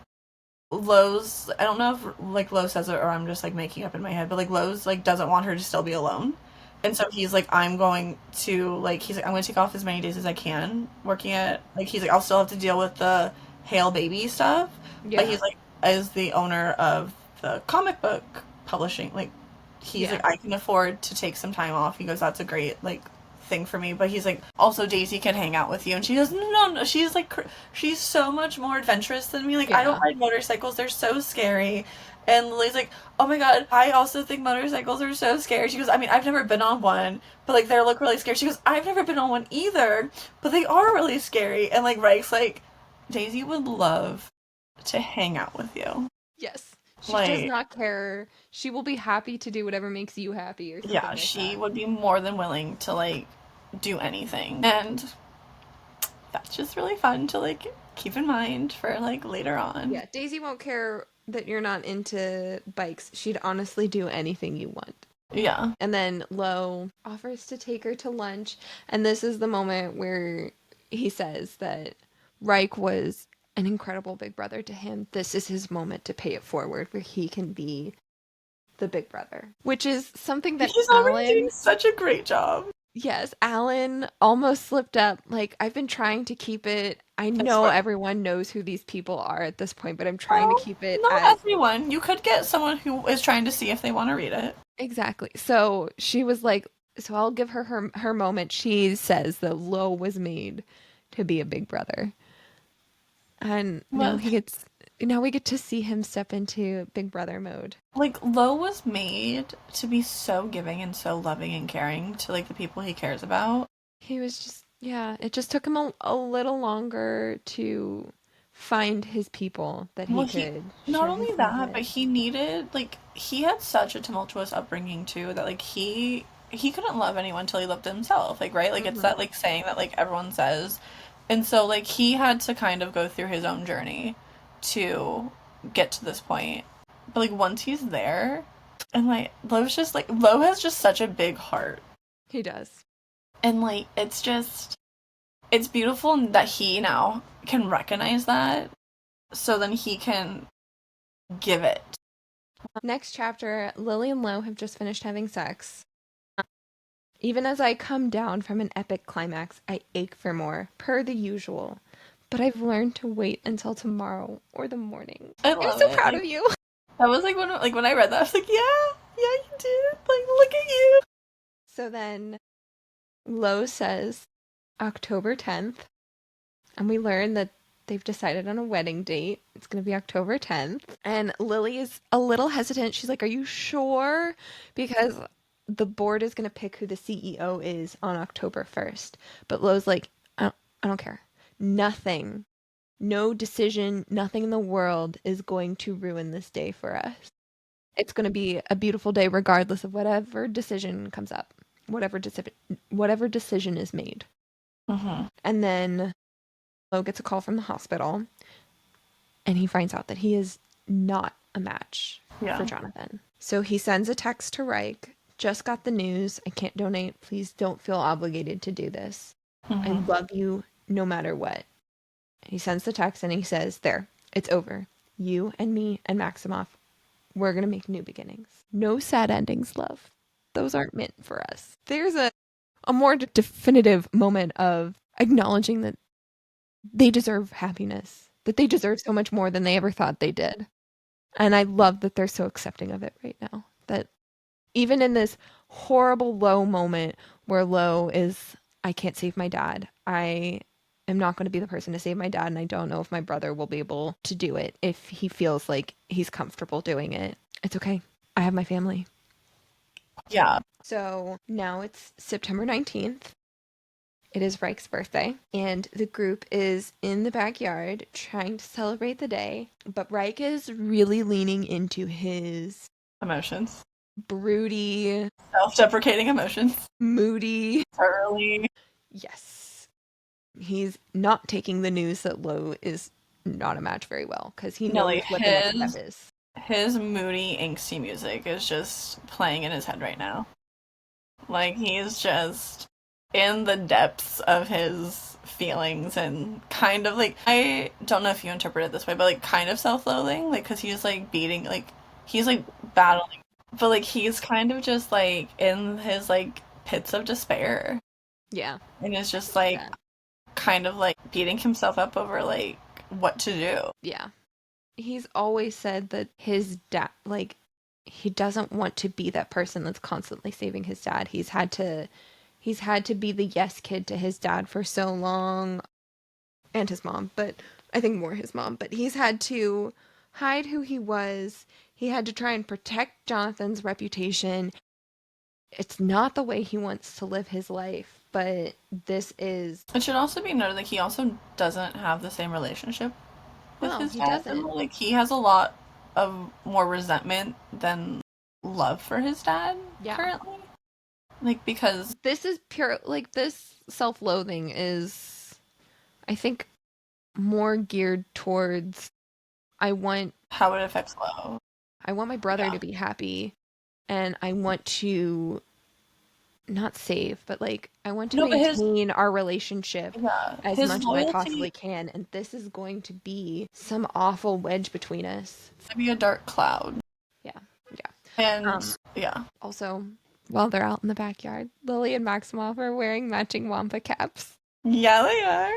Lowe's, I don't know if like Lowe says it or I'm just like making up in my head, but like Lowe's like doesn't want her to still be alone. And so he's like, he's like, I'm gonna take off as many days as I can working at, like, he's like, I'll still have to deal with the Hale baby stuff. But Yeah. he's like, as the owner of the comic book publishing, like, he's Yeah. like, I can afford to take some time off. He goes, that's a great, like, thing for me. But he's like, also Daisy can hang out with you. And she goes, no. She's like, she's so much more adventurous than me. Like, I don't Yeah. ride motorcycles. They're so scary. And Lily's like, oh my god, I also think motorcycles are so scary. She goes, I mean, I've never been on one, but like they look really scary. She goes, I've never been on one either, but they are really scary. And like Reich's like, Daisy would love to hang out with you. Yes. She does Like, not care. She will be happy to do whatever makes you happy or something yeah, like she that. would be more than willing to like do anything. And that's just really fun to like keep in mind for like later on. Yeah, Daisy won't care that you're not into bikes. She'd honestly do anything you want. Yeah. And then Lo offers to take her to lunch, and this is the moment where he says that Reich was an incredible big brother to him. This is his moment to pay it forward, where he can be the big brother, which is something that He's already doing Alan, such a great job. yes, Alan almost slipped up. Like, I've been trying to keep it. I It's know fun. everyone knows who these people are at this point, but I'm trying to Well, keep it not as everyone. You could get someone who is trying to see if they want to read it. exactly. So she was like, so I'll give her moment. She says that Lo was made to be a big brother. And Well, now we get to see him step into big brother mode. like Lo was made to be so giving and so loving and caring to like the people he cares about. He was just, yeah, it just took him a little longer to find his people that he Well, he could not share his only love that, but with. he needed like he had such a tumultuous upbringing too that like he couldn't love anyone till he loved himself. Like, right? Like it's Hmm. that like saying that like everyone says. And so like he had to kind of go through his own journey to get to this point. But like once he's there, and like Lo has just such a big heart. He does. And like it's beautiful that he now can recognize that so then he can give it. Next chapter, Lily and Lo have just finished having sex. Even as I come down from an epic climax, I ache for more, per the usual. But I've learned to wait until tomorrow or the morning. I I'm love so it. proud Like of you. that was like when I read that I was like, yeah, you did. Like look at you. So then Lo says October 10th, and we learn that they've decided on a wedding date. It's going to be October 10th. And Lily is a little hesitant. She's like, are you sure? Because the board is going to pick who the CEO is on October 1st. But Lo's like, I don't care. Nothing, no decision, nothing in the world is going to ruin this day for us. It's going to be a beautiful day regardless of whatever decision comes up, whatever decision is made. Mm-hmm. And then Lo gets a call from the hospital, and he finds out that he is not a match for Yeah. Jonathan. So he sends a text to Reich. Just got the news. I can't donate. Please don't feel obligated to do this. I Mm-hmm. love you no matter what. He sends the text and he says, there, it's over. You and me and Maximoff, we're going to make new beginnings. No sad endings, love. Those aren't meant for us. There's a a more definitive moment of acknowledging that they deserve happiness, that they deserve so much more than they ever thought they did. And I love that they're so accepting of it right now. That even in this horrible low moment where Lo is, I can't save my dad. I am not going to be the person to save my dad, and I don't know if my brother will be able to do it if he feels like he's comfortable doing it. It's okay. I have my family. Yeah. So now it's September 19th. It is Reich's birthday, and the group is in the backyard trying to celebrate the day, but Reich is really leaning into his Emotions. broody, Self-deprecating emotions. moody. Early. Yes. He's not taking the news that Lo is not a match very well, because he No, knows like what the next step is. his moody, angsty music is just playing in his head right now. Like, he's just in the depths of his feelings and kind of like, I don't know if you interpret it this way, but like kind of self-loathing, like, because he's like beating, like, he's like battling, but like he's kind of just like in his like pits of despair. Yeah. And it's just like Yeah. kind of like beating himself up over like what to do. Yeah. He's always said that his dad, like, he doesn't want to be that person that's constantly saving his dad. He's had to be the yes kid to his dad for so long, and his mom, but I think more his mom. But he's had to hide who he was. He had to try and protect Jonathan's reputation. It's not the way he wants to live his life, but this is. It should also be noted that he also doesn't have the same relationship with No, his he dad. doesn't. Like, he has a lot of more resentment than love for his dad currently. Like, because this is pure, like, this self-loathing is, I think, more geared towards I want how it affects Lo. my brother to be happy, and I want to not save, but like I want to maintain our relationship as his much as I possibly loyalty can, and this is going to be some awful wedge between us. to be a dark cloud. Yeah. And Also, while they're out in the backyard, Lily and Maximoff are wearing matching Wampa caps. Yeah, they are.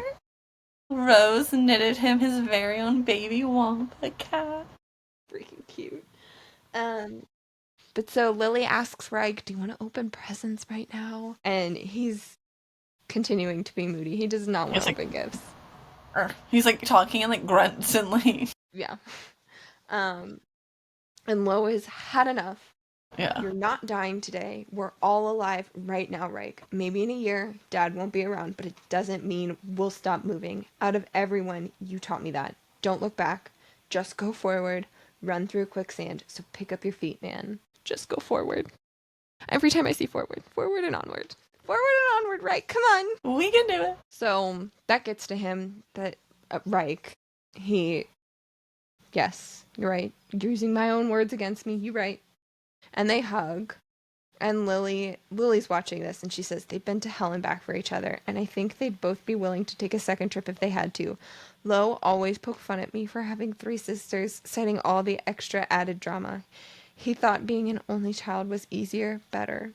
Rose knitted him his very own baby Wampa cat. Freaking cute. But so Lily asks Reich, do you want to open presents right now? And he's continuing to be moody. He does not want to open gifts. He's like talking in like grunts and like. Yeah. And Lo has had enough. Yeah. You're not dying today. We're all alive right now, Reich. Maybe in a year, Dad won't be around, but it doesn't mean we'll stop moving. Out of everyone, you taught me that. Don't look back. Just go forward. Run through quicksand. So pick up your feet, man. Just go forward. Every time I see forward, forward and onward. Forward and onward, Reich. Come on. We can do it. So that gets to him, that Reich, yes, you're right. You're using my own words against me. You're right. And they hug. And Lily's watching this, and she says they've been to hell and back for each other, and I think they'd both be willing to take a second trip if they had to. Lo always poked fun at me for having 3 sisters, citing all the extra added drama. He thought being an only child was easier, better.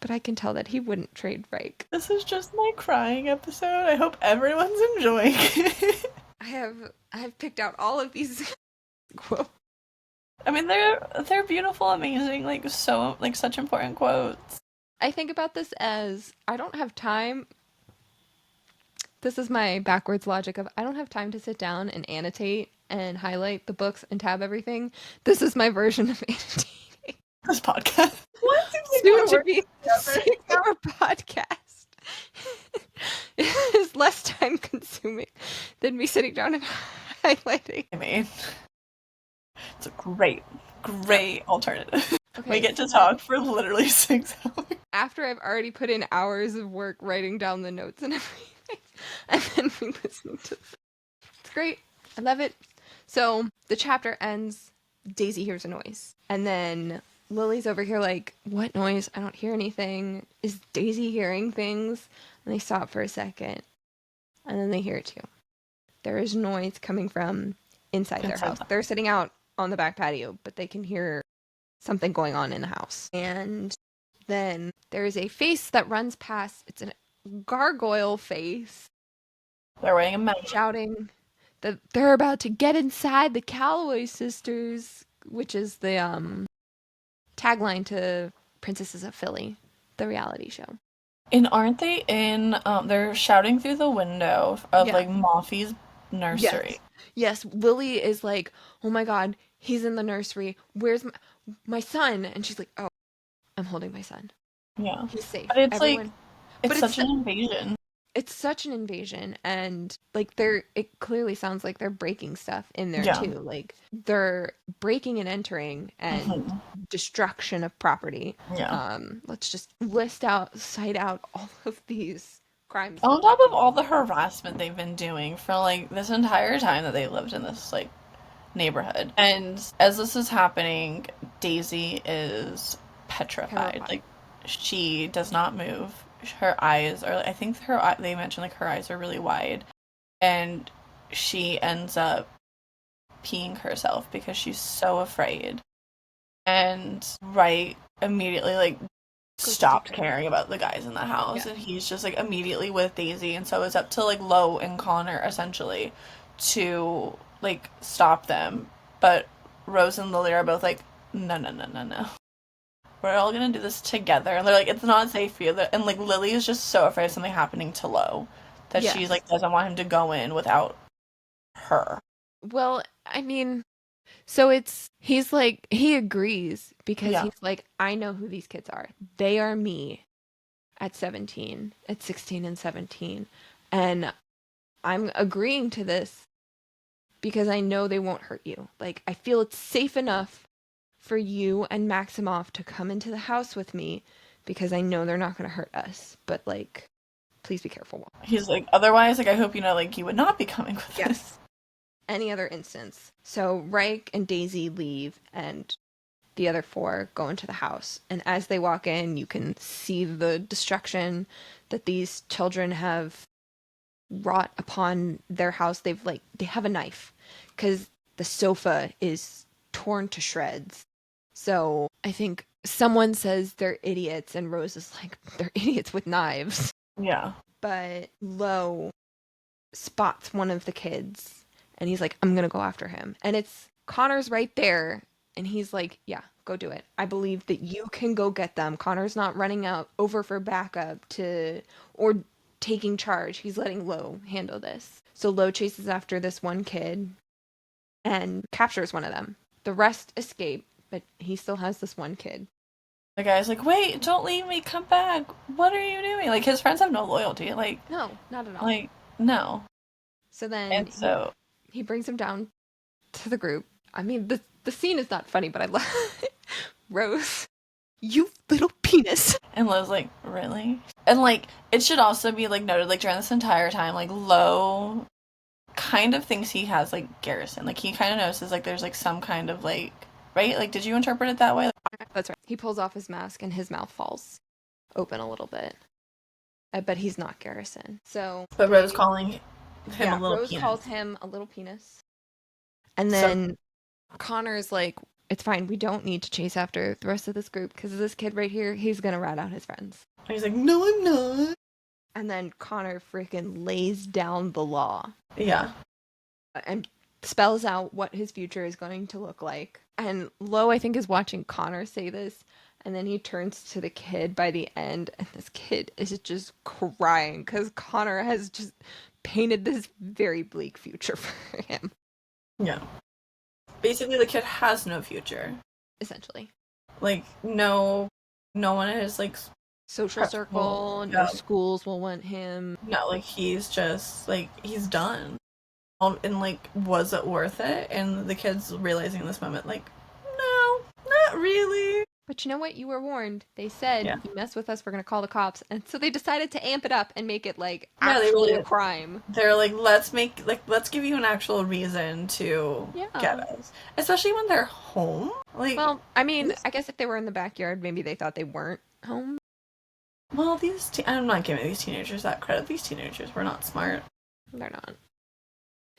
But I can tell that he wouldn't trade Reich. This is just my crying episode. I hope everyone's enjoying it. I have picked out all of these quotes. I mean, they're beautiful, amazing, like so, like such important quotes. I think about this as I don't have time. This is my backwards logic of I don't have time to sit down and annotate and highlight the books and tab everything. This is my version of annotating. This podcast. What? Soon to be a 6-hour podcast. It is less time consuming than me sitting down and highlighting. I mean, it's a great alternative. Okay, we get to talk for literally 6 hours. After I've already put in hours of work writing down the notes and everything, and then we listen to it. It's great. I love it. So the chapter ends, Daisy hears a noise. And then Lily's over here like, what noise? I don't hear anything. Is Daisy hearing things? And they stop for a second. And then they hear it too. There is noise coming from inside their house. They're sitting out on the back patio, but they can hear something going on in the house. And Then there's a face that runs past. It's a gargoyle face. They're wearing a mask. Shouting that they're about to get inside the Calloway sisters, which is the tagline to Princesses of Philly, the reality show. And aren't they in, they're shouting through the window of, Yeah. like, Moffy's nursery. Yes. Lily is like, oh my God, he's in the nursery. Where's my son? And she's like, oh, I'm holding my son. Yeah. He's safe. But it's, Everyone. like, it's such an invasion. It's such an invasion, and like it clearly sounds like they're breaking stuff in there Yeah. too. Like they're breaking and entering and destruction of property. Yeah. Let's just cite out all of these crimes. On top of all the harassment they've been doing for like this entire time that they lived in this like neighborhood. And as this is happening, Daisy is petrified. Like she does not move. Her eyes are, I think they mentioned like her eyes are really wide, and she ends up peeing herself because she's so afraid. And right immediately like stopped caring about the guys in the house, and he's just like immediately with Daisy, and so it's up to like Lo and Connor essentially to like stop them. But Rose and Lily are both like, no, we're all gonna do this together. And they're like, it's not safe for you. And like Lily is just so afraid of something happening to Lo that she's like doesn't want him to go in without her. Well, I mean, so he's like, he agrees because he's like, I know who these kids are. They are me at 16 and 17. And I'm agreeing to this because I know they won't hurt you. Like, I feel it's safe enough for you and Maximoff to come into the house with me because I know they're not going to hurt us. But, like, please be careful. He's like, otherwise, like, I hope you know, like, you would not be coming with us. Any other instance. So Reich and Daisy leave, and the other four go into the house. And as they walk in, you can see the destruction that these children have wrought upon their house. They have a knife because the sofa is torn to shreds. So I think someone says they're idiots, and Rose is like, they're idiots with knives. Yeah. But Lo spots one of the kids, and he's like, I'm going to go after him. And it's Connor's right there, and he's like, yeah, go do it. I believe that you can go get them. Connor's not running out over for backup or taking charge. He's letting Lo handle this. So Lo chases after this one kid and captures one of them. The rest escape, but he still has this one kid. The guy's like, wait, don't leave me, come back. What are you doing? Like, his friends have no loyalty. Like, no, not at all. Like, no. So then he brings him down to the group. I mean, the scene is not funny, but I love Rose, you little penis. And Lo's like, really? And like, it should also be like noted, like during this entire time, like Lo kind of thinks he has like Garrison. Like he kind of notices like there's like some kind of like, right? Like, did you interpret it that way? That's right. He pulls off his mask and his mouth falls open a little bit. But he's not Garrison. So, but Rose calling him a little Rose penis. calls him a little penis. And then Connor's like, it's fine. We don't need to chase after the rest of this group because this kid right here, he's going to rat out his friends. And he's like, no, I'm not. And then Connor freaking lays down the law. Yeah. And spells out what his future is going to look like. And Lo, I think, is watching Connor say this. And then he turns to the kid by the end. And this kid is just crying because Connor has just painted this very bleak future for him. Yeah. Basically, the kid has no future. Essentially. Like, no one in his, like, social circle, no schools will want him. No, like, he's just, like, he's done. And, like, was it worth it? And the kid's realizing in this moment, like, no, not really. But you know what? You were warned. They said, you mess with us, we're going to call the cops. And so they decided to amp it up and make it, like, actually a crime. They're like, let's give you an actual reason to get us. Especially when they're home. Like, well, I mean, I guess if they were in the backyard, maybe they thought they weren't home. Well, I'm not giving these teenagers that credit. These teenagers were not smart. They're not.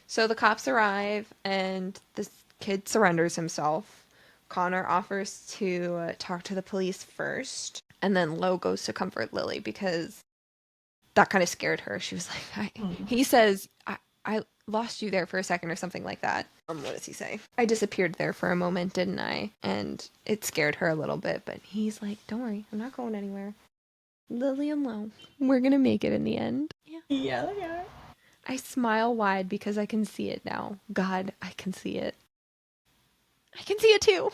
So the cops arrive, and this kid surrenders himself, Connor offers to talk to the police first, and then Lo goes to comfort Lily because that kind of scared her. She was like, he says, I lost you there for a second or something like that. What does he say? I disappeared there for a moment, didn't I? And it scared her a little bit, but he's like, don't worry, I'm not going anywhere. Lily and Lo, we're gonna make it in the end. Yeah, they are. I smile wide because I can see it now. God, I can see it. I can see it too.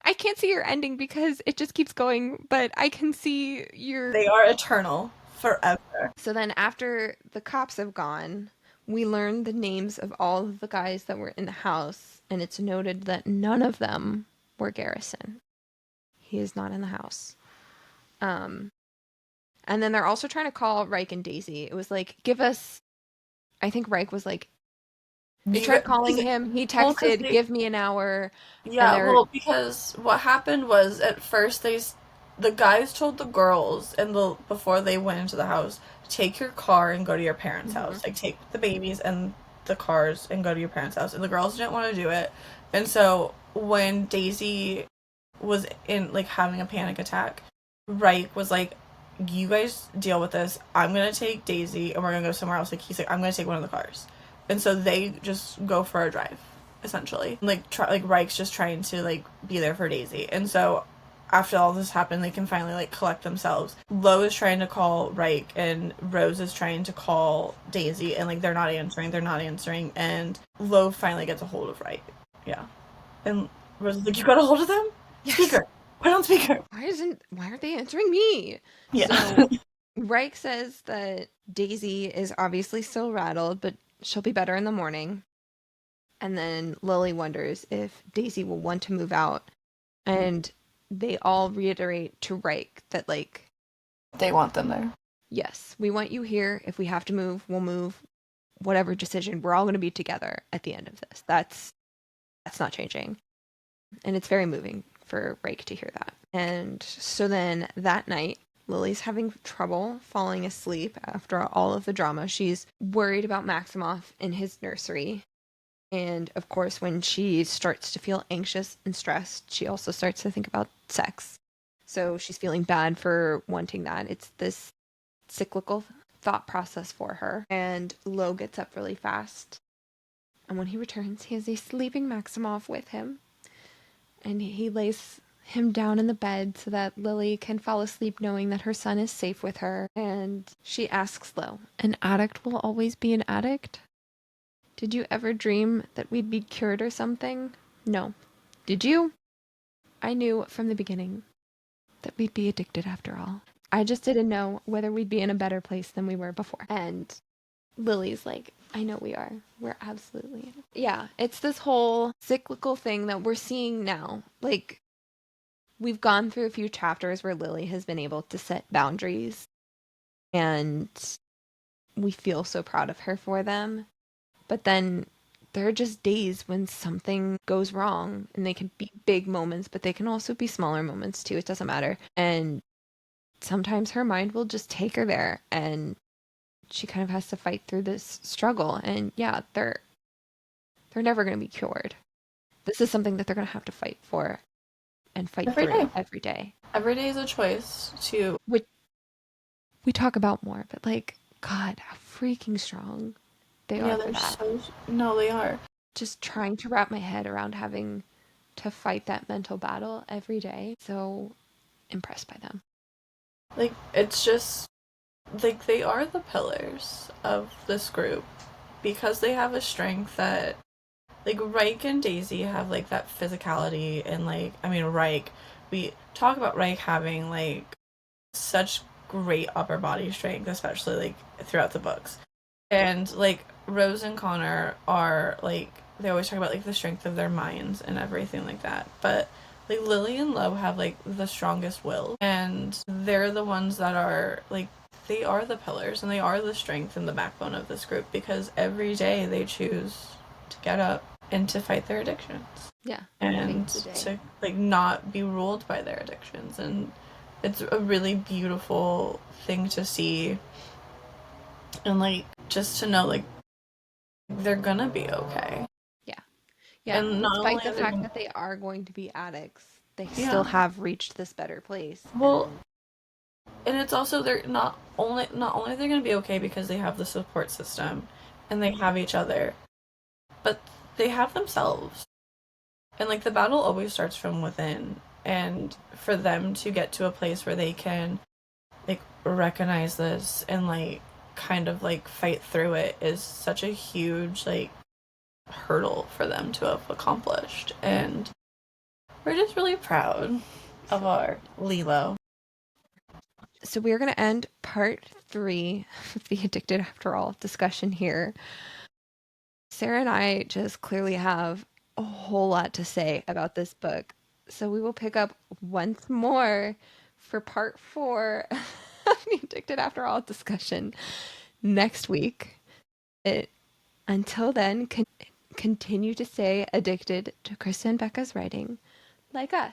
I can't see your ending because it just keeps going, but I can see your... They are eternal. Forever. So then after the cops have gone, we learn the names of all of the guys that were in the house, and it's noted that none of them were Garrison. He is not in the house. And then they're also trying to call Reich and Daisy. It was like, give us... I think Reich was like, they tried calling him. He texted, give me an hour. Yeah, well, because what happened was at first the guys told the girls before they went into the house, take your car and go to your parents' house. Like, take the babies and the cars and go to your parents' house. And the girls didn't want to do it. And so when Daisy was in, like, having a panic attack, Reich was like, you guys deal with this. I'm going to take Daisy and we're going to go somewhere else. Like, he's like, I'm going to take one of the cars. And so they just go for a drive, essentially. Like, Reich's just trying to, like, be there for Daisy. And so after all this happened, they can finally, like, collect themselves. Lo is trying to call Reich, and Rose is trying to call Daisy, and, like, they're not answering, and Lo finally gets a hold of Reich. Yeah. And Rose is like, you got a hold of them? Yes. Speaker. Put on speaker. Why aren't they answering me? Yeah. So Reich says that Daisy is obviously still rattled, but she'll be better in the morning. And then Lily wonders if Daisy will want to move out. And they all reiterate to Reich that, like, they want them there. Yes, we want you here. If we have to move, we'll move. Whatever decision, we're all going to be together at the end of this. That's not changing. And it's very moving for Reich to hear that. And so then that night, Lily's having trouble falling asleep after all of the drama. She's worried about Maximoff in his nursery. And of course, when she starts to feel anxious and stressed, she also starts to think about sex. So she's feeling bad for wanting that. It's this cyclical thought process for her. And Lo gets up really fast. And when he returns, he has a sleeping Maximoff with him. And he lays him down in the bed so that Lily can fall asleep knowing that her son is safe with her. And she asks Lo, an addict will always be an addict? Did you ever dream that we'd be cured or something? No. Did you? I knew from the beginning that we'd be addicted after all. I just didn't know whether we'd be in a better place than we were before. And Lily's like, I know we are. We're absolutely. Yeah, it's this whole cyclical thing that we're seeing now. Like, we've gone through a few chapters where Lily has been able to set boundaries. And we feel so proud of her for them. But then there are just days when something goes wrong, and they can be big moments, but they can also be smaller moments too. It doesn't matter. And sometimes her mind will just take her there, and she kind of has to fight through this struggle. And yeah, they're never going to be cured. This is something that they're going to have to fight for and fight through every day. Every day is a choice to... We talk about more, but, like, God, how freaking strong they are for that. No, they are. Just trying to wrap my head around having to fight that mental battle every day. So impressed by them. Like, it's just, like, they are the pillars of this group because they have a strength that, like, Reich and Daisy have, like, that physicality and, like, I mean, Reich, we talk about Reich having, like, such great upper body strength, especially, like, throughout the books. And, like, Rose and Connor are, like, they always talk about, like, the strength of their minds and everything like that. But, like, Lily and Lo have, like, the strongest will. And they're the ones that are, like, they are the pillars and they are the strength and the backbone of this group because every day they choose to get up and to fight their addictions. Yeah. And to, like, not be ruled by their addictions. And it's a really beautiful thing to see. And, like, just to know, like, they're gonna be okay. Yeah, And not despite only the are they fact gonna, that they are going to be addicts, they still yeah. have reached this better place. Well, and it's also they're not only they're gonna be okay because they have the support system and they have each other, but they have themselves. And like the battle always starts from within. And for them to get to a place where they can like recognize this and like kind of like fight through it is such a huge like hurdle for them to have accomplished. And we're just really proud of our Lilo. So we're going to end part 3 of the Addicted After All discussion here. Sarah and I just clearly have a whole lot to say about this book. So we will pick up once more for part 4 of the Addicted After All discussion next week. Until then, continue to stay addicted to Krista and Becca's writing like us.